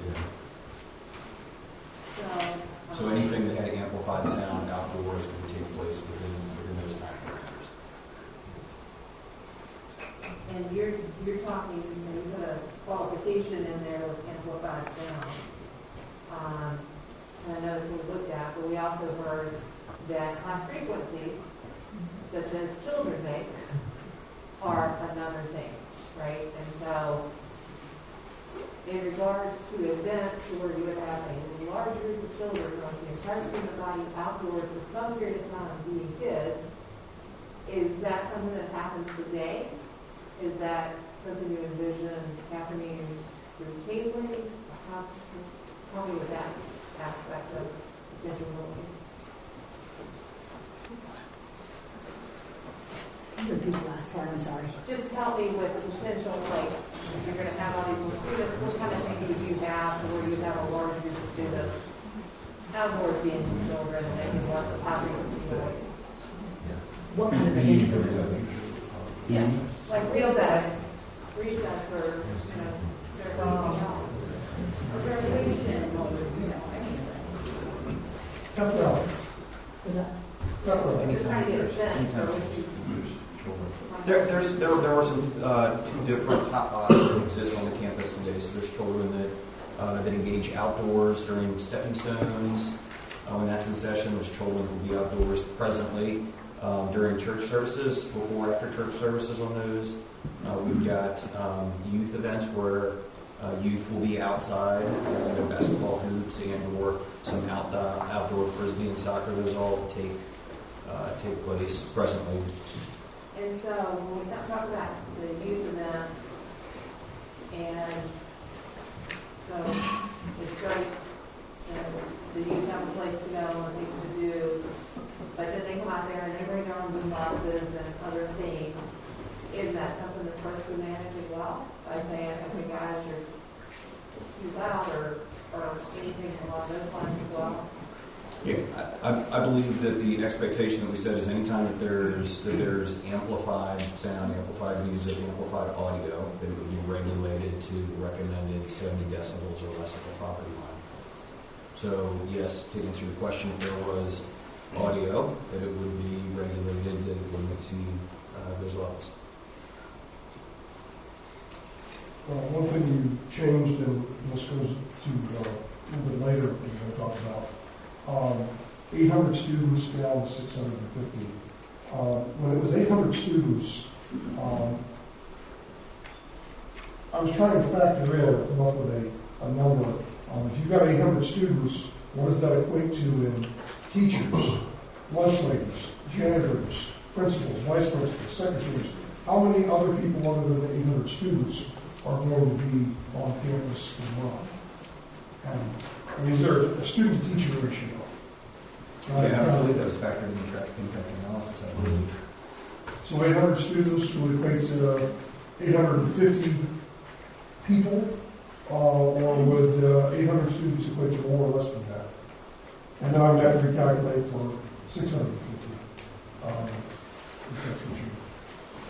So anything that had amplified sound outdoors would take place within those time parameters. And you're talking, you put a qualification in there with amplified sound. And I know this was looked at, but we also heard that high frequencies, such as children make, are another thing, right? And so, in regards to events where you would have a large group of children or the entire student body outdoors for some period of time being kids, is that something that happens today? Is that something you envision happening routinely? Tell me with that aspect of potential noise. Repeat the last part, I'm sorry. Just help me with the potential, like, if you're going to have all these students, what kind of things would you have where you have a large group of students outdoors being children and making lots of high frequency noise? What kind of events? Yeah, like recess or, there's anything else. A graduation, Pep rally. Is that? Pep rally. just trying to get a sense for what you There are some two different hotspots that exist on the campus today. So there's children that engage outdoors during stepping stones. When that's in session, there's children who will be outdoors presently during church services, before after church services on those. We've got youth events where youth will be outside, basketball hoops and/or some outdoor frisbee and soccer. Those all take place presently. And so when we talk about the youth events, and so it's great, the youth have a place to go and things to do, but then they come out there and they bring their own boom boxes and other things. Is that something the church would manage as well? By saying, okay guys, you're too loud or anything along those lines as well? Yeah, I believe that the expectation that we set is anytime that there's amplified sound, amplified music, amplified audio, that it would be regulated to recommended 70 decibels or less at the property line. So yes, to answer your question, if there was audio, that it would be regulated, that it wouldn't exceed those levels. One thing you changed, and this goes to a little bit later, we're going to talk about. 800 students down to 650. When it was 800 students, I was trying to factor in or come up with a number. If you've got 800 students, what does that equate to in teachers, lunch ladies, janitors, principals, vice principals, secretaries? How many other people other than the 800 students are going to be on campus as well? And is there a student-teacher ratio? Yeah, I believe that was factored in the traffic impact analysis, I believe. So 800 students would equate to 850 people, or would 800 students equate to more or less than that? And then I would have to recalculate for 650.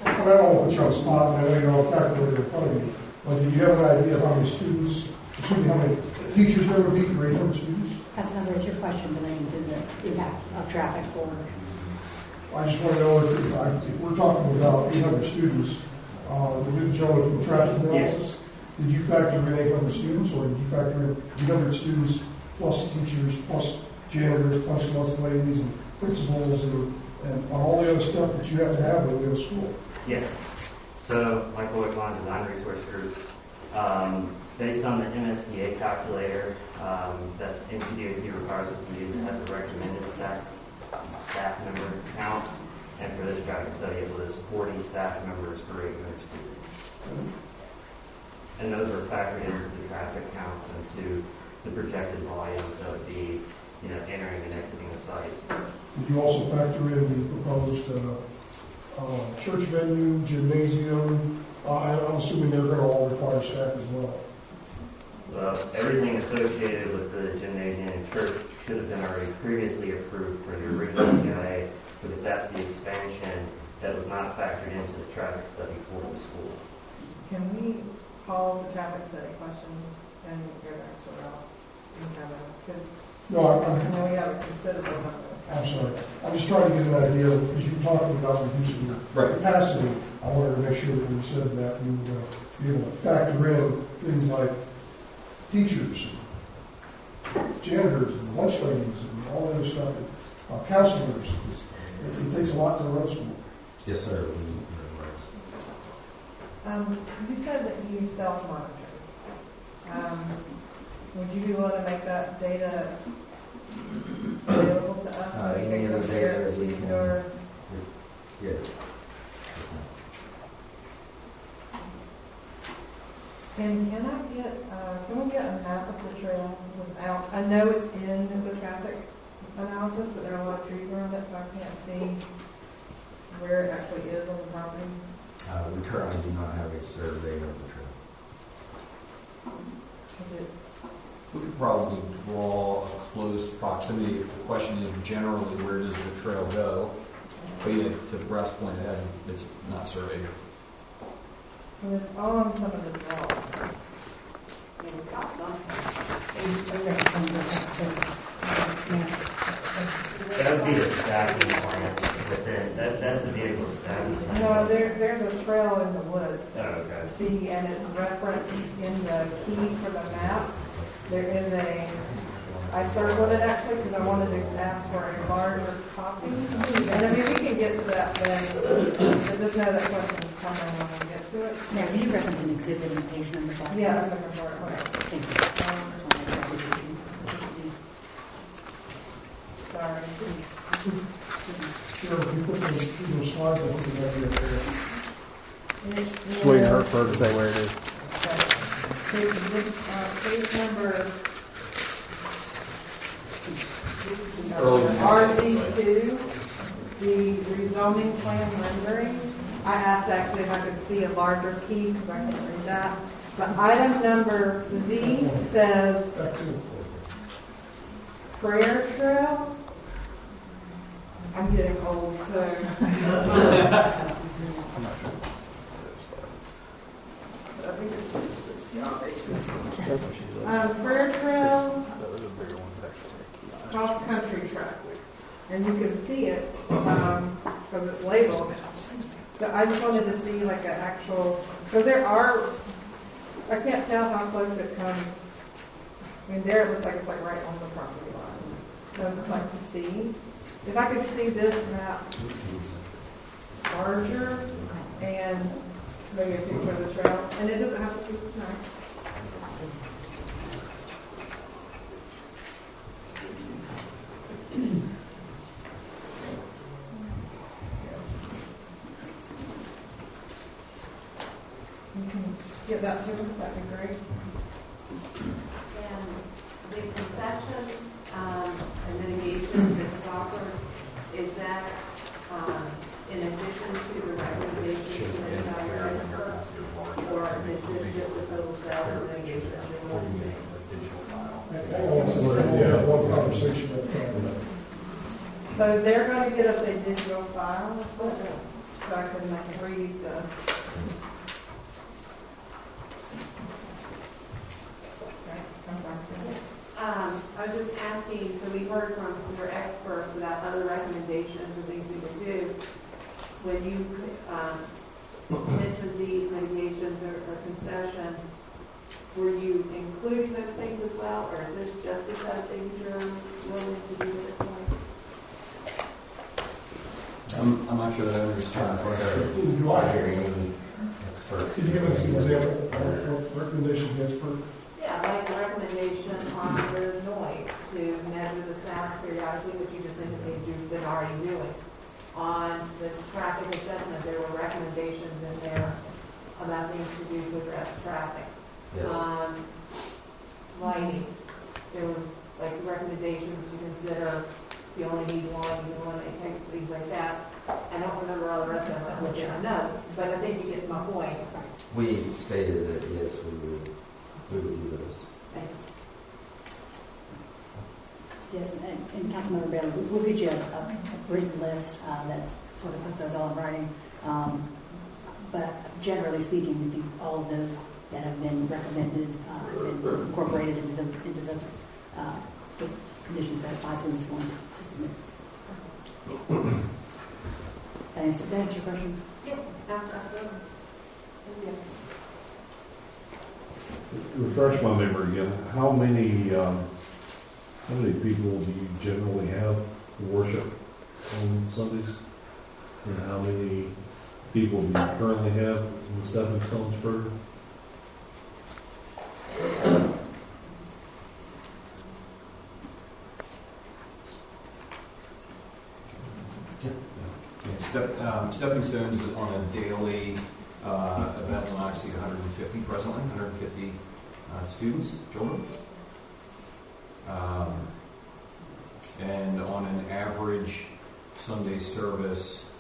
I don't want to put you on the spot, and I know you don't have a calculator in front of you, but do you have an idea of how many students, excuse me, how many teachers there would be for 800 students? That's another your question relating to the impact of traffic for. I just want to know if we're talking about 800 students, the good gentleman from traffic analysis, did you factor in 800 students, or did you factor in 800 students plus teachers, plus janitors, plus lunch ladies, and principals, and all the other stuff that you have to have when we go to school? Yes. So, Michael Wickline, Design Resource Group. Based on the MSDA calculator that NCDOT requires us to use, it has a recommended staff member count, and for this traffic study it was 40 staff members for 800 students. And those are factored into the traffic counts and to the projected volumes that would be, entering and exiting the site. Did you also factor in the proposed church venue, gymnasium? I'm assuming they're going to all require staff as well. Everything associated with the gymnasium and church should have been already previously approved for the original GIA, but if that's the expansion, that was not factored into the traffic study for the school. Can we pause the traffic study questions and go back to Ralph? No, I know we have a considerable number. I'm sorry. I'm just trying to get an idea, because you were talking about reducing your capacity. I wanted to make sure that when you said that, you would be able to factor in things like teachers, janitors, and lunch ladies, and all that other stuff, counselors. It takes a lot to run a school. Yes, sir. You said that you self-monitor. Would you be willing to make that data available to us? So we Any can of the compare data it that we to can. your... Yes. And can we get a map of the trail without, I know it's in the traffic analysis, but there are a lot of trees around it, so I can't see where it actually is on the property. We currently do not have a survey of the trail. We could probably draw a close proximity. If the question is generally where does the trail go, but yeah, to Ralph's point, it's not surveyed. And it's on some of the drawings. That would be the stacking plan. But then, that's the vehicle stack. No, there's a trail in the woods. Oh, okay. See, and it's referenced in the key for the map. There is I circled it actually because I wanted to ask for a larger copy. And I mean, we can get to that then. But just know that question's coming when we get to it. Now, can you reference an exhibit in page number 5? Yeah, I'm looking for it. Okay. Thank you. Sorry. Sure, if you put those slides, I think that'd be okay. Just waiting for her to say where it is. Page number Early. RZ2, the rezoning plan rendering. I asked actually if I could see a larger key because I couldn't read that. But item number Z says prayer trail. I'm getting old, so. I'm not sure. I think it's That's what she said. prayer trail, cross country track, and you can see it because it's labeled. So I just wanted to see like an actual, because I can't tell how close it comes. I mean, there it looks like it's like right on the property line. So I'd just like to see. If I could see this map larger and maybe a picture of the trail, and it doesn't have to be tonight. You can get that to us, that'd be great. And the concessions and mitigations that is offered, is that in addition to the recommendations made by your expert, or is this just a total sales and mitigation that they want to make? Yeah, one conversation at a time. So they're going to get us a digital file, so I can read the. I was just asking, so we heard from your experts about other recommendations and things we could do. When you mentioned these mitigations or concessions, were you including those things as well, or is this just because things you're willing to do at this point? I'm not sure that I understand what expert. Can you give us an example of recommendation of expert? Yeah, like the recommendation on the noise to measure the sound periodically, which you just indicated you've been already doing. On the traffic assessment, there were recommendations in there about things to do to address traffic. Yes. Lighting, there was like recommendations to consider you only need one, you want to make things like that. I don't remember all the rest of them, which I know, but I think you get my point. We stated that, yes, we would do those. Thank you. Yes, and Councilmember Bailey, we'll get you a written list that sort of puts those all in writing. But generally speaking, I think all of those that have been recommended been incorporated into the conditions that 5 citizens want to submit. That answer your question? Yeah, absolutely. Refresh my memory again. How many people do you generally have worship on Sundays? And how many people do you currently have in Stepping Stones program? Stepping Stones on a daily event will actually 150 presently, 150 students, children. And on an average Sunday service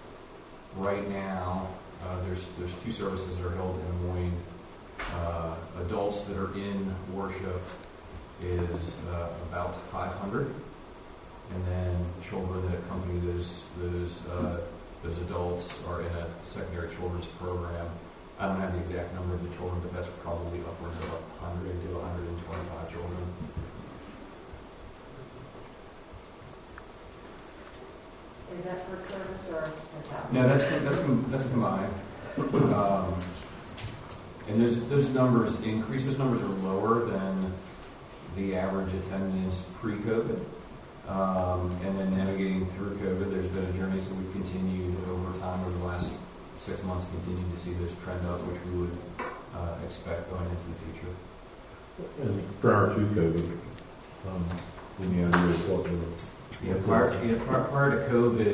right now, there's 2 services that are held in Des Moines. Adults that are in worship is about 500, and then children that accompany those adults are in a secondary children's program. I don't have the exact number of the children, but that's probably upwards of 100 to 125 children. Is that for service or? No, that's combined. And those numbers increase. Those numbers are lower than the average attendance pre-COVID. And then navigating through COVID, there's been a journey, so we've continued over time over the last 6 months, continued to see those trend up, which we would expect going into the future. And prior to COVID, any ideas what the Prior to COVID,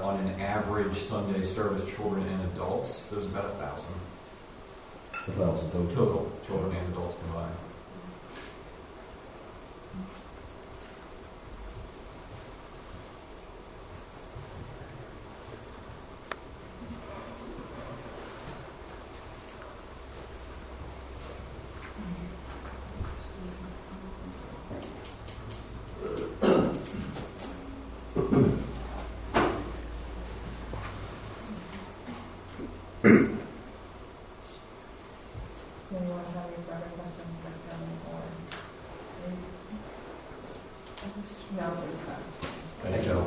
on an average Sunday service, children and adults, there was about 1,000. 1,000 Total, children and adults combined. Does anyone have any further questions for Kevin or? No, it's not. Thank you.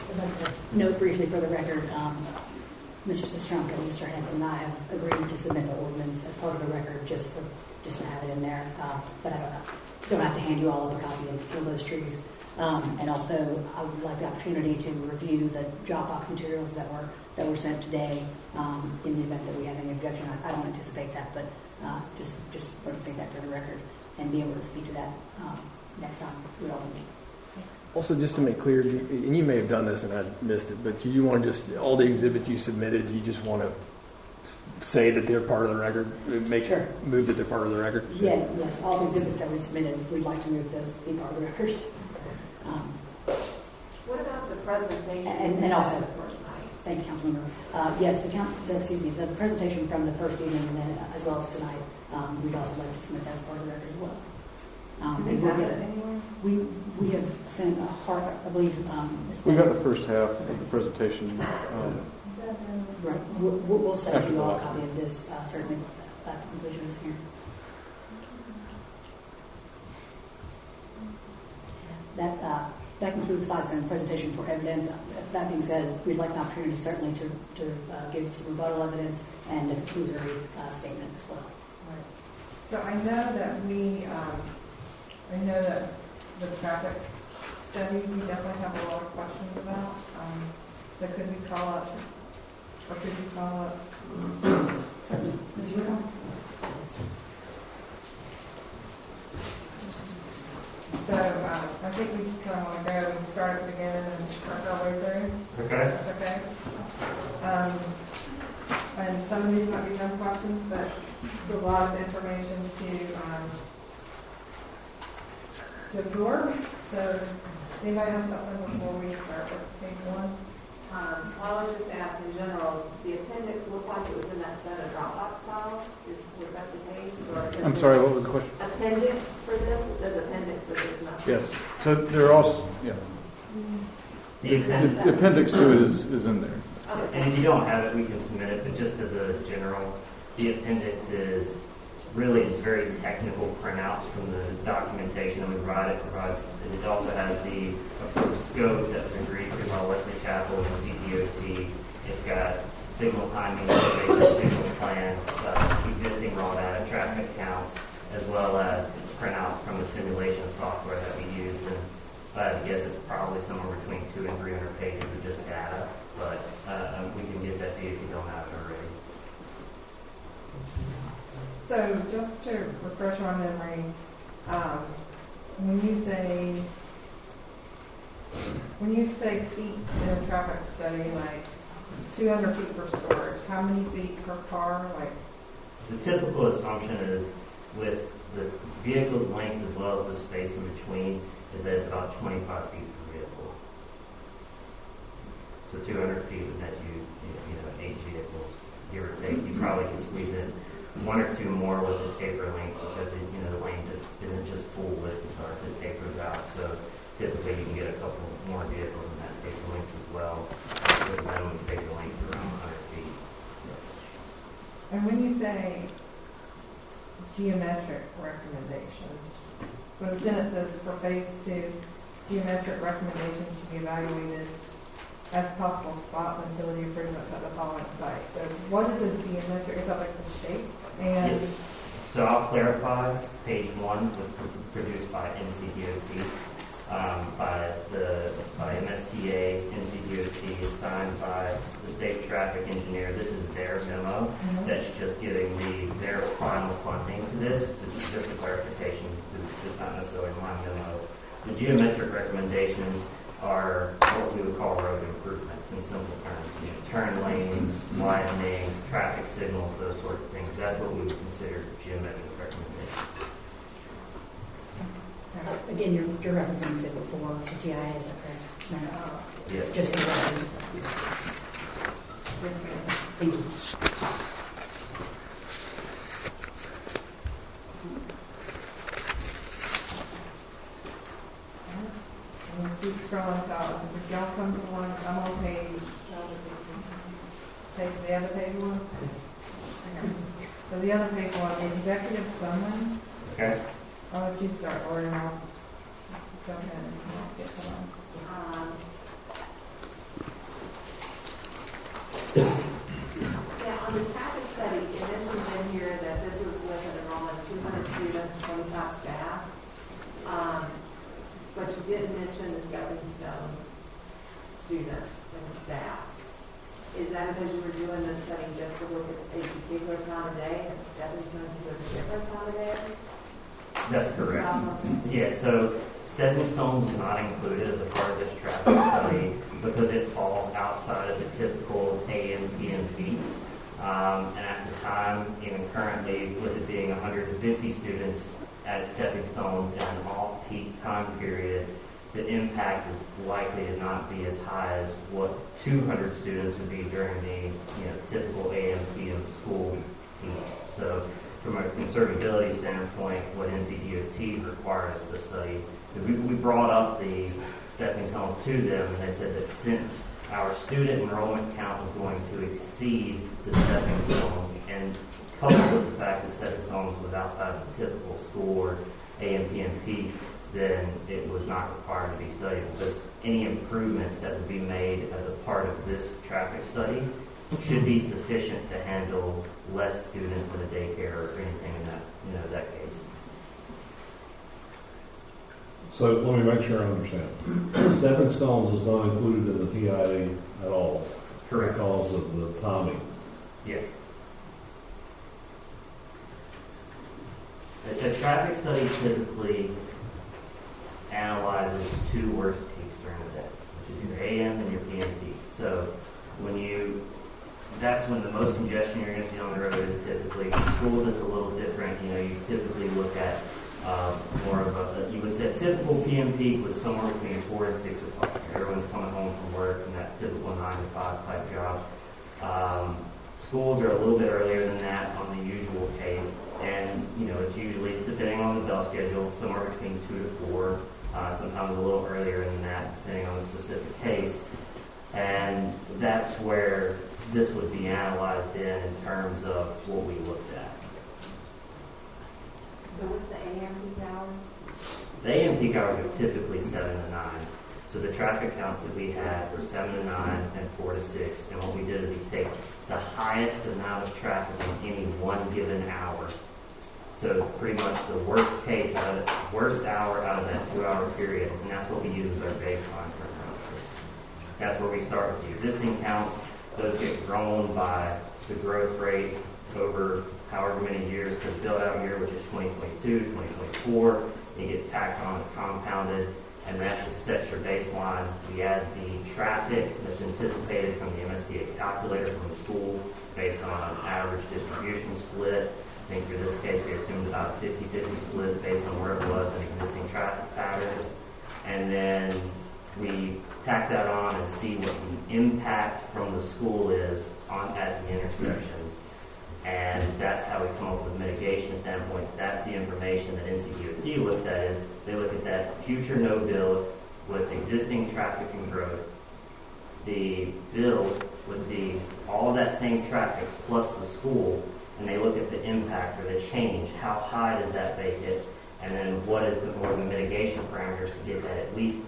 I'd like to note briefly for the record, Mr. Sistrunk and Mr. Henson and I have agreed to submit the ordinance as part of the record just to have it in there. But I don't have to hand you all a copy and kill those trees. And also, I would like the opportunity to review the drop box materials that were sent today in the event that we have any objection. I don't anticipate that, but just want to say that for the record and be able to speak to that next time we all meet. Also, just to make clear, and you may have done this and I missed it, but you want to just, all the exhibits you submitted, you just want to say that they're part of the record, Sure. Move that they're part of the record? Yeah, yes, all the exhibits that we submitted, we'd like to move those to be part of the record. What about the presentation? And also, the first night? thank you, Councilmember. Yes, the presentation from the first evening and then as well as tonight, we'd also like to submit that as part of the record as well. Do we have it anywhere? We have sent a hard, I believe, We got the first half of the presentation. Right, we'll send After you the all a last copy of this, certainly, at the conclusion of this hearing. That concludes 5 cent presentation for evidence. That being said, we'd like the opportunity certainly to give some rebuttal evidence and a conclusory statement as well. Right. So I know that the traffic study, we definitely have a lot of questions about. So could you call up? Certainly. Ms. Euro? So I think we just kind of want to go and start at the beginning and work our way through. Okay. That's okay. And some of these might be dumb questions, but it's a lot of information to absorb. So anybody have something before we start with page 1? I was just asked in general, the appendix looked like it was in that set of Dropbox files. Was that the case? Or I'm sorry, what was the question? Appendix for this? It says appendix, but there's not. Yes. So there are also, yeah. The appendix to it is in there. And if you don't have it, we can submit it, but just as a general, the appendix is really just very technical printouts from the documentation that we provide. It also has the approved scope that was agreed to by Wesley Chapel and CDOT. It's got signal timing, signal plans, existing raw data, traffic counts, as well as printouts from the simulation software that we used. And I guess it's probably somewhere between 200 and 300 pages of just data, but we can get that to you if you don't have it already. So just to refresh our memory, when you say feet in a traffic study, like 200 feet per storage, how many feet per car? Like the typical assumption is with the vehicle's length as well as the space in between is that it's about 25 feet per vehicle. So 200 feet would net you 8 vehicles, give or take. You probably can squeeze in 1 or 2 more with the taper length because the lane isn't just full width to start, it tapers out. So typically you can get a couple more vehicles in that taper length as well. With minimum taper length around 100 feet. And when you say geometric recommendations, so the sentence says for phase 2, geometric recommendations should be evaluated as possible spot utility improvements at the following site. So what is a geometric, is that like the shape? And Yes. So I'll clarify, page 1 was produced by NCDOT, by MSTA, NCDOT, is signed by the state traffic engineer. This is their memo that's just giving their final funding to this. This is just a clarification. It's not necessarily my memo. The geometric recommendations are what we would call road improvements in simple terms. You know, turn lanes, widening, traffic signals, those sorts of things. That's what we would consider geometric recommendations. Again, you're referencing Exhibit 4, the TIA, is that correct? No. Yes. Just for reference. Thank you. we'll keep scrolling down. If y'all come to one, I'm on page the other page one. So the other page one, the executive summary. Okay. I'll let you start, or I'll jump in and I'll get to them. Yeah, on the traffic study, it mentions in here that this was with an enrollment of 200 students, 25 staff. But you didn't mention the stepping stones students and staff. Is that because you were doing this study just to look at a particular time of day and stepping stones is a different time of day? That's correct. Yeah, so stepping stones is not included as a part of this traffic study because it falls outside of the typical AM, PM peak. And at the time, even currently, with it being 150 students at stepping stones in an off-peak time period, the impact is likely to not be as high as what 200 students would be during the typical AM, PM school peaks. So from a conservability standpoint, what NCDOT required us to study, we brought up the stepping stones to them, and they said that since our student enrollment count was going to exceed the stepping stones, and coupled with the fact that stepping stones was outside the typical school or AM, PM peak, then it was not required to be studied because any improvements that would be made as a part of this traffic study should be sufficient to handle less students in a daycare or anything in that case. So let me make sure I understand. Stepping stones is not included in the TIA at all. Correct. Because of the timing. Yes. The traffic study typically analyzes two worst peaks during the day, which is your AM and your PM peak. So that's when the most congestion you're going to see on the road is typically. Schools it's a little different. You typically look at more of you would say a typical PM peak was somewhere between 4 and 6 o'clock. Everyone's coming home from work in that typical 9 to 5 type job. Schools are a little bit earlier than that on the usual case, and it's usually depending on the bell schedule, somewhere between 2 to 4. Sometimes a little earlier than that, depending on the specific case. And that's where this would be analyzed in terms of what we looked at. So what's the AM peak hours? The AM peak hours are typically 7 to 9. So the traffic counts that we had were 7 to 9 and 4 to 6. And what we did is we take the highest amount of traffic in any one given hour. So pretty much the worst hour out of that 2-hour period, and that's what we use as our baseline for analysis. That's where we start with the existing counts. Those get grown by the growth rate over however many years to the build-out year, which is 2022, 2024. It gets tacked on, it's compounded, and that just sets your baseline. We add the traffic that's anticipated from the MSTA calculator from the school based on an average distribution split. I think for this case, we assumed about a 50-50 split based on where it was in existing traffic patterns. And then we tack that on and see what the impact from the school is at the intersections. And that's how we come up with mitigation standpoints. That's the information that NCDOT looks at is they look at that future no build with existing traffic and growth, the build with all of that same traffic plus the school, and they look at the impact or the change. How high does that make it? And then what is the mitigation parameters to get that at least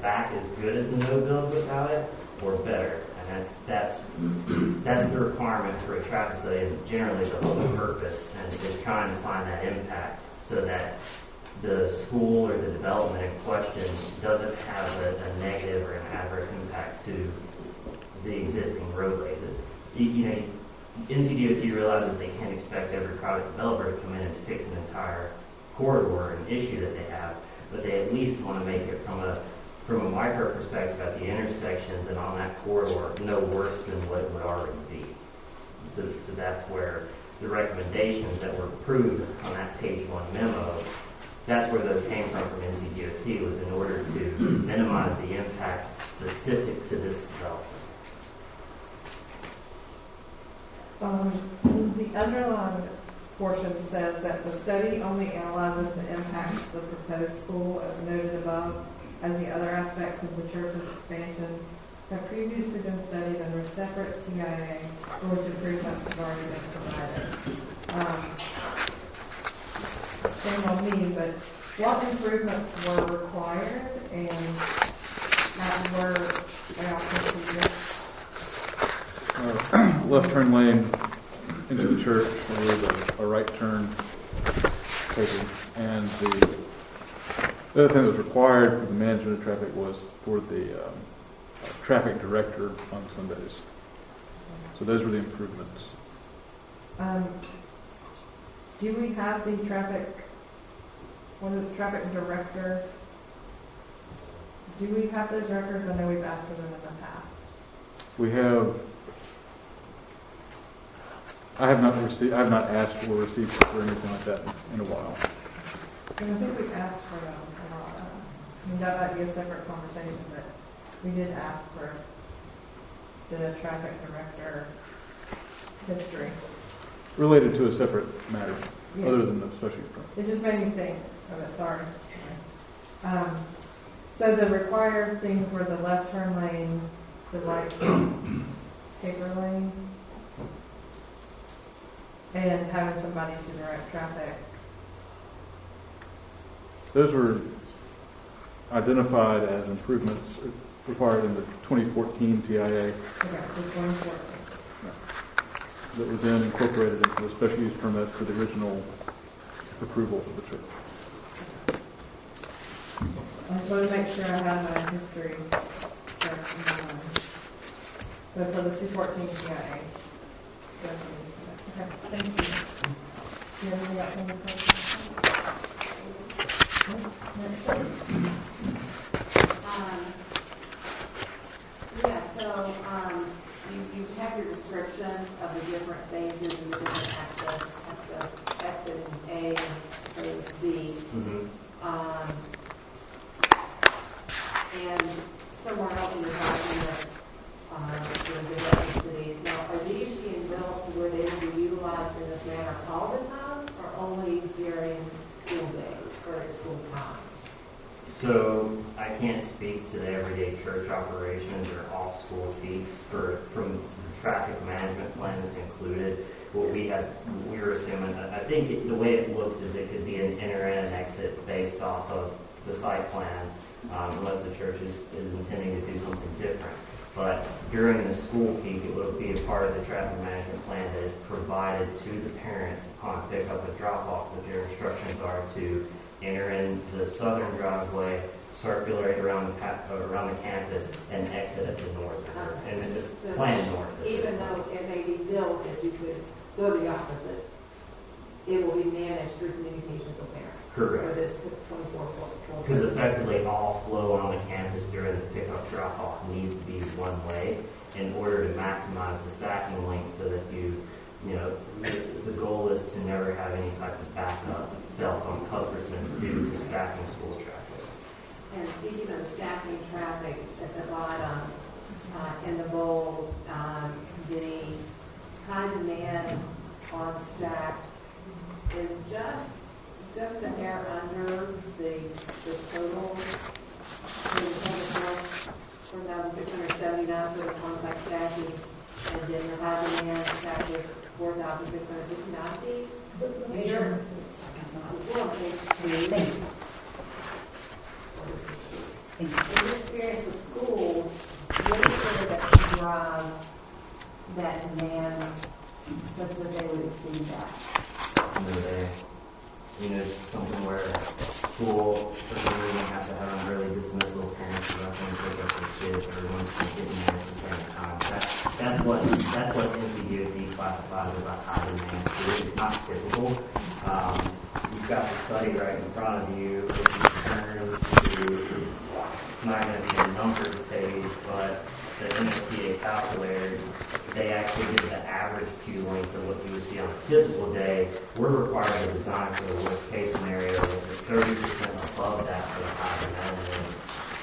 back as good as the no build without it, or better. And that's the requirement for a traffic study, and generally the whole purpose, and is trying to find that impact so that the school or the development in question doesn't have a negative or an adverse impact to the existing roadways. NCDOT realizes they can't expect every private developer to come in and fix an entire corridor, an issue that they have, but they at least want to make it from a micro perspective at the intersections and on that corridor no worse than what it would already be. So that's where the recommendations that were approved on that page 1 memo, that's where those came from NCDOT, was in order to minimize the impact specific to this development. The underlying portion says that the study only analyzes the impacts of the proposed school as noted above, as the other aspects of the church's expansion have previously been studied under a separate TIA for which improvements have already been provided. Shame on me, but what improvements were required and were they all completed? Left turn lane into the church, there was a right turn taken, and the other thing that was required for the management of traffic was for the traffic director on Sundays. So those were the improvements. Do we have the traffic director? Do we have those records? I know we've asked for them in the past. We have. I have not asked or received for anything like that in a while. And I think we asked for them a lot. I mean, that might be a separate conversation, but we did ask for the traffic director history. Related to a separate matter, Yeah. other than the special use permit. It just made me think of it, sorry. So the required things were the left turn lane, the right taper lane, and having somebody to direct traffic. Those were identified as improvements required in the 2014 TIA. Okay, the 2014. That were then incorporated into the special use permit for the original approval of the church. I just want to make sure I have my history correct in my mind. So for the 2014 TIA. Okay, thank you. Do you have any other questions? You have your descriptions of the different phases and the different exit in A and phase B. And somewhere else in the document, there's a reference to these. Now, are these being built where they will be utilized in this manner all the time, or only during school days or at school times? So I can't speak to the everyday church operations or off-school peaks. From the traffic management plan that's included, what we're assuming, I think the way it looks is it could be an enter and exit based off of the site plan, unless the church is intending to do something different. But during the school peak, it will be a part of the traffic management plan that is provided to the parents upon pickup and drop-off, that their instructions are to enter in the southern driveway, circulate around the campus, and exit at the north. And then just plan north. Even though it may be built that you could go the opposite, it will be managed through communications with parents. Correct. For this 24/4. Because effectively all flow on the campus during the pickup drop-off needs to be one way in order to maximize the stacking length so that the goal is to never have any type of backup felt on Cuthbertson due to stacking school traffic. And speaking of stacking traffic at the bottom, in the bold, the time demand on stacked is just a hair under the total. So the 4,679 for the on-site stacking, and then the high demand stack is 4,659 feet. And you're on page 2. Thank you. In your experience with schools, what is it that can drive that demand such that they would exceed that? Something where school, for some reason, has to have an early dismissal, parents are not going to pick up their kids, everyone's getting there at the same time. That's what NCDOT classifies as a high demand school. It's not typical. You've got the study right in front of you. It's not going to be a numbers page, but the MSTA calculators, they actually give the average queue length of what you would see on a typical day. We're required to design for the worst case scenario, which is 30% above that for the high demand.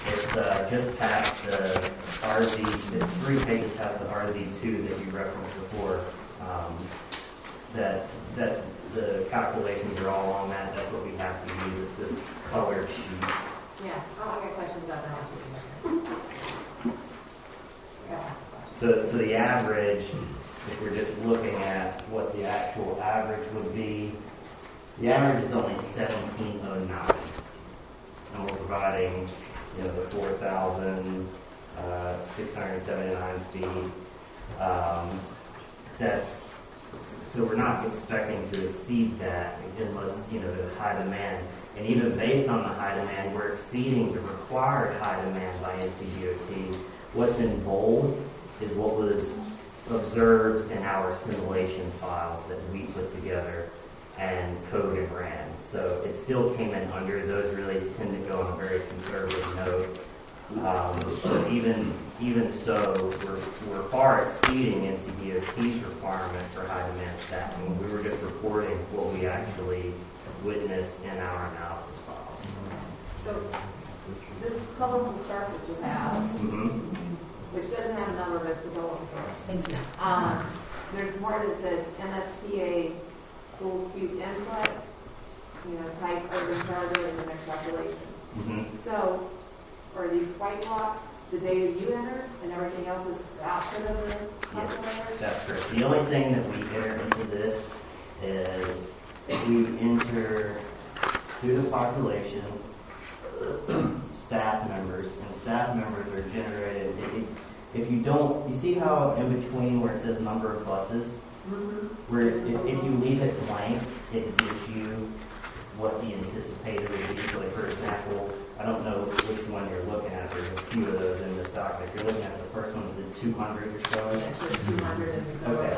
It's just past the RZ, it's 3 pages past the RZ2 that you referenced before. That's the calculations are all on that. That's what we have to use. It's this colored sheet. Yeah, I got questions about that. So the average, if we're just looking at what the actual average would be, the average is only 1709, and we're providing, the 4,679 feet. So we're not expecting to exceed that unless there's high demand. And even based on the high demand, we're exceeding the required high demand by NCDOT. What's in bold is what was observed in our simulation files that we put together and code and ran. So it still came in under. Those really tend to go on a very conservative note. But even so, we're far exceeding NCDOT's requirement for high demand staffing. We were just reporting what we actually witnessed in our analysis files. So this colorful chart that you have, which doesn't have a number, but it's the colorful chart. Thank you. There's part that says MSTA school cube input, type urban charter and the next population. So are these white blocks the data you enter and everything else is output of the calculator? Yes, that's correct. The only thing that we enter into this is we enter student population, staff members, and staff members are generated. If you see how in between where it says number of buses, where if you leave it blank, it gives you what the anticipated would be. So like, for example, I don't know which one you're looking at. There's a few of those in this document. If you're looking at the first one, is it 200 or so? Actually, 200. Okay.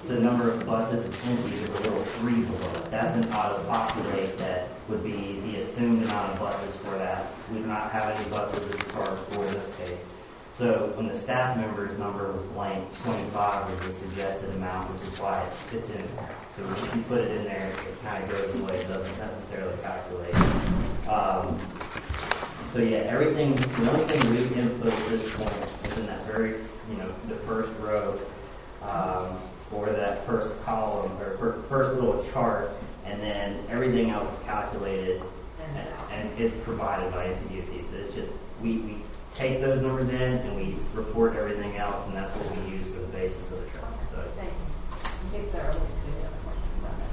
So the number of buses is empty. There's a little 3 below it. That's an auto-populate that would be the assumed amount of buses for that. We do not have any buses as far as for this case. So when the staff member's number was blank, 25 was the suggested amount, which is why it's in there. So if you put it in there, it kind of goes away. It doesn't necessarily calculate. So yeah, the only thing we input at this point is in that very, the first row, or that first column, or first little chart, and then everything else is calculated and is provided by NCDOT. So it's just, we take those numbers in and we report everything else, and that's what we use for the basis of the chart. So thank you. In case there are any other questions about that.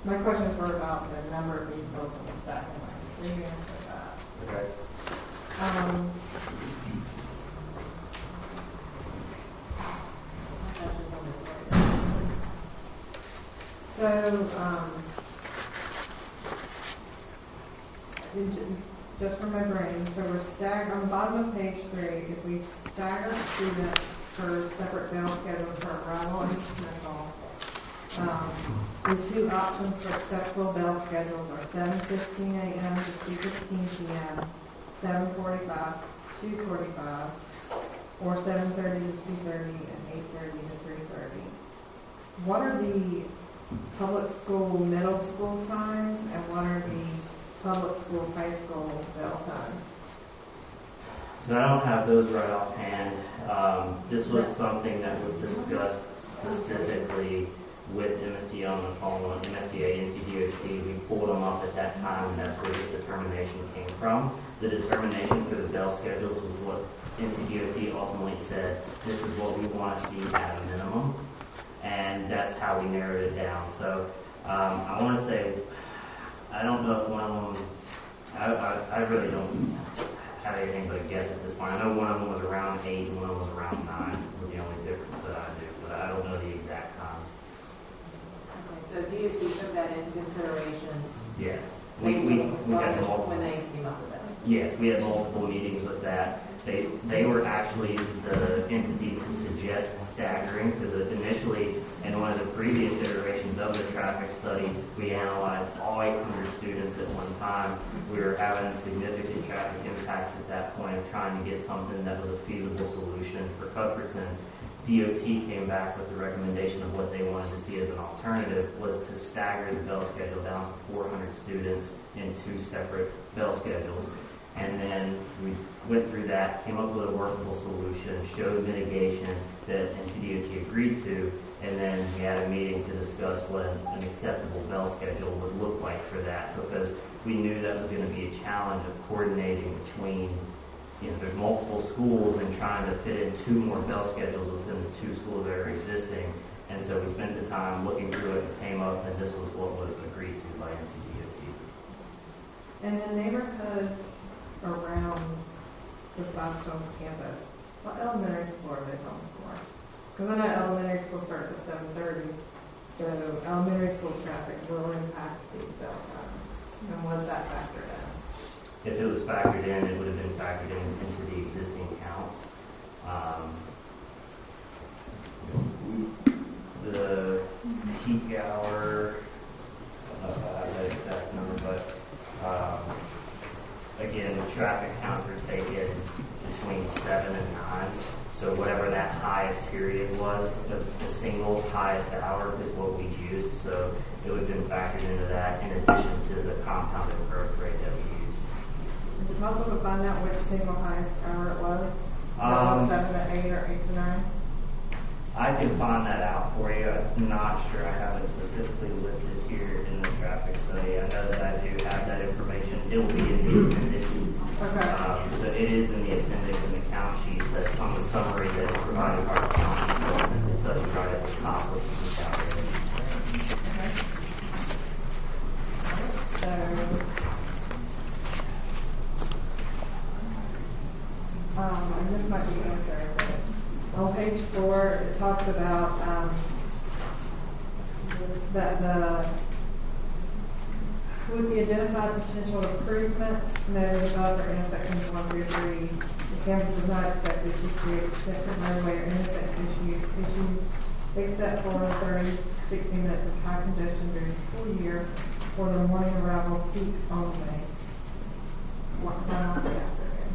My questions were about the number of vehicles and the stacking line. So you answered that. okay. Just for my brain, so we're staggered, on the bottom of page 3, if we stagger students for separate bell schedules for arrival and dismissal, the 2 options for acceptable bell schedules are 7:15 a.m. to 2:15 p.m., 7:45 to 2:45, or 7:30 to 2:30 and 8:30 to 3:30. What are the public school middle school times, and what are the public school high school bell times? So I don't have those right offhand. This was something that was discussed specifically with MSDA on the phone, MSDA, NCDOT we pulled them up at that time, and that's where the determination came from. The determination for the bell schedules was what NCDOT ultimately said, this is what we want to see at a minimum, and that's how we narrowed it down. So I want to say, I don't know if one of them, I really don't have anything but a guess at this point. I know one of them was around 8 and one of them was around 9, was the only difference that I do, but I don't know the exact time. So DOT took that into consideration? Yes. We had multiple, when they came up with that? yes, we had multiple meetings with that. They were actually the entity to suggest staggering, because initially, in one of the previous iterations of the traffic study, we analyzed all 800 students at one time. We were having significant traffic impacts at that point of trying to get something that was a feasible solution for Cuthbertson. DOT came back with the recommendation of what they wanted to see as an alternative was to stagger the bell schedule down to 400 students in 2 separate bell schedules. And then we went through that, came up with a workable solution, showed mitigation that NCDOT agreed to, and then we had a meeting to discuss what an acceptable bell schedule would look like for that, because we knew that was going to be a challenge of coordinating between, there's multiple schools and trying to fit in 2 more bell schedules within the 2 schools that are existing. And so we spent the time looking through it and came up, and this was what was agreed to by NCDOT. And the neighborhoods around the Flagstone's campus, what elementary school are they going for? Because I know elementary school starts at 7:30, so elementary school traffic will impact these bell times. And was that factored in? If it was factored in, it would have been factored into the existing counts. The peak hour, I don't know if I have that exact number, but again, the traffic counts were taken between 7 and 9. So whatever that highest period was, the single highest hour is what we used. So it would have been factored into that in addition to the compounded growth rate that we used. Is it possible to find out which single highest hour it was? 7 to 8 or 8 to 9? I can find that out for you. I'm not sure I have it specifically listed here in the traffic study. I know that I do have that information. It will be in the appendix. Okay. So it is in the appendix in the count sheet that's on the summary that is provided by our county supplement. It does right at the top with the calculations. And this might be answered, but on page 4, it talks about that with the identified potential improvements noted above for intersections 1 through 3, the campus does not expect to create extensive roadway or intersection issues except for 30-60 minutes of high congestion during the school year for the morning arrival peak only. Why not the afternoon?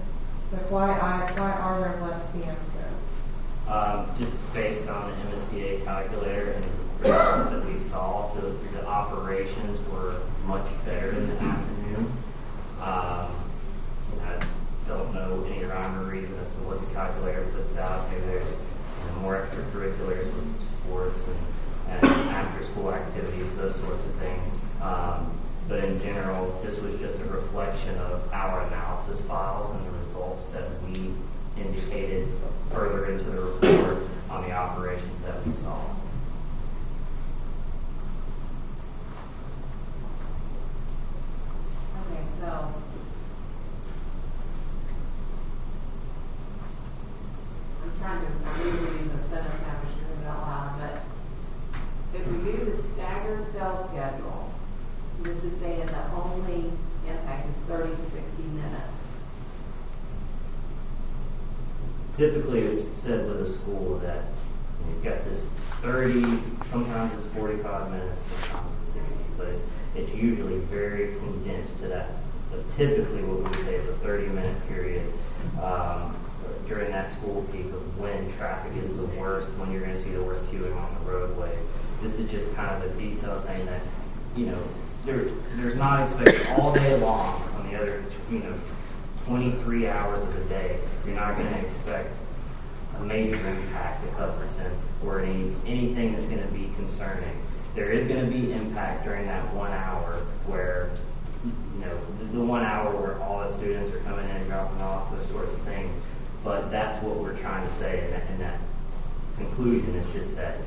So why are there less PM trips? Just based on the MSDA calculator and the results that we saw, the operations were much better in the afternoon. I don't know any rhyme or reason as to what the calculator puts out. Maybe there's more extracurriculars with some sports and after-school activities, those sorts of things. But in general, this was just a reflection of our analysis files and the results that we indicated further into the report on the operations that we saw. Okay, so I'm trying to reread the sentence now, which is out loud, but if we do the staggered bell schedule, this is saying the only impact is 30 to 60 minutes. Typically, it's said with a school that you've got this 30, sometimes it's 45 minutes, sometimes it's 60, but it's usually very condensed to that. But typically, what we would say is a 30-minute period during that school peak of when traffic is the worst, when you're going to see the worst queuing on the roadways. This is just kind of a detail saying that, there's not expected all day long on the other, 23 hours of the day. You're not going to expect a major impact to Cuthbertson or anything that's going to be concerning. there is going to be impact during that 1 hour where, the 1 hour where all the students are coming in and dropping off, those sorts of things. But that's what we're trying to say in that conclusion. It's just that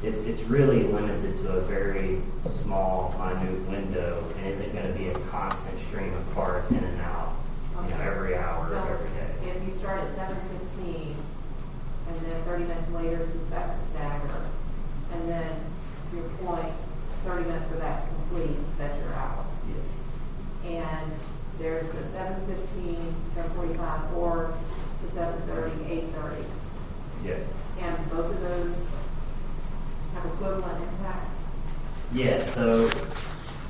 it's really limited to a very small, minute window, and isn't going to be a constant stream of cars in and out, every hour of every day. If you start at 7:15, and then 30 minutes later is the second stagger, and then your point, 30 minutes for that to complete, that's your hour. Yes. And there's the 7:15, 7:45, or the 7:30, 8:30. Yes. And both of those have equivalent impacts. Yes, so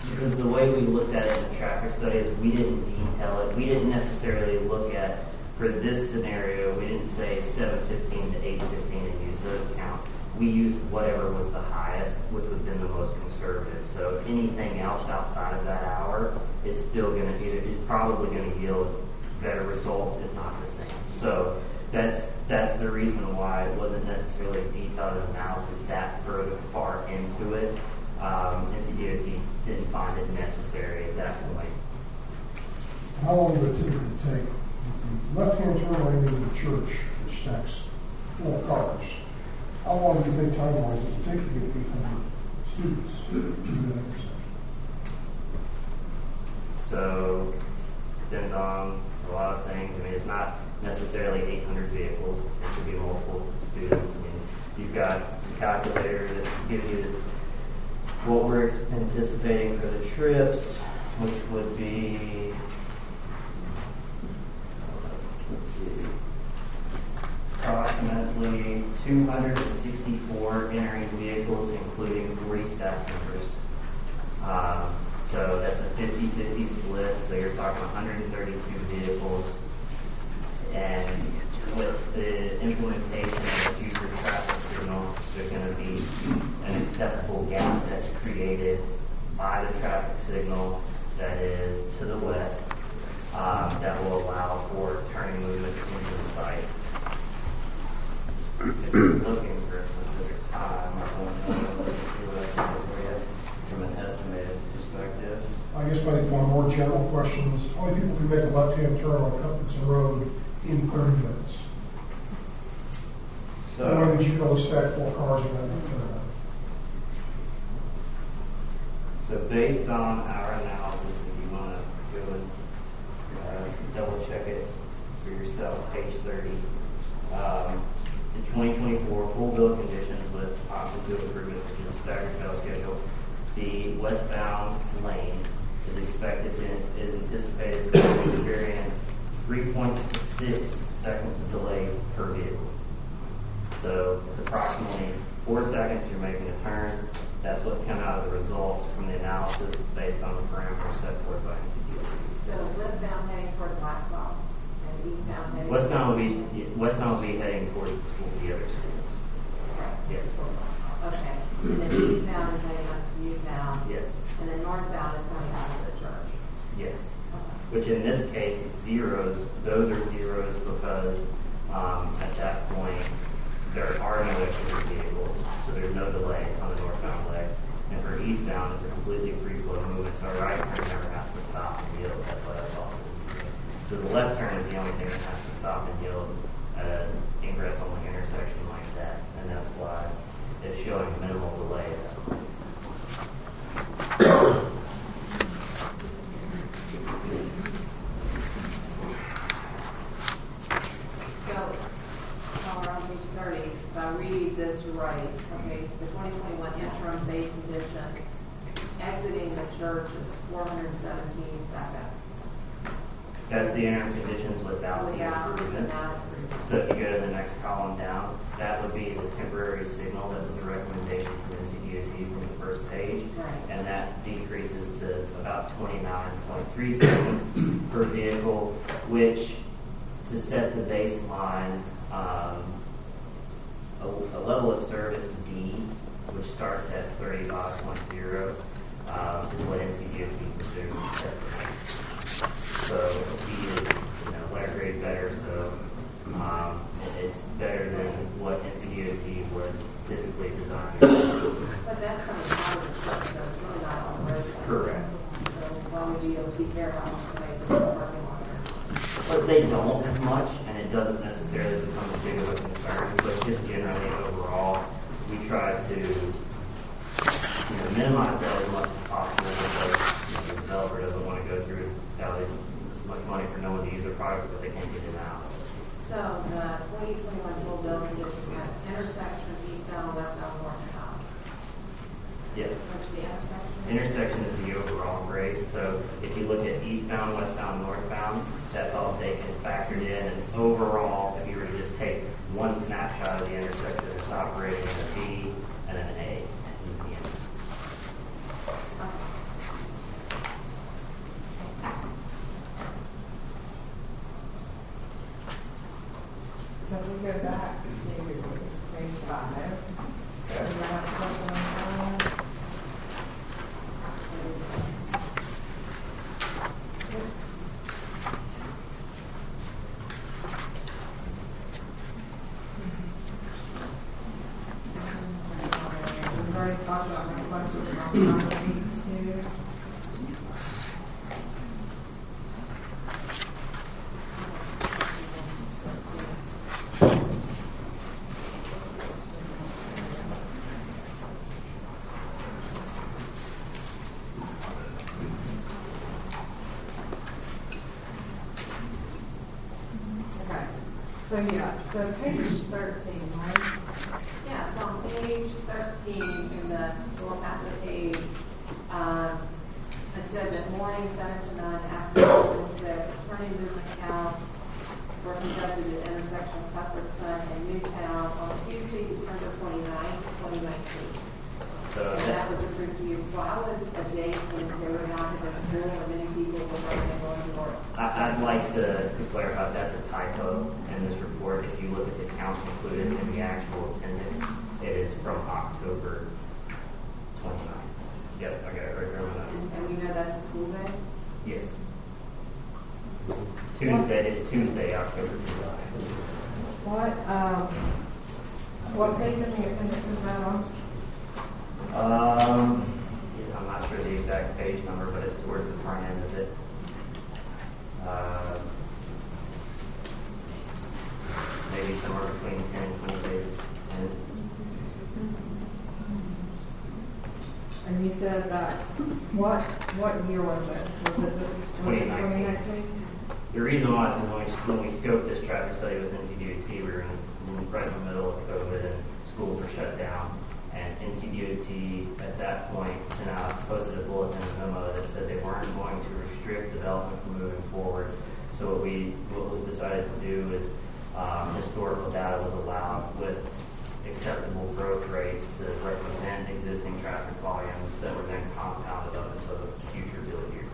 because the way we looked at it in the traffic studies, we didn't detail it. We didn't necessarily look at, for this scenario, we didn't say 7:15 to 8:15 and use those counts. We used whatever was the highest, which would have been the most conservative. So anything else outside of that hour is still going to is probably going to yield better results, if not the same. So that's the reason why it wasn't necessarily a detailed analysis that far into it. NCDOT didn't find it necessary at that point. How long would it typically take? If the left-hand turn lane into the church, which stacks 4 cars, how long do you think time-wise does it take to get 800 students to that intersection? So depends on a lot of things. I mean, it's not necessarily 800 vehicles. It could be multiple students. I mean, you've got a calculator that gives you what we're anticipating for the trips, which would be, approximately 264 entering vehicles, including 40 staff members. So that's a 50-50 split, so you're talking 132 vehicles. And with the implementation of the future traffic signal, there's going to be an acceptable gap that's created by the traffic signal that is to the west that will allow for turning movements into the site. If you're looking for a specific time, I don't know from an estimated perspective. I guess maybe one more general question is, how many people can make a left-hand turn on Cupidson Road in 30 minutes? So, knowing that you can only stack 4 cars in that turn. So based on our analysis, if you want to go and double check it for yourself, page 30, the 2024 full bill conditions with option to improvement, which is staggered bell schedule, the westbound lane is anticipated to experience 3.6 seconds of delay per vehicle. So it's approximately 4 seconds you're making a turn. That's what came out of the results from the analysis based on the parameters set forth by NCDOT. So westbound heading towards Blacktop and eastbound heading Westbound will be heading towards the school, the other schools. Yes. Okay. And then eastbound is heading up to Newtown. Yes. And then northbound is coming out of the church. Yes. Which in this case, it's zeros. Those are zeros because at that point, there are no extra vehicles, so there's no delay on the northbound leg. And for eastbound, it's a completely free flow movement, so a right turn never has to stop and yield. That's why that's also zero. So the left turn is the only thing that has to stop and yield at an ingress-only intersection like that, and that's why it's showing minimal delay at that point. If I read this right, okay, the 2021 interim base condition exiting the church is 417 seconds. That's the interim conditions without the improvements. So if you go to the next column down, that would be the temporary signal. That was the recommendation from NCDOT from the first page. Right. And that decreases to about 29.3 seconds per vehicle, which, to set the baseline, a level of service D, which starts at 35.0, is what NCDOT considers. So D is letter grade better, so it's better than what NCDOT would typically designed. But that's coming out of the church, so it's really not on the road. Correct. So why would you keep their house away from the parking lot? But they don't as much, and it doesn't necessarily become as big of a concern, but just generally overall, we try to minimize that as much as possible because the developer doesn't want to go through as much money for no one to use their product, but they can't get it out. So the 2021 full building district has intersection eastbound, westbound, northbound. Yes. What's the intersection? Intersection is the overall grade. So if you look at eastbound, westbound, northbound, that's all taken factored in. And overall, if you were to just take one snapshot of the intersection, it's operating at a B and an A at the end. So if we go back to page 5, do you have a question on that? We've already talked about my questions on page 2. Okay, so yeah, so page 13, right? Yeah, it's on page 13 in the little half of the page. It said that morning 7 to 9, afternoon 6, turning business accounts were conducted at the intersection of Cuthbertson and Newtown on Tuesday, December 29th, 2019. So And that was approved to you. So I was a date when there were not as very many people were running and going to work. I'd like to clarify that's a typo in this report. If you look at the counts included in the actual appendix, it is from October 29th. Yep, I got it right there on my notes. And we know that's a school day? Yes. Tuesday is Tuesday, October 29th. What page in the appendix is that on? I'm not sure the exact page number, but it's towards the front end of it. Maybe somewhere between 10 and 20 pages. And you said that, what year was it? Was it 2019? The reason why is because when we scoped this traffic study with NCDOT, we were right in the middle of COVID and schools were shut down. And NCDOT at that point posted a bulletin memo that said they weren't going to restrict development from moving forward. So what was decided to do is historical data was allowed with acceptable growth rates to represent existing traffic volumes that were then compounded up into the future bill years.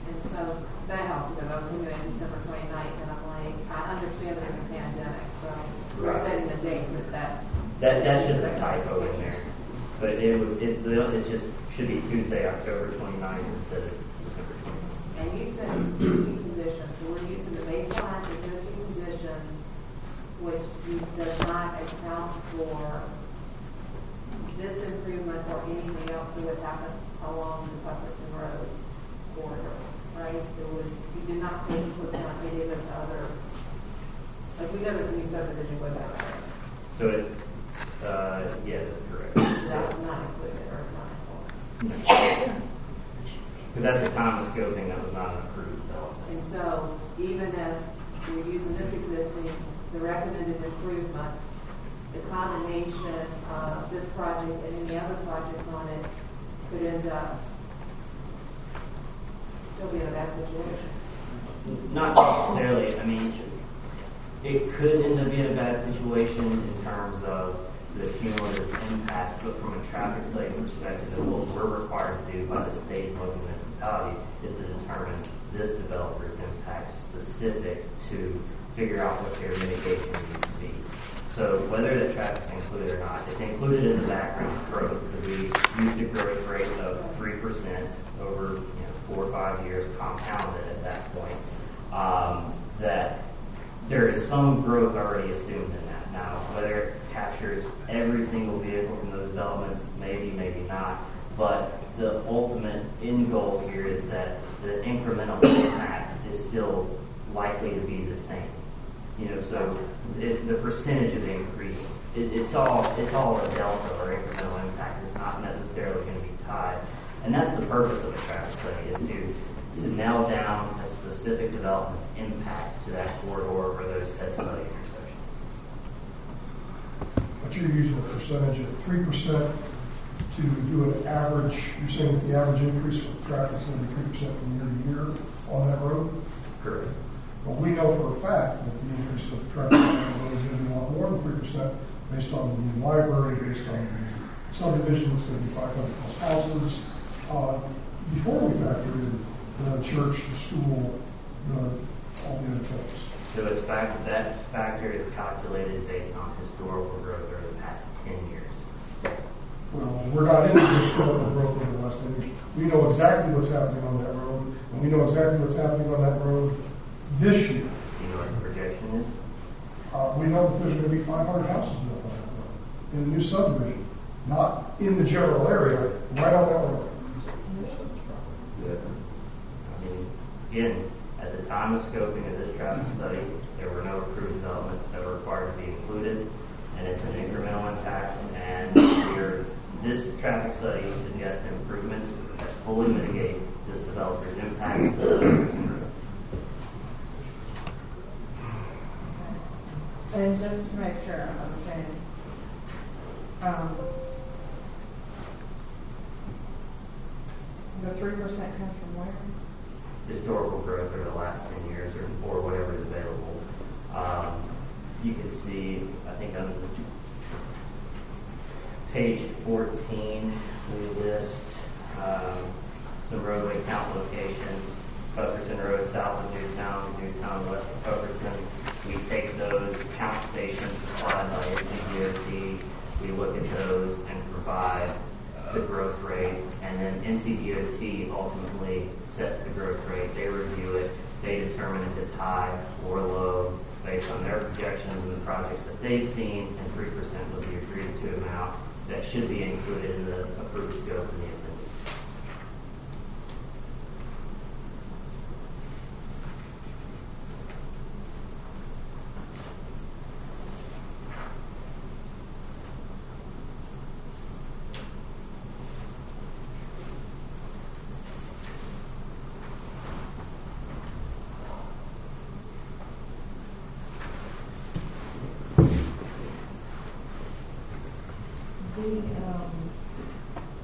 And so that helps because I was looking at December 29th and I'm like, I understand there's a pandemic, so we're setting the date with that. That's just a typo in there. But it just should be Tuesday, October 29th instead of December 29th. And you said existing conditions, so we're using the baseline existing conditions, which does not account for this improvement or anything else that would happen along the Cuthbertson Road corridor, right? You did not take into account any of those other, like we know there's a new subdivision with that, right? So yeah, that's correct. That was not included or not included. Because at the time of scoping, that was not an approved development. And so even if we're using this existing, the recommended improvements, the combination of this project and any other projects on it could end up still being a bad situation. Not necessarily. I mean, it could end up being a bad situation in terms of the cumulative impact, but from a traffic study perspective, and what we're required to do by the state and local municipalities is to determine this developer's impact specific to figure out what their mitigation needs to be. So whether the traffic's included or not, it's included in the background growth because we used a growth rate of 3% over 4 or 5 years, compounded at that point. That there is some growth already assumed in that. Now, whether it captures every single vehicle from those developments, maybe, maybe not. But the ultimate end goal here is that the incremental impact is still likely to be the same. So the percentage of increase, it's all a delta or incremental impact. It's not necessarily going to be tied. And that's the purpose of a traffic study, is to nail down a specific development's impact to that corridor or those test study intersections. But you're using a percentage of 3% to do an average. You're saying that the average increase for traffic is going to be 3% from year to year on that road? Correct. But we know for a fact that the increase of traffic on that road is going to be a lot more than 3% based on the new library, based on the subdivision that's going to be 500 plus houses. Before we factor in the church, the school, all the other things. So that factor is calculated based on historical growth over the past 10 years. Well, we're not into historical growth over the last 10 years. We know exactly what's happening on that road, and we know exactly what's happening on that road this year. Do you know what the projection is? We know that there's going to be 500 houses built on that road in the new subdivision, not in the general area, right on that road. Again, at the time of scoping of this traffic study, there were no approved developments that were required to be included, and it's an incremental impact. And this traffic study suggests improvements that fully mitigate this developer's impact. And just to make sure I'm understanding, the 3% comes from where? Historical growth over the last 10 years or whatever is available. You can see, I think on page 14, we list some roadway count locations. Pufferton Road south of Newtown west of Pufferton. We take those count stations supplied by NCDOT. We look at those and provide the growth rate, and then NCDOT ultimately sets the growth rate. They review it. They determine if it's high or low based on their projections and the projects that they've seen, and 3% was the agreed to amount that should be included in the approved scope in the appendix.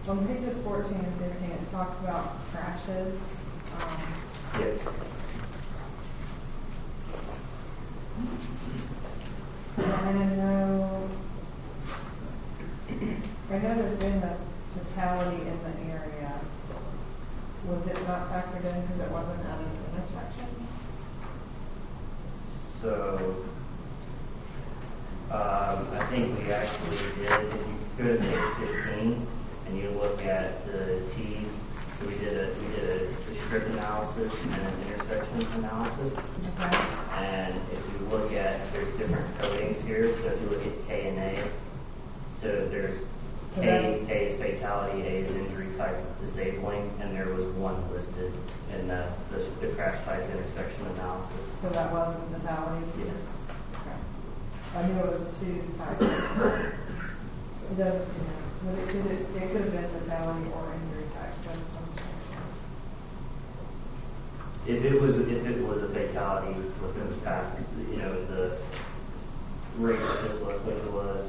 On pages 14 and 15, it talks about crashes. Yes. I know there's been a fatality in the area. Was it not factored in because it wasn't at an intersection? So, I think we actually did. If you go to page 15 and you look at the T's, so we did a strip analysis and an intersections analysis. Okay. And if you look at, there's different codings here. So if you look at K and A, so there's K is fatality, A is injury type disabling, and there was one listed in the crash type intersection analysis. So that wasn't fatality? Yes. Okay. I knew it was 2 types. It doesn't, it could have been fatality or injury type. If it was a fatality within this past, the rate of this was what it was.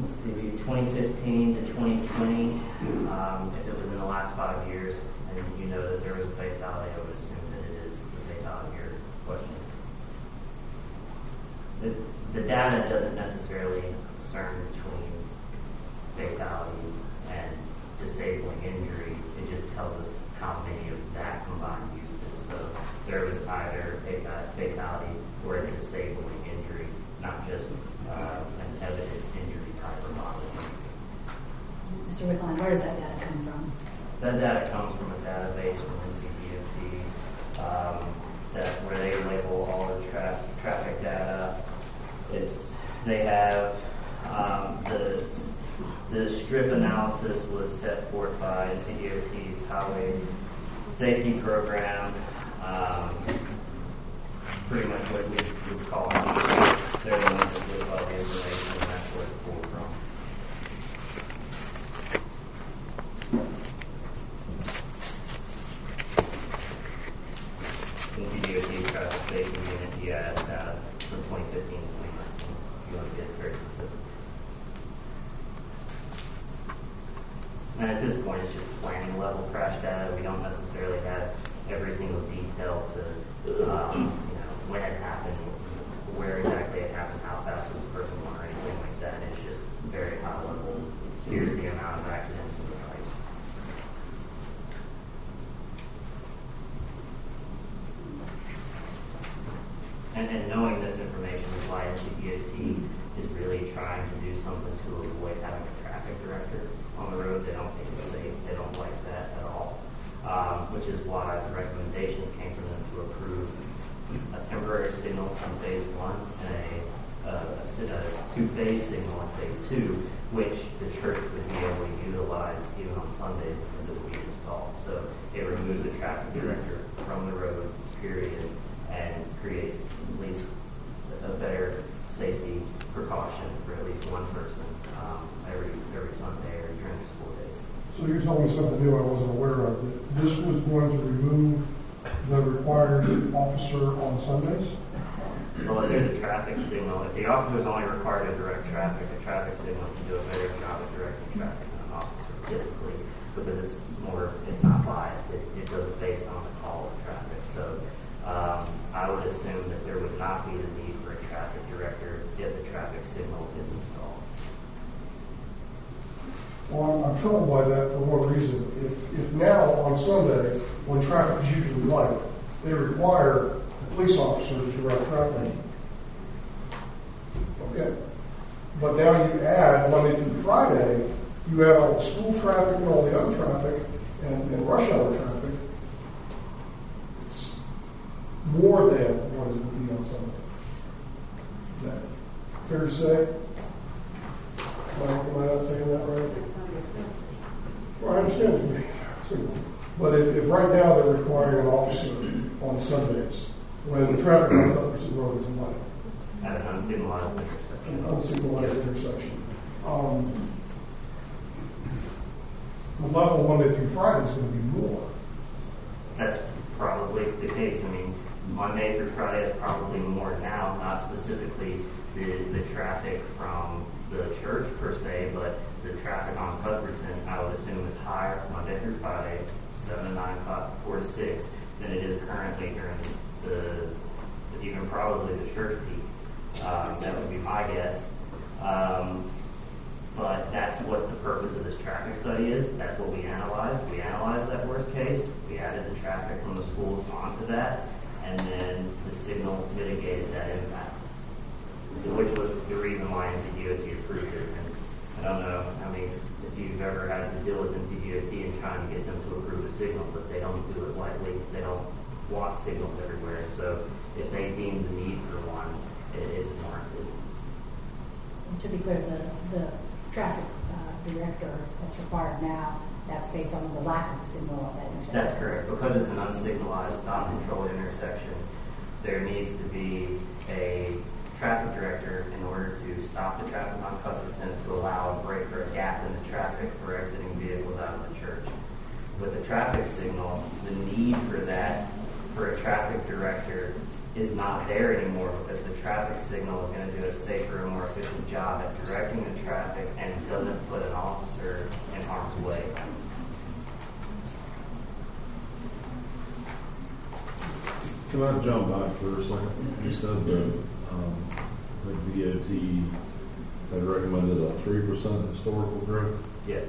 Let's see, 2015 to 2020. If it was in the last 5 years, and you know that there was a fatality, I would assume that it is the fatality you're questioning. The data doesn't necessarily discern between fatality and disabling injury. It just tells us how many of that combined uses. So there was either a fatality or a disabling injury, not just an evident injury type or model. Mr. Wickline, where does that data come from? That data comes from a database from NCDOT where they label all the traffic data. It's they have the strip analysis was set forth by NCDOT's Highway Safety Program. Pretty much what we would call them. They're the ones that give all the information, and that's where it's pulled from. NCDOT traffic safety unit EIS data from 2015 to 2019. You want to get very specific. And at this point, it's just planning level crash data. We don't necessarily have every single detail to, when it happened, where exactly it happened, how fast was the person going, or anything like that. It's just very high level. Here's the amount of accidents in the place. And knowing this information is why NCDOT is really trying to do something to avoid having a traffic director on the road. They don't think it's safe. They don't like that at all. Which is why the recommendations came from them to approve a temporary signal on phase 1 and a two-phase signal on phase 2, which the church would be able to utilize even on Sundays because it would be installed. So it removes the traffic director from the road, period, and creates at least a better safety precaution for at least one person every Sunday or during the school days. So you're telling me something new I wasn't aware of, that this was going to remove the required officer on Sundays? Well, if there's a traffic signal, if the officer is only required to direct traffic, a traffic signal can do a better job of directing traffic than an officer typically, because it's not biased. It does it based on the call of traffic. So I would assume that there would not be the need for a traffic director if the traffic signal is installed. Well, I'm troubled by that for one reason. If now on Sunday, when traffic is usually light, they require the police officer to direct traffic. Okay. But now you add Monday through Friday, you add all the school traffic and all the other traffic and rush hour traffic. It's more than what it would be on Sunday. Is that fair to say? Am I not saying that right? Well, I understand. But if right now they're requiring an officer on Sundays, when the traffic on Hutchinson Road is light. At an unsignalized intersection. An unsignalized intersection. The level Monday through Friday is going to be more. That's probably the case. I mean, Monday through Friday is probably more now, not specifically the traffic from the church per se, but the traffic on Cuthbertson, I would assume, is higher Monday through Friday, 7 to 9 o'clock, 4 to 6, than it is currently during even probably the church peak. That would be my guess. But that's what the purpose of this traffic study is. That's what we analyzed. We analyzed that worst case. We added the traffic from the schools onto that, and then the signal mitigated that impact, which was the reason why NCDOT approved it. And I don't know, if you've ever had to deal with NCDOT and trying to get them to approve a signal, but they don't do it lightly. They don't want signals everywhere. So if they deem the need for one, it's warranted. To be clear, the traffic director that's required now, that's based on the lack of a signal at that intersection. That's correct. Because it's an unsignalized, non-controlled intersection, there needs to be a traffic director in order to stop the traffic on Cuthbertson to allow a break or a gap in the traffic for exiting vehicles out of the church. With the traffic signal, the need for that, for a traffic director, is not there anymore because the traffic signal is going to do a safer and more efficient job at directing the traffic and doesn't put an officer in harm's way. Can I jump back for a second? You said that the DOT had recommended a 3% historical growth. Yes.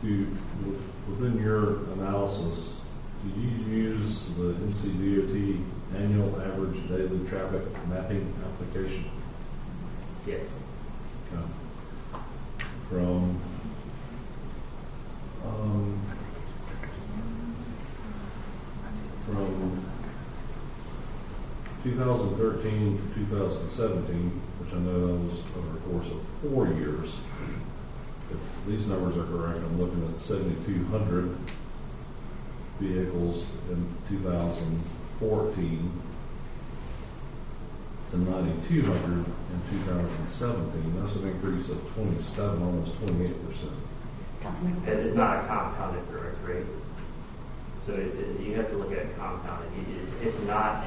Within your analysis, did you use the NCDOT annual average daily traffic mapping application? Yes. Okay. From 2013 to 2017, which I know that was over the course of 4 years. If these numbers are correct, I'm looking at 7,200 vehicles in 2014 to 9,200 in 2017. That's an increase of 27, almost 28%. It is not a compounded growth rate. So you have to look at it compounded. It's not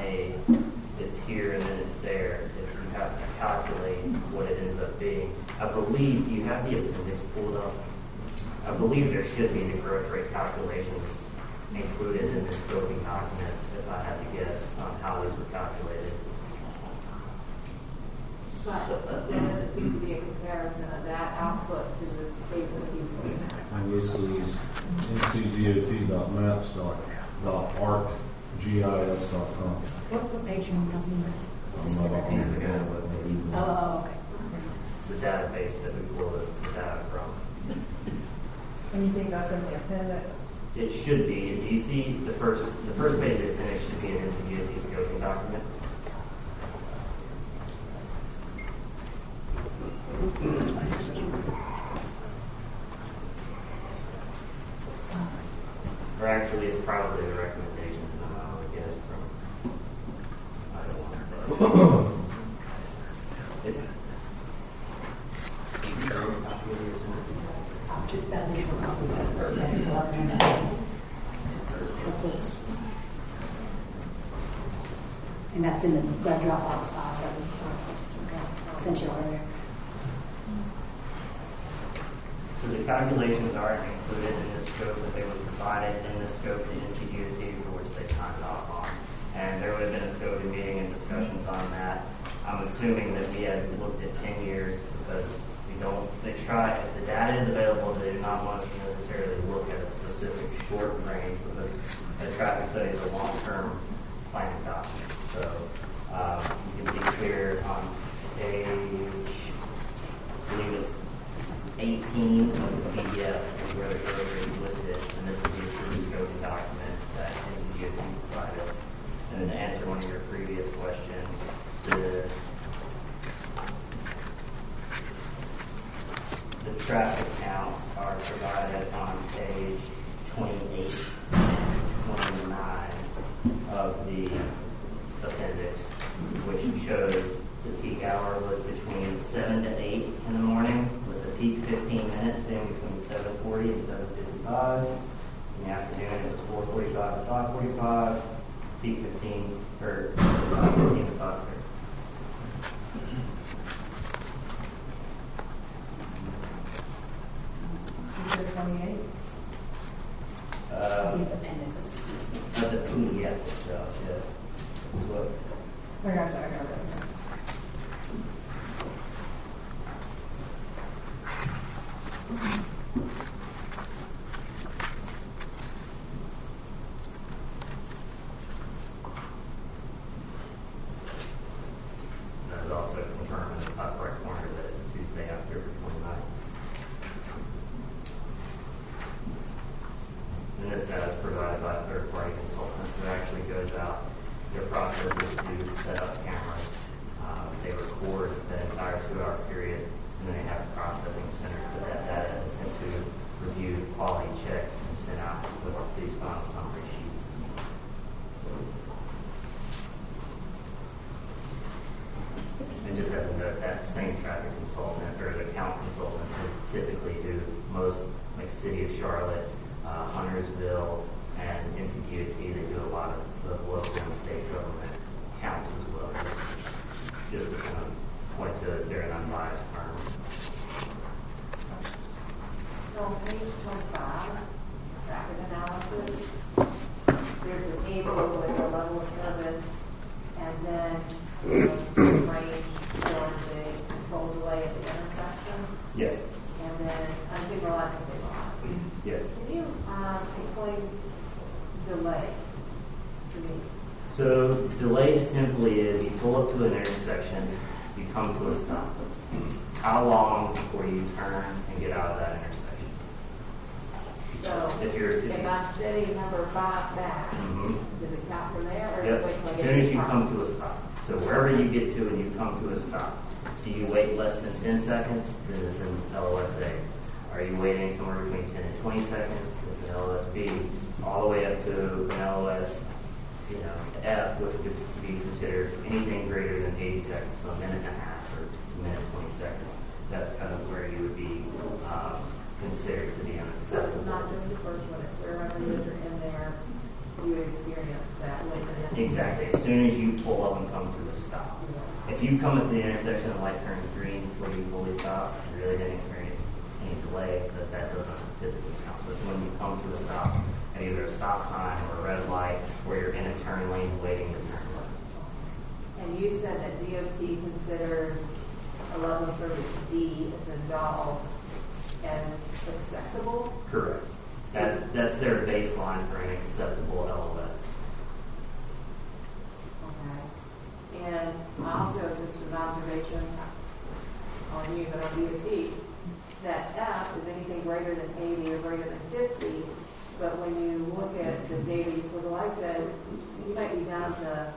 it's here and then it's there. You have to calculate what it ends up being. I believe you have the appendix pulled up. I believe there should be the growth rate calculations included in this scoping document, if I had to guess on how these were calculated. But there doesn't seem to be a comparison of that output to the table that you put in. And this is ncdot.maps.arcgis.com. What page you on, Councilman? Oh, okay. The database that we pull the data from. And you think that's in the appendix? It should be. Do you see the first page of the appendix should be an NCDOT scoping document? Or actually, it's probably the recommendations, I guess. I don't want to. It's. And that's in the Dropbox file, so it's okay. Sent you earlier. So the calculations are included in the scope that they were provided in the scope to NCDOT for which they signed off on. And there would have been a scoping meeting and discussions on that. I'm assuming that we had looked at 10 years because if the data is available, they do not want us to necessarily look at a specific short range because a traffic study is a long-term planning document. So you can see clear on page, I believe it's 18 of the PDF is where the growth rate is listed, and this is the approved scoping document that NCDOT provided. And then to answer one of your previous questions, the traffic counts are provided on page 28 and 29 of the appendix, which shows the peak hour was between 7 to 8 in the morning, with the peak 15 minutes being between 7:40 and 7:55. In the afternoon, it was 4:45 to 5:45. Peak 15 to 5:30. Is it 28? The appendix. The PDF itself, yes. Look. I got it. That is also confirmed in the top right corner that it's Tuesday, October 29th. And this data is provided by a third-party consultant who actually goes out. Their process is to set up cameras. They record the entire 2-hour period, and then they have a processing center for that data is sent to review, quality check, and sent out with these final summary sheets. And just as a note, that same traffic consultant or the account consultant would typically do most, like City of Charlotte, Huntersville, and NCDOT. They do a lot of the local and state government counts as well. Just to kind of point to they're an unbiased firm. So on page 25, traffic analysis, there's a table with the level of service, and then the range for the control delay at the intersection. Yes. And then unsignalized and signalized. Yes. Can you explain delay to me? So delay simply is you pull up to an intersection, you come to a stop. How long before you turn and get out of that intersection? So if I'm sitting number 5 back, does it count from there? Or yep. wait till I As get soon as to you the come top? to a stop. So wherever you get to and you come to a stop, do you wait less than 10 seconds? Then it's an LOSA. Are you waiting somewhere between 10 and 20 seconds? It's an LOSB. All the way up to an LOS, F, which would be considered anything greater than 80 seconds, so a minute and a half or a minute and 20 seconds. That's kind of where you would be considered to be So it's unacceptable. not just the first one, it's wherever you're in there, you would experience that lateness. Exactly. As soon as you pull up and come to a stop. If you come at the intersection and the light turns green before you fully stop, you really didn't experience any delay, so that doesn't typically count. So it's when you come to a stop at either a stop sign or a red light where you're in a turn lane waiting to turn left. And you said that DOT considers a level of service D as a dog as acceptable? Correct. That's their baseline for an acceptable LOS. Okay. And also, just an observation on you, but on DOT, that F is anything greater than 80 or greater than 50, but when you look at the data you put like that, you might be down to,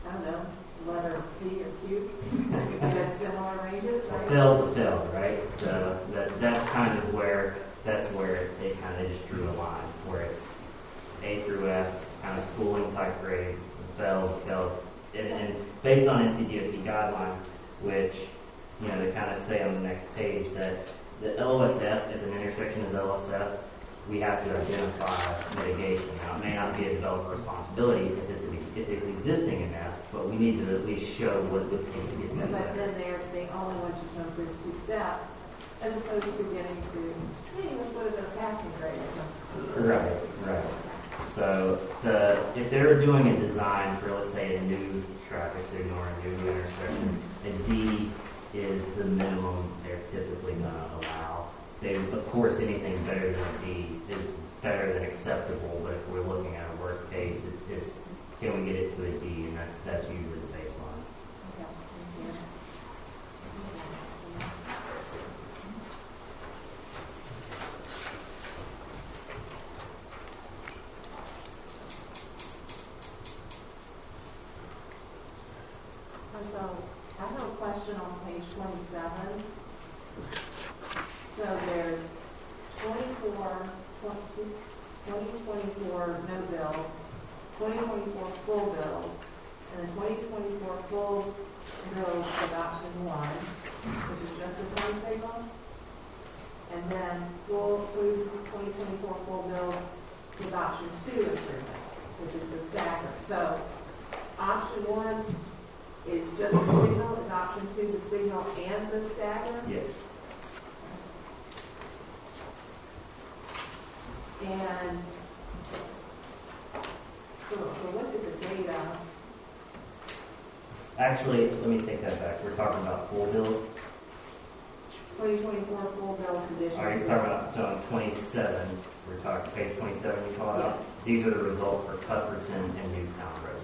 I don't know, letter P or Q. You have similar ranges, right? Fail's a fail, right? So that's kind of where it kind of just drew a line, where it's A through F, kind of schooling type grades, fail. And based on NCDOT guidelines, which, they kind of say on the next page that the LOSF, if an intersection is LOSF, we have to identify mitigation. Now, it may not be a developer responsibility if it's existing in that, but we need to at least show what it takes to get that. But then they only want you to improve 2 steps, as opposed to getting to, hey, let's put it in a passing grade or something. Right. So if they're doing a design for, let's say, a new traffic signal or a new intersection, a D is the minimum they're typically going to allow. Of course, anything better than a D is better than acceptable, but if we're looking at a worst case, it's can we get it to a D, and that's usually the baseline. Okay, thank you. And so I have a question on page 27. So there's 2024 no bill, 2024 full bill, and then 2024 full bill with option 1, which is just the timetable. And then full 2024 full bill with option 2 improvement, which is the stagger. So option 1 is just the signal, is option 2 the signal and the stagger? Yes. And so look at the data. Actually, let me take that back. We're talking about full bill. 2024 full bill conditions. Are you talking about, so on 27, we're talking page 27 you call it out? These are the results for Cuthbertson and Newtown Road.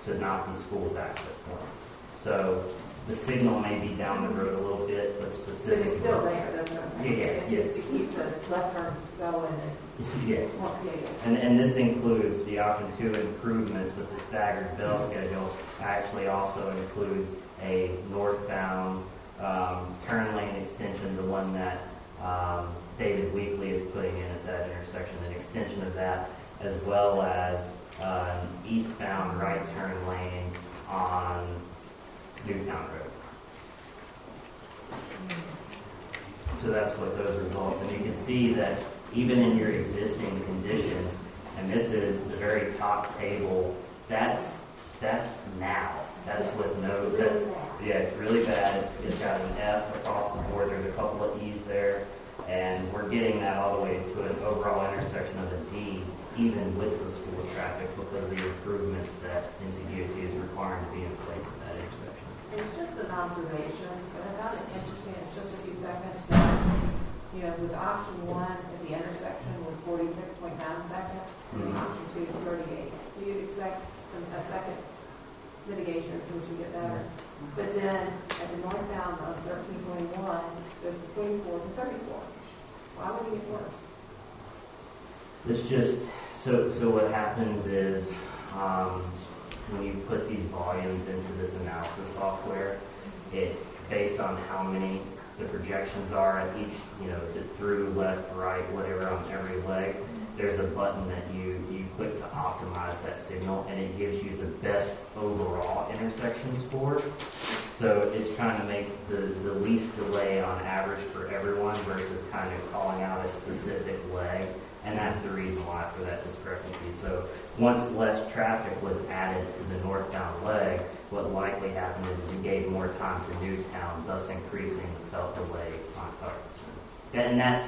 So not the school's access points. So the signal may be down the road a little bit, but specifically. But it's still there, doesn't it? Yes. It keeps the left turn going and. Yes. Yeah. And this includes the option 2 improvements with the staggered bell schedule. Actually also includes a northbound turn lane extension, the one that David Weekly is putting in at that intersection, an extension of that, as well as an eastbound right turn lane on Newtown Road. So that's what those results, and you can see that even in your existing conditions, and this is the very top table, that's now. That's with no, it's really bad. It's got an F across the board. There's a couple of E's there, and we're getting that all the way to an overall intersection of a D, even with the school traffic, because of the improvements that NCDOT is requiring to be in place at that intersection. It's just an observation, but I found it interesting, it's just a few seconds, that, with option 1 at the intersection was 46.9 seconds, and option 2 is 38. So you'd expect a second mitigation which would get better. But then at the northbound of 1321, goes to 24 to 34. Why would it get worse? It's just, so what happens is, when you put these volumes into this analysis software, it, based on how many the projections are at each, is it through, left, right, whatever on every leg, there's a button that you click to optimize that signal, and it gives you the best overall intersection score. So it's trying to make the least delay on average for everyone versus kind of calling out a specific leg. And that's the reason why for that discrepancy. So once less traffic was added to the northbound leg, what likely happened is it gave more time to Newtown, thus increasing the felt delay on Ferguson. And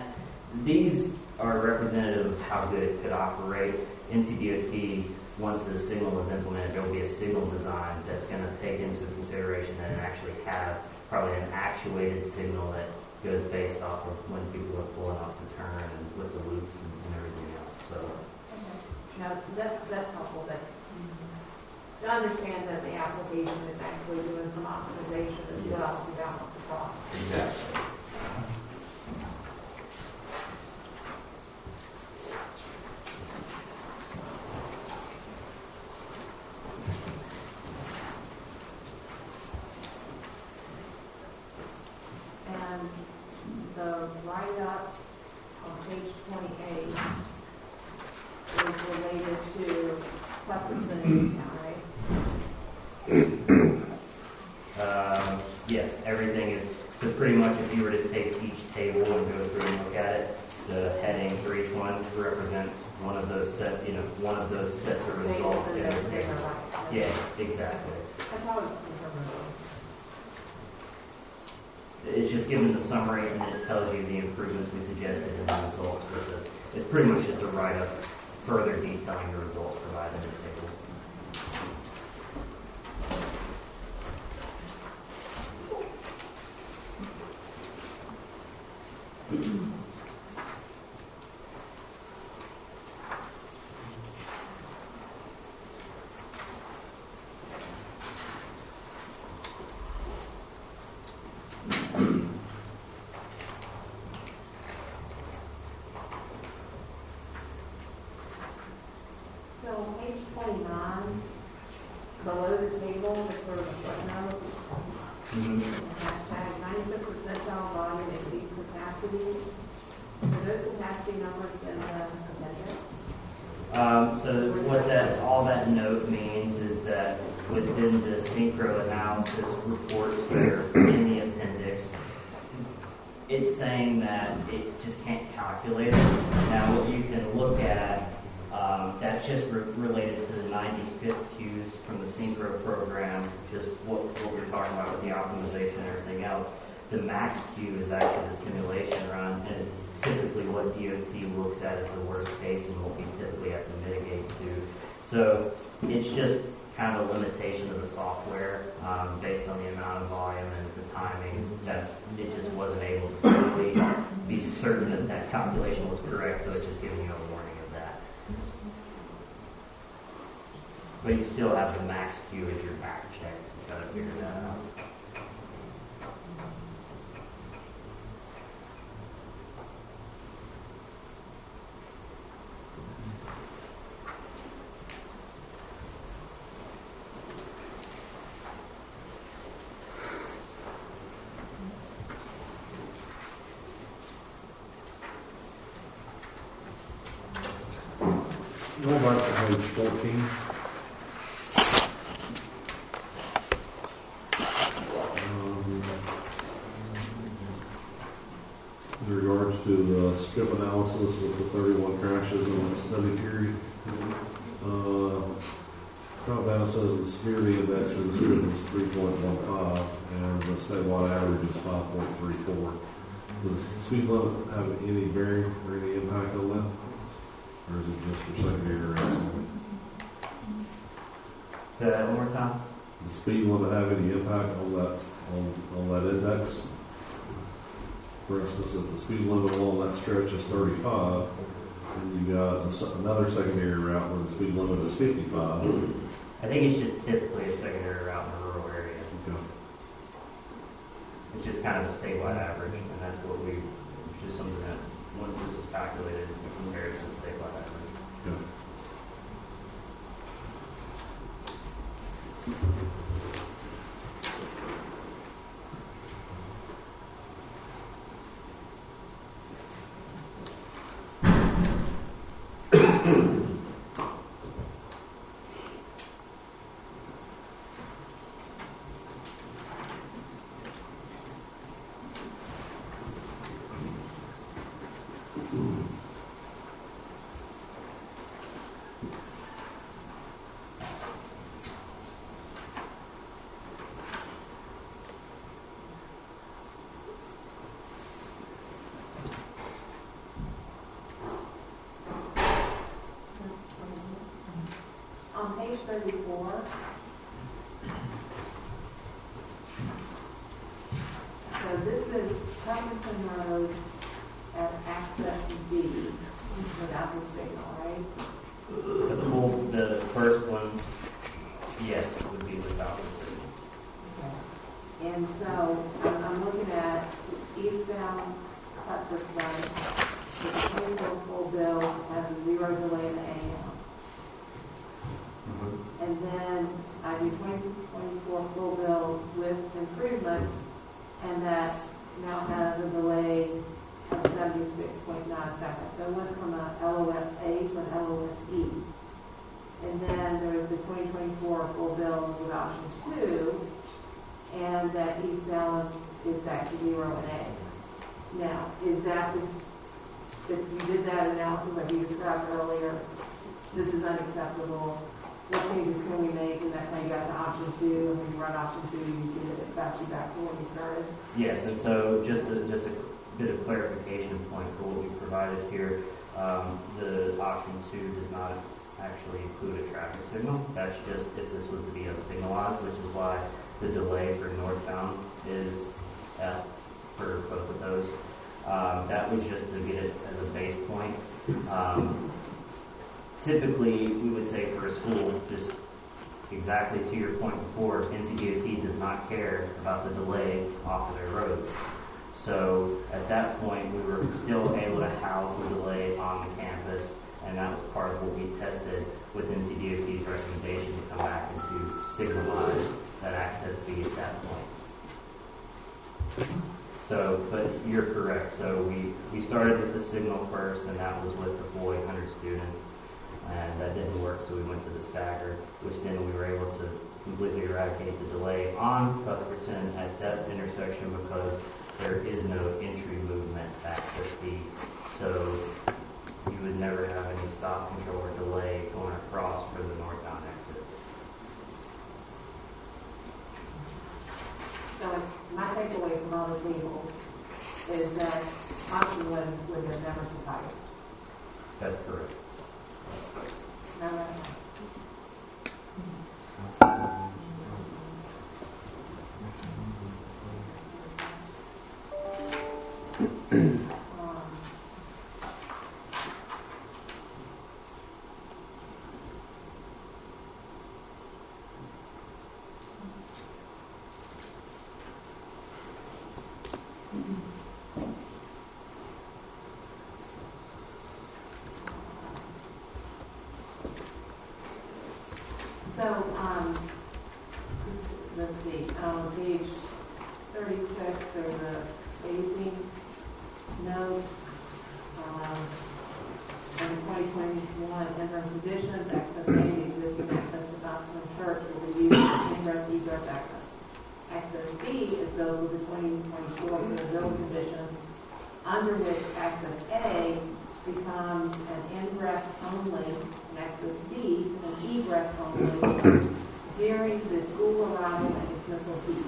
these are representative of how good it could operate. NCDOT, once the signal is implemented, there will be a signal design that's going to take into consideration that it actually have probably an actuated signal that goes based off of when people are pulling off the turn and with the loops and everything else. So, now that's helpful to understand that the application is actually doing some optimization as well to balance the cost. Exactly. And the write-up on page 28 is related to Jefferson and Newtown, right? Yes, everything is, so pretty much if you were to take each table and go through and look at it, the heading for each one represents one of those sets of results in the table. Yeah, exactly. That's how it's determined. It's just given the summary and it tells you the improvements we suggested in the results. It's pretty much just a write-up further detailing the results provided in the tables. So on page 29, below the table, is sort of a footnote. Hashtag 95th percentile volume exceeds capacity. Are those capacity numbers in the appendix? So what all that note means is that within the synchro analysis reports that are in the appendix, it's saying that it just can't calculate it. Now what you can look at, that's just related to the 95th Qs from the synchro program, just what we're talking about with the optimization and everything else. The max Q is actually the simulation run, and it's typically what DOT looks at as the worst case and what we typically have to mitigate to. So it's just kind of a limitation of the software based on the amount of volume and the timings. It just wasn't able to really be certain that that calculation was correct, so it's just giving you a warning of that. But you still have the max Q as your back check to try to figure that out. Go back to page 14. In regards to the skip analysis with the 31 crashes in the study period, drop down says the security index for the skip is 3.15 and the statewide average is 5.34. Does speed limit have any bearing or any impact on that? Or is it just for secondary routes? Say that one more time. Does speed limit have any impact on that index? For instance, if the speed limit along that stretch is 35, and you got another secondary route where the speed limit is 55. I think it's just typically a secondary route in a rural area. Okay. It's just kind of a statewide average, and that's what it's just something that once this was calculated, we compared to the statewide average. Okay. On page 34, so this is Covington Road at access D without the signal, right? The first one, yes, would be without the signal. Okay. And so I'm looking at eastbound Cutler side, the 24 full bill has a 0 delay in the AM. And then I do 2024 full bill with improvements, and that now has a delay of 76.9 seconds. So it went from a LOS-A to an LOS-E. And then there's the 2024 full bill with option 2, and that eastbound is back to 0 and A. Now, is that, if you did that analysis like you described earlier, this is unacceptable. What changes can we make? And that's how you got to option 2, and when you run option 2, you see that it backs you back to when you started. Yes, and so just a bit of clarification point for what we provided here. The option 2 does not actually include a traffic signal. That's just if this was to be unsignalized, which is why the delay for northbound is F for both of those. That was just to get it as a base point. Typically, we would say for a school, just exactly to your point before, NCDOT does not care about the delay off of their roads. So at that point, we were still able to house the delay on the campus, and that was part of what we tested with NCDOT's recommendation to come back and to signalize that access fee at that point. So, but you're correct. So we started with the signal first, and that was with the full 800 students. And that didn't work, so we went to the stagger, which then we were able to completely eradicate the delay on Cuthbertson at that intersection because there is no entry movement access fee. So you would never have any stop control or delay going across for the northbound exits. So my takeaway from all the tables is that option 1 would have never sufficed. That's correct. All right. So, let's see, on page 36, there's a phasing note. In 2021, interim conditions, access A, the existing access to Thompson Church will be used for ingress, egress access. Access B is those with the 2024 build conditions, under which access A becomes an ingress only, and access B an egress only during the school arrival and dismissal week.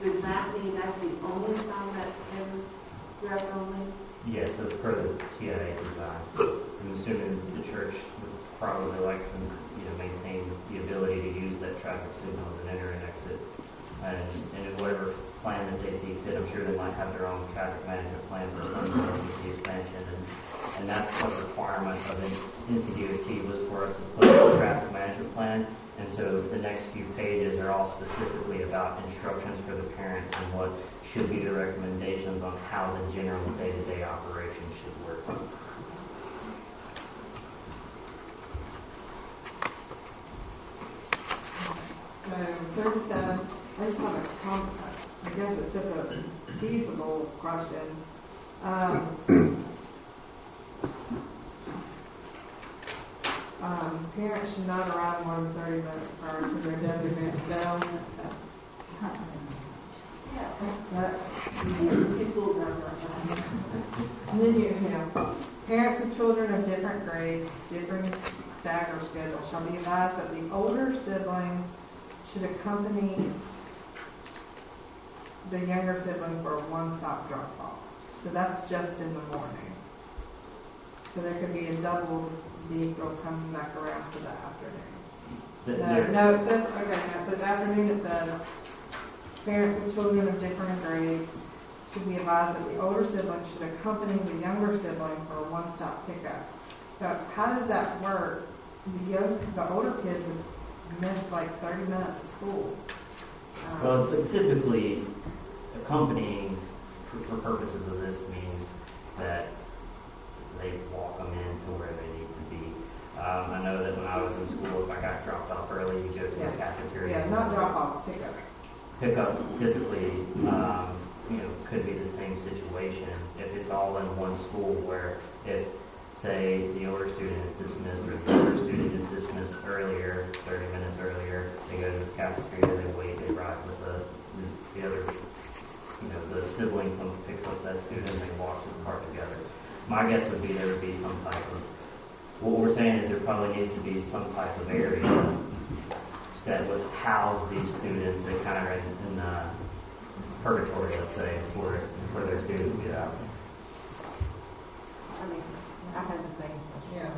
Does that mean that's the only time that's ingress only? Yes, as per the TIA design. I'm assuming the church would probably like to maintain the ability to use that traffic signal as an enter and exit. And in whatever plan that they see fit, I'm sure they might have their own traffic management plan for some the expansion. And that's a requirement of NCDOT was for us to put a traffic management plan. And so the next few pages are all specifically about instructions for the parents and what should be the recommendations on how the general day-to-day operation should work. question. Parents should not arrive more than 30 minutes prior to their designated bell. And then you know, parents of children of different grades, different stagger schedules shall be advised that the older sibling should accompany the younger sibling for a one-stop drop-off. So that's just in the morning. So there could be a double vehicle coming back around for the afternoon. No, it says, okay, now it says afternoon, it says parents of children of different grades should be advised that the older sibling should accompany the younger sibling for a one-stop pickup. So how does that work? The older kid would miss like 30 minutes of school. Well, but typically, accompanying for purposes of this means that they walk them into where they need to be. I know that when I was in school, if I got dropped off early, you go to the cafeteria. Yeah, not drop off, pickup. Pickup typically, could be the same situation if it's all in one school where if, say, the older student is dismissed or the younger student is dismissed earlier, 30 minutes earlier, they go to this cafeteria, they wait, they ride with the other, the sibling comes and picks up that student and they walk to the car together. My guess would be there would be some type of, what we're saying is there probably needs to be some type of area that would house these students that kind of are in purgatory, let's say, before their students get out. I mean, I had the same question. Yeah,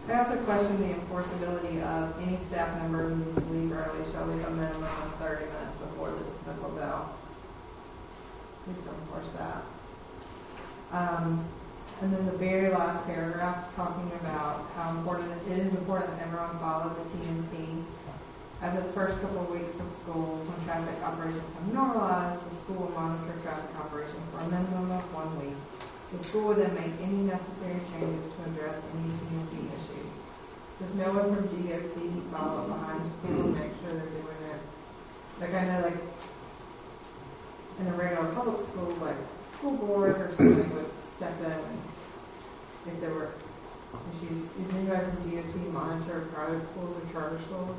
I also question the enforceability of any staff member who leave early shall leave a minimum of 30 minutes before the dismissal bell. Please don't enforce that. And then the very last paragraph talking about how important it is important that everyone follow the TNP. After the first couple of weeks of school, when traffic operations have normalized, the school will monitor traffic operations for a minimum of 1 week. The school will then make any necessary changes to address any TNP issues. Does no one from DOT follow up behind the school and make sure they're doing it? Like I know, like in a regular public school, like school board or something would step in if there were issues. Is anybody from DOT monitor private schools or charter schools?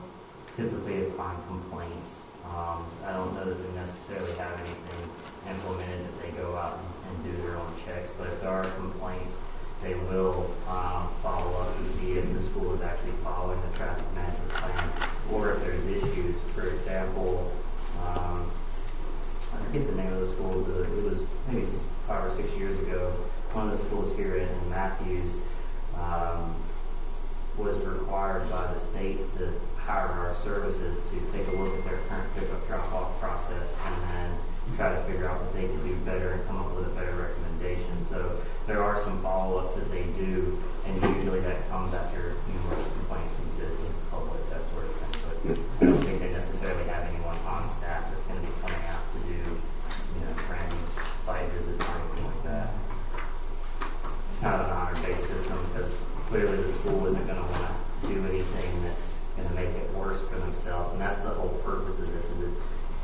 Typically upon complaints. I don't know that they necessarily have anything implemented that they go out and do their own checks, but if there are complaints, they will follow up to see if the school is actually following the traffic management plan, or if there's issues. For example, I forget the name of the school, but it was maybe 5 or 6 years ago. One of the schools here in Matthews was required by the state to hire our services to take a look at their current pickup drop-off process and then try to figure out what they could do better and come up with a better recommendation. So there are some follow-ups that they do, and usually that comes after numerous complaints from citizens, the public, that sort of thing. But I don't think they necessarily have anyone on staff that's going to be coming out to do, random site visits or anything like that. It's kind of an honor-based system because clearly the school isn't going to want to do anything that's going to make it worse for themselves, and that's the whole purpose of this.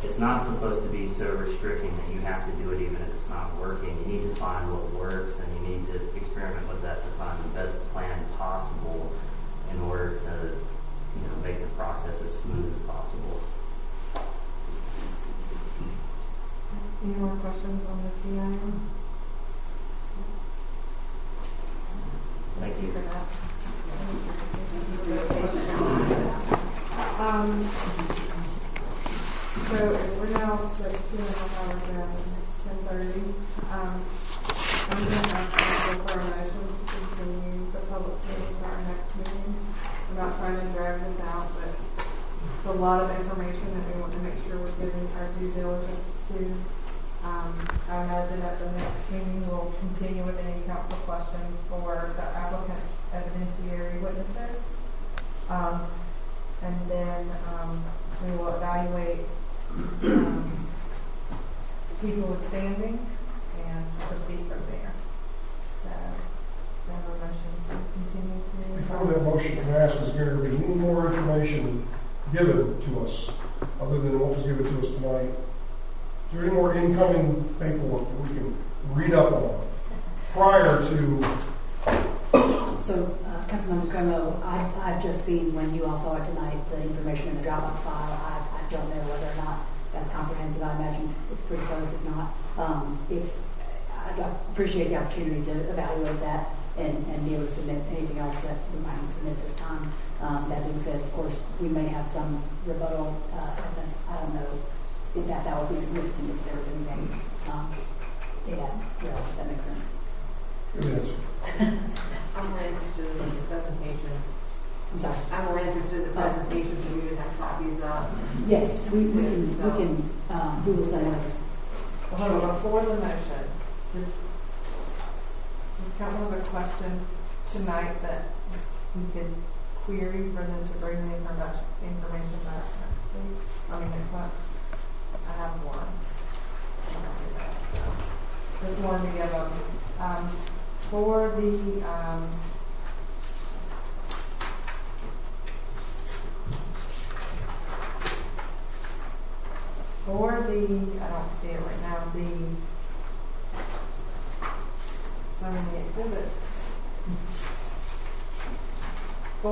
It's not supposed to be so restricting that you have to do it even if it's not working. You need to find what works, and you need to experiment with that to find the best plan possible in order to, make the process as smooth as possible. Any more questions on the TIM? Thank you for that. So we're now like 2.5 hours in. It's 10:30. I'm going to ask for a motion to continue the public meeting to our next meeting. I'm not trying to drag this out, but it's a lot of information that we want to make sure we're giving our due diligence to. I imagine at the next meeting we'll continue with any council questions for the applicant's evidentiary witnesses. And then we will evaluate people with standing and proceed from there. So, I have a motion to continue to... Before that motion, can I ask, is there going to be any more information given to us other than what was given to us tonight there any more incoming paperwork that we can read up on prior to? So, Councilmember Como, I've just seen when you all saw it tonight, the information in the Dropbox file. I don't know whether or not that's comprehensive. I imagine it's pretty close, if not. I'd appreciate the opportunity to evaluate that and be able to submit anything else that we might submit this time. That being said, of course, we may have some rebuttal evidence. I don't know if that would be significant if there was anything. If that makes sense. Good answer. I'm more interested in these presentations. I'm sorry. I'm more interested in the presentations that we would have copies of. Yes, we will send those. Hold on, before the motion, does council have a question tonight that we could query for them to bring the information back next week? I mean, next month? I have one. Just wanted to give them, for the, I don't see it right now, so many exhibits. I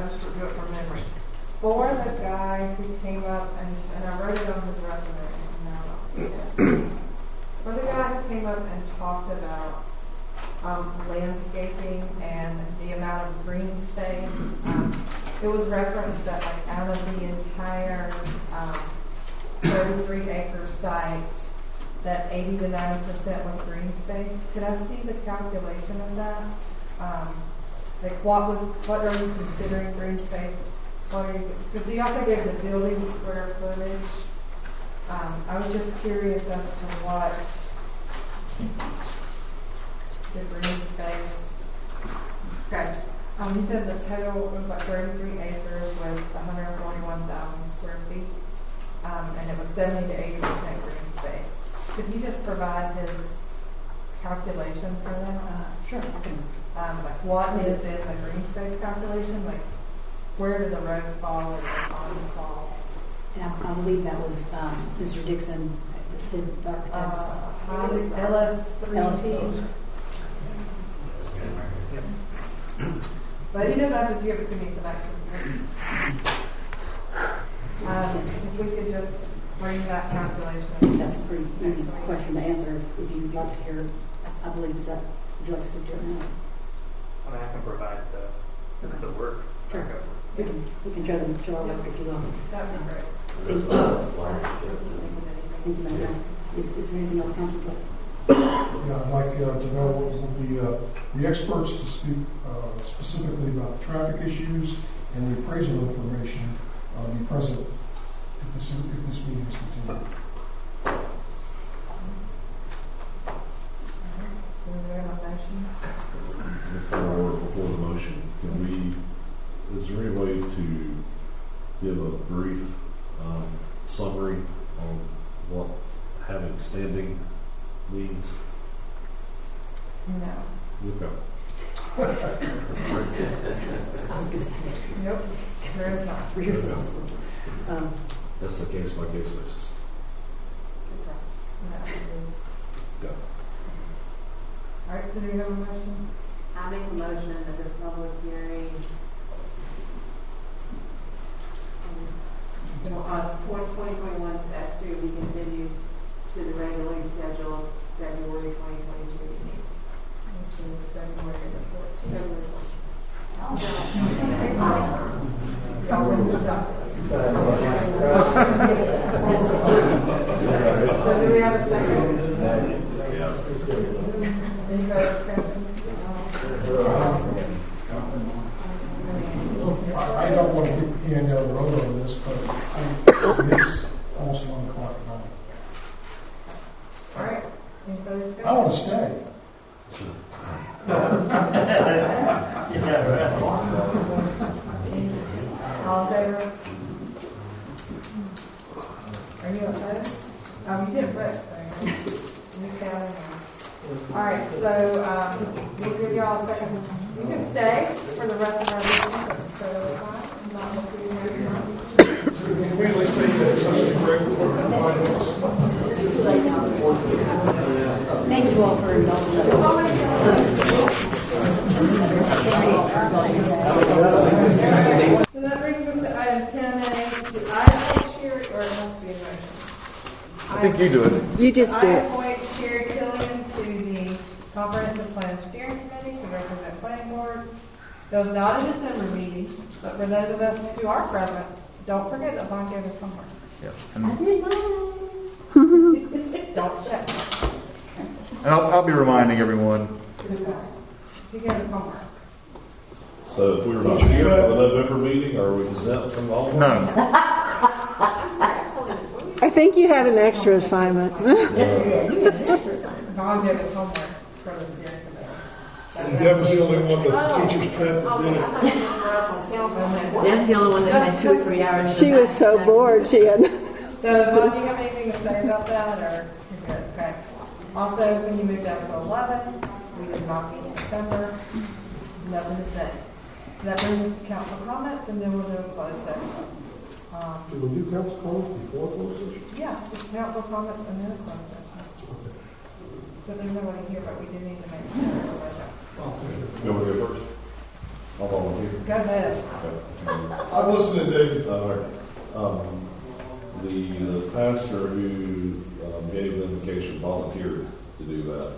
just do it from memory. For the guy who came up, and I wrote it on his resume, and now I don't see it. For the guy who came up and talked about landscaping and the amount of green space, it was referenced that like out of the entire 33-acre site, that 80 to 90% was green space. Could I see the calculation of that? Like what are you considering green space? Because he also gave the building square footage. I was just curious as to what the green space. Okay. He said the total was like 33 acres with 141,000 square feet. And it was 70 to 80% green space. Could you just provide his calculation for that? Sure. Like what is in the green space calculation? Like where do the roads fall or the ponds fall? And I believe that was Mr. Dixon, the architects. LS3T. But he doesn't have to give it to me tonight. If we could just bring that calculation. That's a pretty easy question to answer if you'd like to hear. I believe would you like to speak to it now? I mean, I can provide the work. Sure. We can show our work if you will. That'd be great. Thank you. Thank you, Madam. Is there anything else, Council? Yeah, I'd like to know the experts to speak specifically about the traffic issues and the appraisal information be present if this meeting is continued. Before the motion, is there any way to give a brief summary on what having standing means? No. Okay. I was going to say. Nope. There is not. That's a case-by-case basis. No, it is. Go. All right, so do we have a motion? I make a motion that this public hearing on 2021-2 be continued to the regularly scheduled February 2022 meeting. Which is February the 14th. So do we have a second? Yes. Any further discussion? I don't want to get the hand down the road on this, but it's almost 1 o'clock at night. All right. Any further discussion? I want to stay. All in favor? Are you opposed? You did vote. You counted now. All right, so we'll give you all a second. You can stay for the rest of our meeting, but it's totally fine. I'm not looking at you. We usually take a break for 5 minutes. Thank you all for indulging So that brings us to item 10A. Do I appoint Sherry, or it must be a motion? I think you do it. You just do I it. appoint Sherry Killian to the Comprehensive Plan Steering Committee to represent planning board. Those not in December meeting, but for those of us who are present, don't forget that Vaughn gave us homework. Yeah. Don't check. And I'll be reminding everyone. He gave us homework. So if we were not here for the November meeting, are we exempt from all? No. I think you had an extra assignment. Yeah, you have an extra assignment. Vaughn gave us homework for the steering committee. And Deb was the only one that the teacher's pet that did it. That's the only one that had 2 or 3 hours. She was so bored, she had. So, Vaughn, do you have anything to say about that, or you're good? Okay. Also, when you moved down to 11, we did not meet in December. Nothing to say. That brings us to council comments, and then we'll do a closed session. Did we do council comments before closed session? Yeah, just council comments and then a closed session. So there's nobody here, but we do need to make sure everybody knows. You want to go first? I'll volunteer. Go ahead. I'm listening, David. The pastor who gave the invitation volunteered to do that a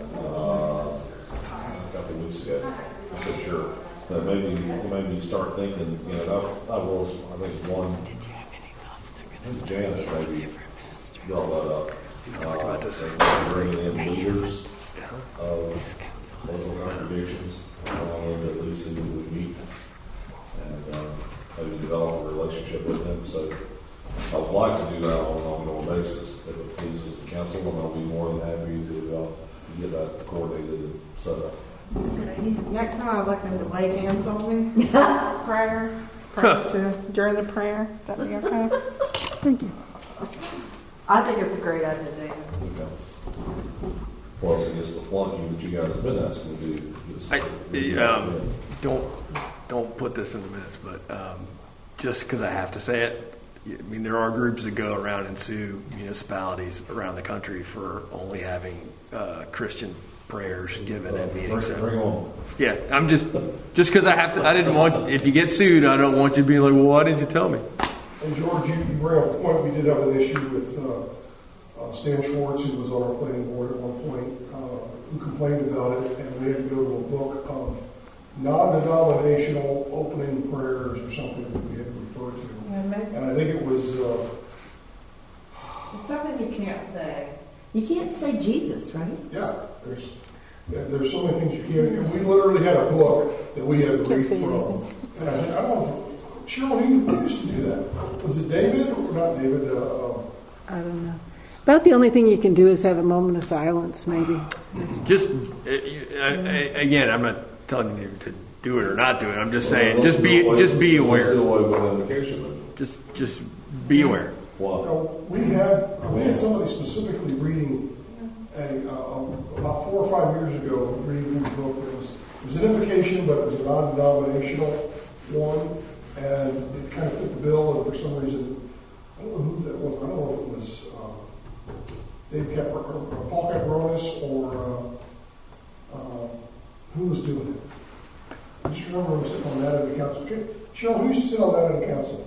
couple of weeks ago. I said, sure. That made me start thinking, I think one, Janet maybe brought that up. Bringing in leaders of local congregations, at least who would meet and maybe develop a relationship with them. So I would like to do that on an ongoing basis if it pleases the council, and I'll be more than happy to get that coordinated and set up. Next time I'd like them to lay hands on me. Prayer. During the prayer. That be okay? Thank you. I think it's a great idea, David. Okay. Plus, I guess the flunking that you guys have been asking to do. Don't put this in the minutes, but just because I have to say it, I mean, there are groups that go around and sue municipalities around the country for only having Christian prayers given at meetings. Bring on. Yeah, I'm just because I have to. I didn't want. If you get sued, I don't want you to be like, well, why didn't you tell me? And George, you bring up a point. We did have an issue with Stan Schwartz, who was on our planning board at one point, who complained about it, and we had to go to a book of non-denominational opening prayers or something that we had to refer to. Yeah, and I think it was... it's something you can't say. You can't say Jesus, right? Yeah, there's so many things you can't... And we literally had a book that we had to read from. And I said, I don't know, Cheryl, who used to do that? Was it David or not David? I don't know. About the only thing you can do is have a moment of silence, maybe. Just again, I'm not telling you to do it or not do it. I'm just saying, just be aware. Just be aware. We had somebody specifically reading about 4 or 5 years ago, reading his book. It was an invocation, but it was a non-denominational one, and it kind of fit the bill. And for some reason, I don't know who that was. I don't know if it was Paul Capronis or who was doing it. I just remember him sitting on that in the council. Okay, Cheryl, who used to sit on that in the council?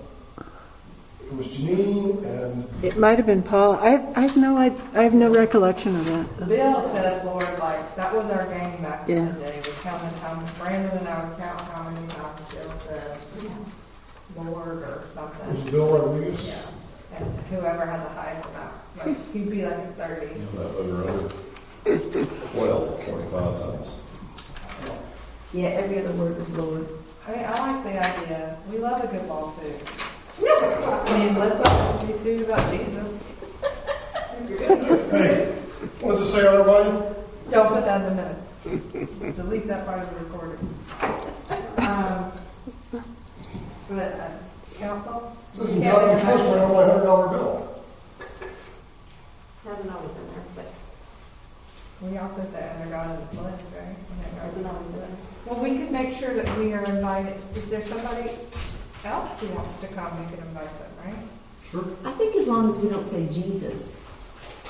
It was Janine and... It might have been Paul. I have no recollection of that. The bill said, Lord, like, that was our game back in the day. We counted how many, Brandon and I would count how many times Jill said Lord or something. Was it Bill Rodriguez? Yeah. And whoever had the highest amount. Like, he'd be like at 30. Over 12, 25 times. Yeah, every other word was Lord. I mean, I like the idea. We love a good lawsuit. I mean, let's not be sued about Jesus. Hey, what does it say on everybody? Don't put that in the minutes. Delete that part of the recording. Council? This is not a trust right on my $100 bill. Hasn't always been there, but We also say under God is the pledge, right? Hasn't always been there. Well, we could make sure that we are invited. If there's somebody else who wants to come, we can invite them, right? Sure. I think as long as we don't say Jesus.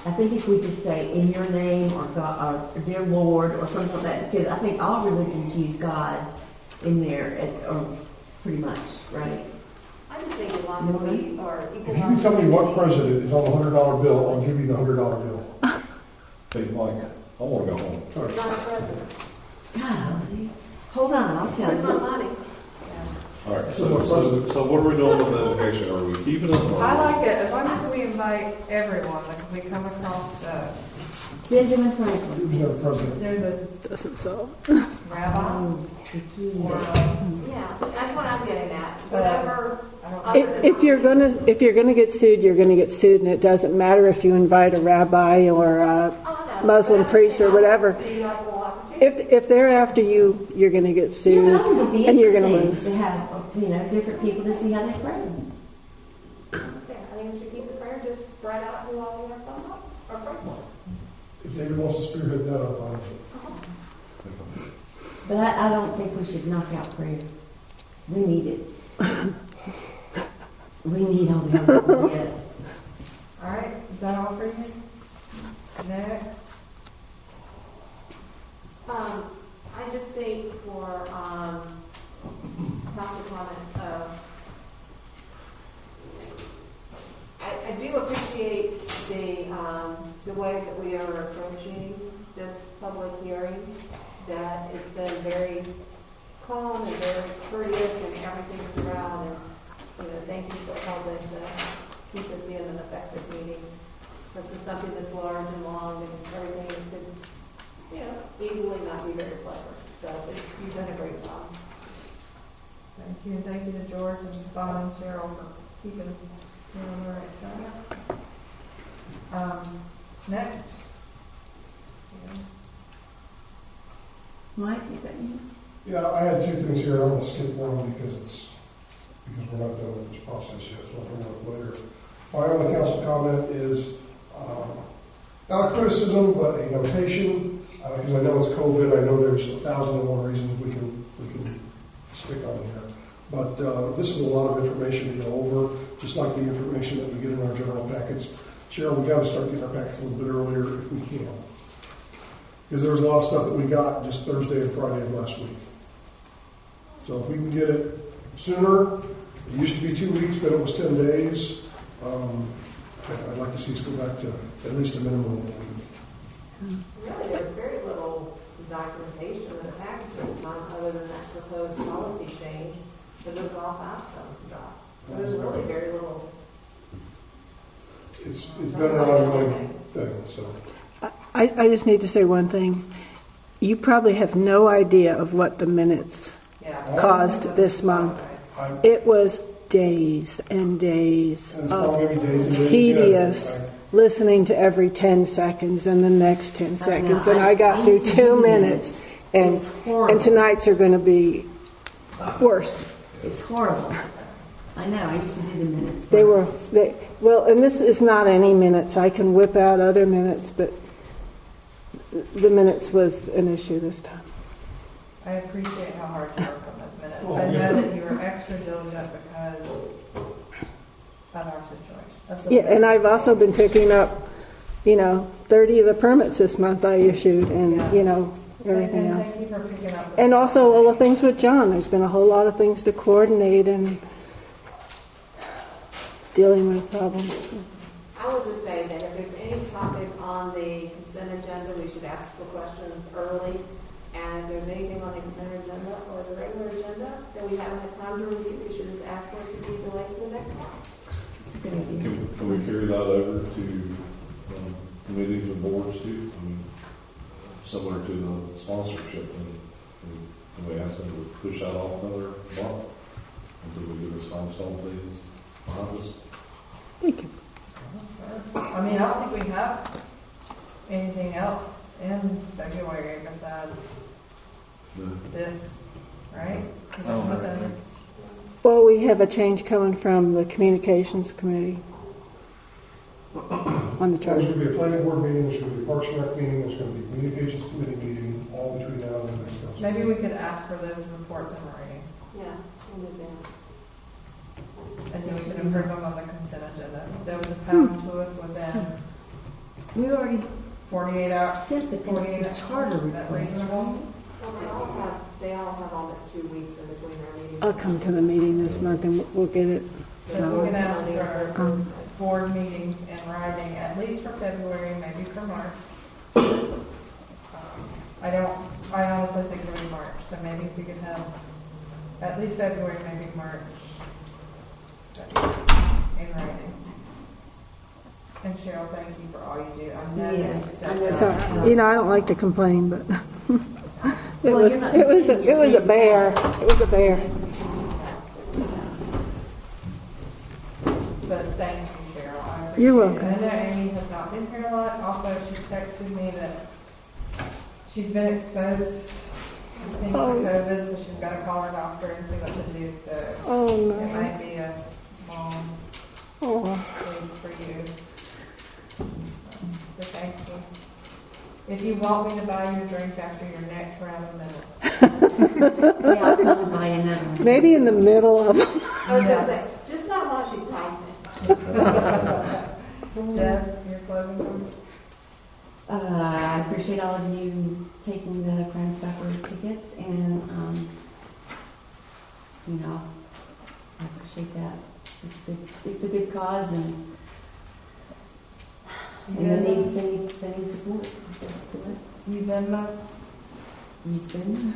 I think if we just say in your name or God, or dear Lord or something like that, because I think all religions use God in there, or pretty much, right? I just think as long as we are equal. If you can tell me what president is on the $100 bill, I'll give you the $100 bill. Hey, Mike, I want to go home. Not a president. Golly. Hold on, I'll tell Where's my you. money? All right, so what are we doing with the education? Are we keeping it? or- I like it, as long as we invite everyone, like we come across, Benjamin Franklin. Who's our president? there's a Doesn't so. rabbi, Oh, tricky. or, Yeah, that's what I'm getting at. Whatever. If you're gonna get sued, you're gonna get sued, and it doesn't matter if you invite a rabbi or a Muslim priest or whatever. If they're after you, you're gonna get You sued, know, it would be and you're gonna interesting lose. to have, different people to see how they pray. Yeah, I think we should keep the prayer just spread out who all we are from or pray for. If David wants to spearhead that, I'll find it. But I don't think we should knock out prayer. We need it. We need all the help we can get. all right, is that all for you? Next, I just think for council comment, I do appreciate the way that we are approaching this public hearing, that it's been very calm and very courteous and everything throughout, and, thank you for helping to keep it being an effective meeting. Because for something that's large and long and everything could, easily not be very clever. So you've done a great job. thank you, and thank you to George and Bob and Cheryl for keeping on the right track. Next. Mike, you got any? Yeah, I had two things here. I'm going to skip one because we're not done with this process yet, so I'll bring it up later. My only council comment is not a criticism, but a notation. Because I know it's COVID, I know there's 1,001 reasons we can stick on here. But this is a lot of information to go over, just like the information that we get in our general packets. Cheryl, we got to start getting our packets a little bit earlier if we can. Because there was a lot of stuff that we got just Thursday and Friday of last week. So if we can get it sooner, it used to be 2 weeks, then it was 10 days. I'd like to see us go back to at least a minimum of a week. Really, there's very little documentation in the package this month, other than that proposed policy change, that was all Firestone stuff. So there's really very little. It's been an ongoing thing, so. I just need to say one thing. You probably have no idea of what the minutes caused this month. It was days and days of tedious listening to every 10 seconds and the next 10 seconds. And I got through 2 minutes, and tonight's are going to be worse. It's horrible. I know, I used to do the minutes. Well, and this is not any minutes. I can whip out other minutes, but the minutes was an issue this time. I appreciate how hard you work on those minutes. I know that you were extra diligent because of our situation. Yeah, and I've also been picking up, 30 of the permits this month I issued, and, everything else. Thank you for picking up. And also all the things with John. There's been a whole lot of things to coordinate and dealing with problems. I would just say that if there's any topic on the consent agenda, we should ask the questions early. And if there's anything on the consent agenda or the regular agenda that we haven't had time to review, we should just ask for it to be delayed to the next one. It's a good idea. Can we carry that over to committees and boards too? Similar to the sponsorship, and can we ask them to push that off another month until we get this Firestone things behind us? Thank you. I mean, I don't think we have anything else in February besides this, right? This is something- Well, we have a change coming from the communications committee on the There's charter. going to be a planning board meeting, there's going to be a Parks and Rec meeting, there's going to be a communications committee meeting, all between now and the next council. Maybe we could ask for those reports in writing, Yeah, we'll do that. and then we can approve them on the consent agenda. They would just have them to us within We already 48 hours? sent the 48 charter Is that request. reasonable? They all have almost 2 weeks in between their meetings. I'll come to the meeting this month and we'll get it. So we can ask for board meetings in writing, at least for February, maybe for March. I honestly think it'll be March, so maybe if we could have at least February, maybe March, in writing. And Cheryl, thank you for all you do. I know Yes, I know. So, you know, I don't like to complain, but it Well, was, you're not it was, complaining, it was a you're bear. It was a bear. But thank you, Cheryl. I appreciate You're it. welcome. I know Amy has not been here a lot. Also, she texted me that she's been exposed to things with COVID, so she's got to call her doctor and see what to do. So Oh, no. it might be a long week for you. So thank you. If you want me to buy you a drink after your next round of minutes. Yeah, I'll come by another one. Maybe in the middle of. I was gonna say, just not while she's typing. Deb, your closing comments? I appreciate all of you taking the Crime Stoppers tickets, and you know, I appreciate that. It's a good cause, and they need support. You Venmo? You spend.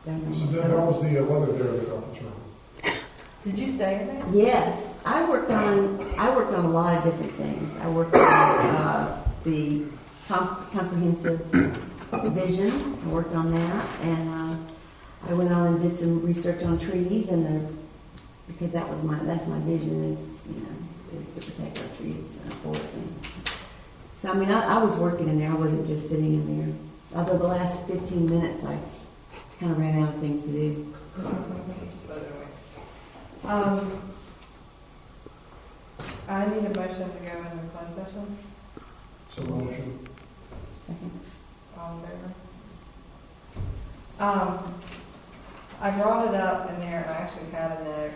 So Deb, how was the weather there at the conference? Did you stay in there? Yes, I worked on a lot of different things. I worked on the comprehensive vision. I worked on that, and I went on and did some research on trees, and because that's my vision is to protect our trees and forest things. So I mean, I was working in there. I wasn't just sitting in there. Although the last 15 minutes, I kind of ran out of things to do. I need a motion to go into closed session. So motion. Second. All in favor? I brought it up in there, and I actually had a note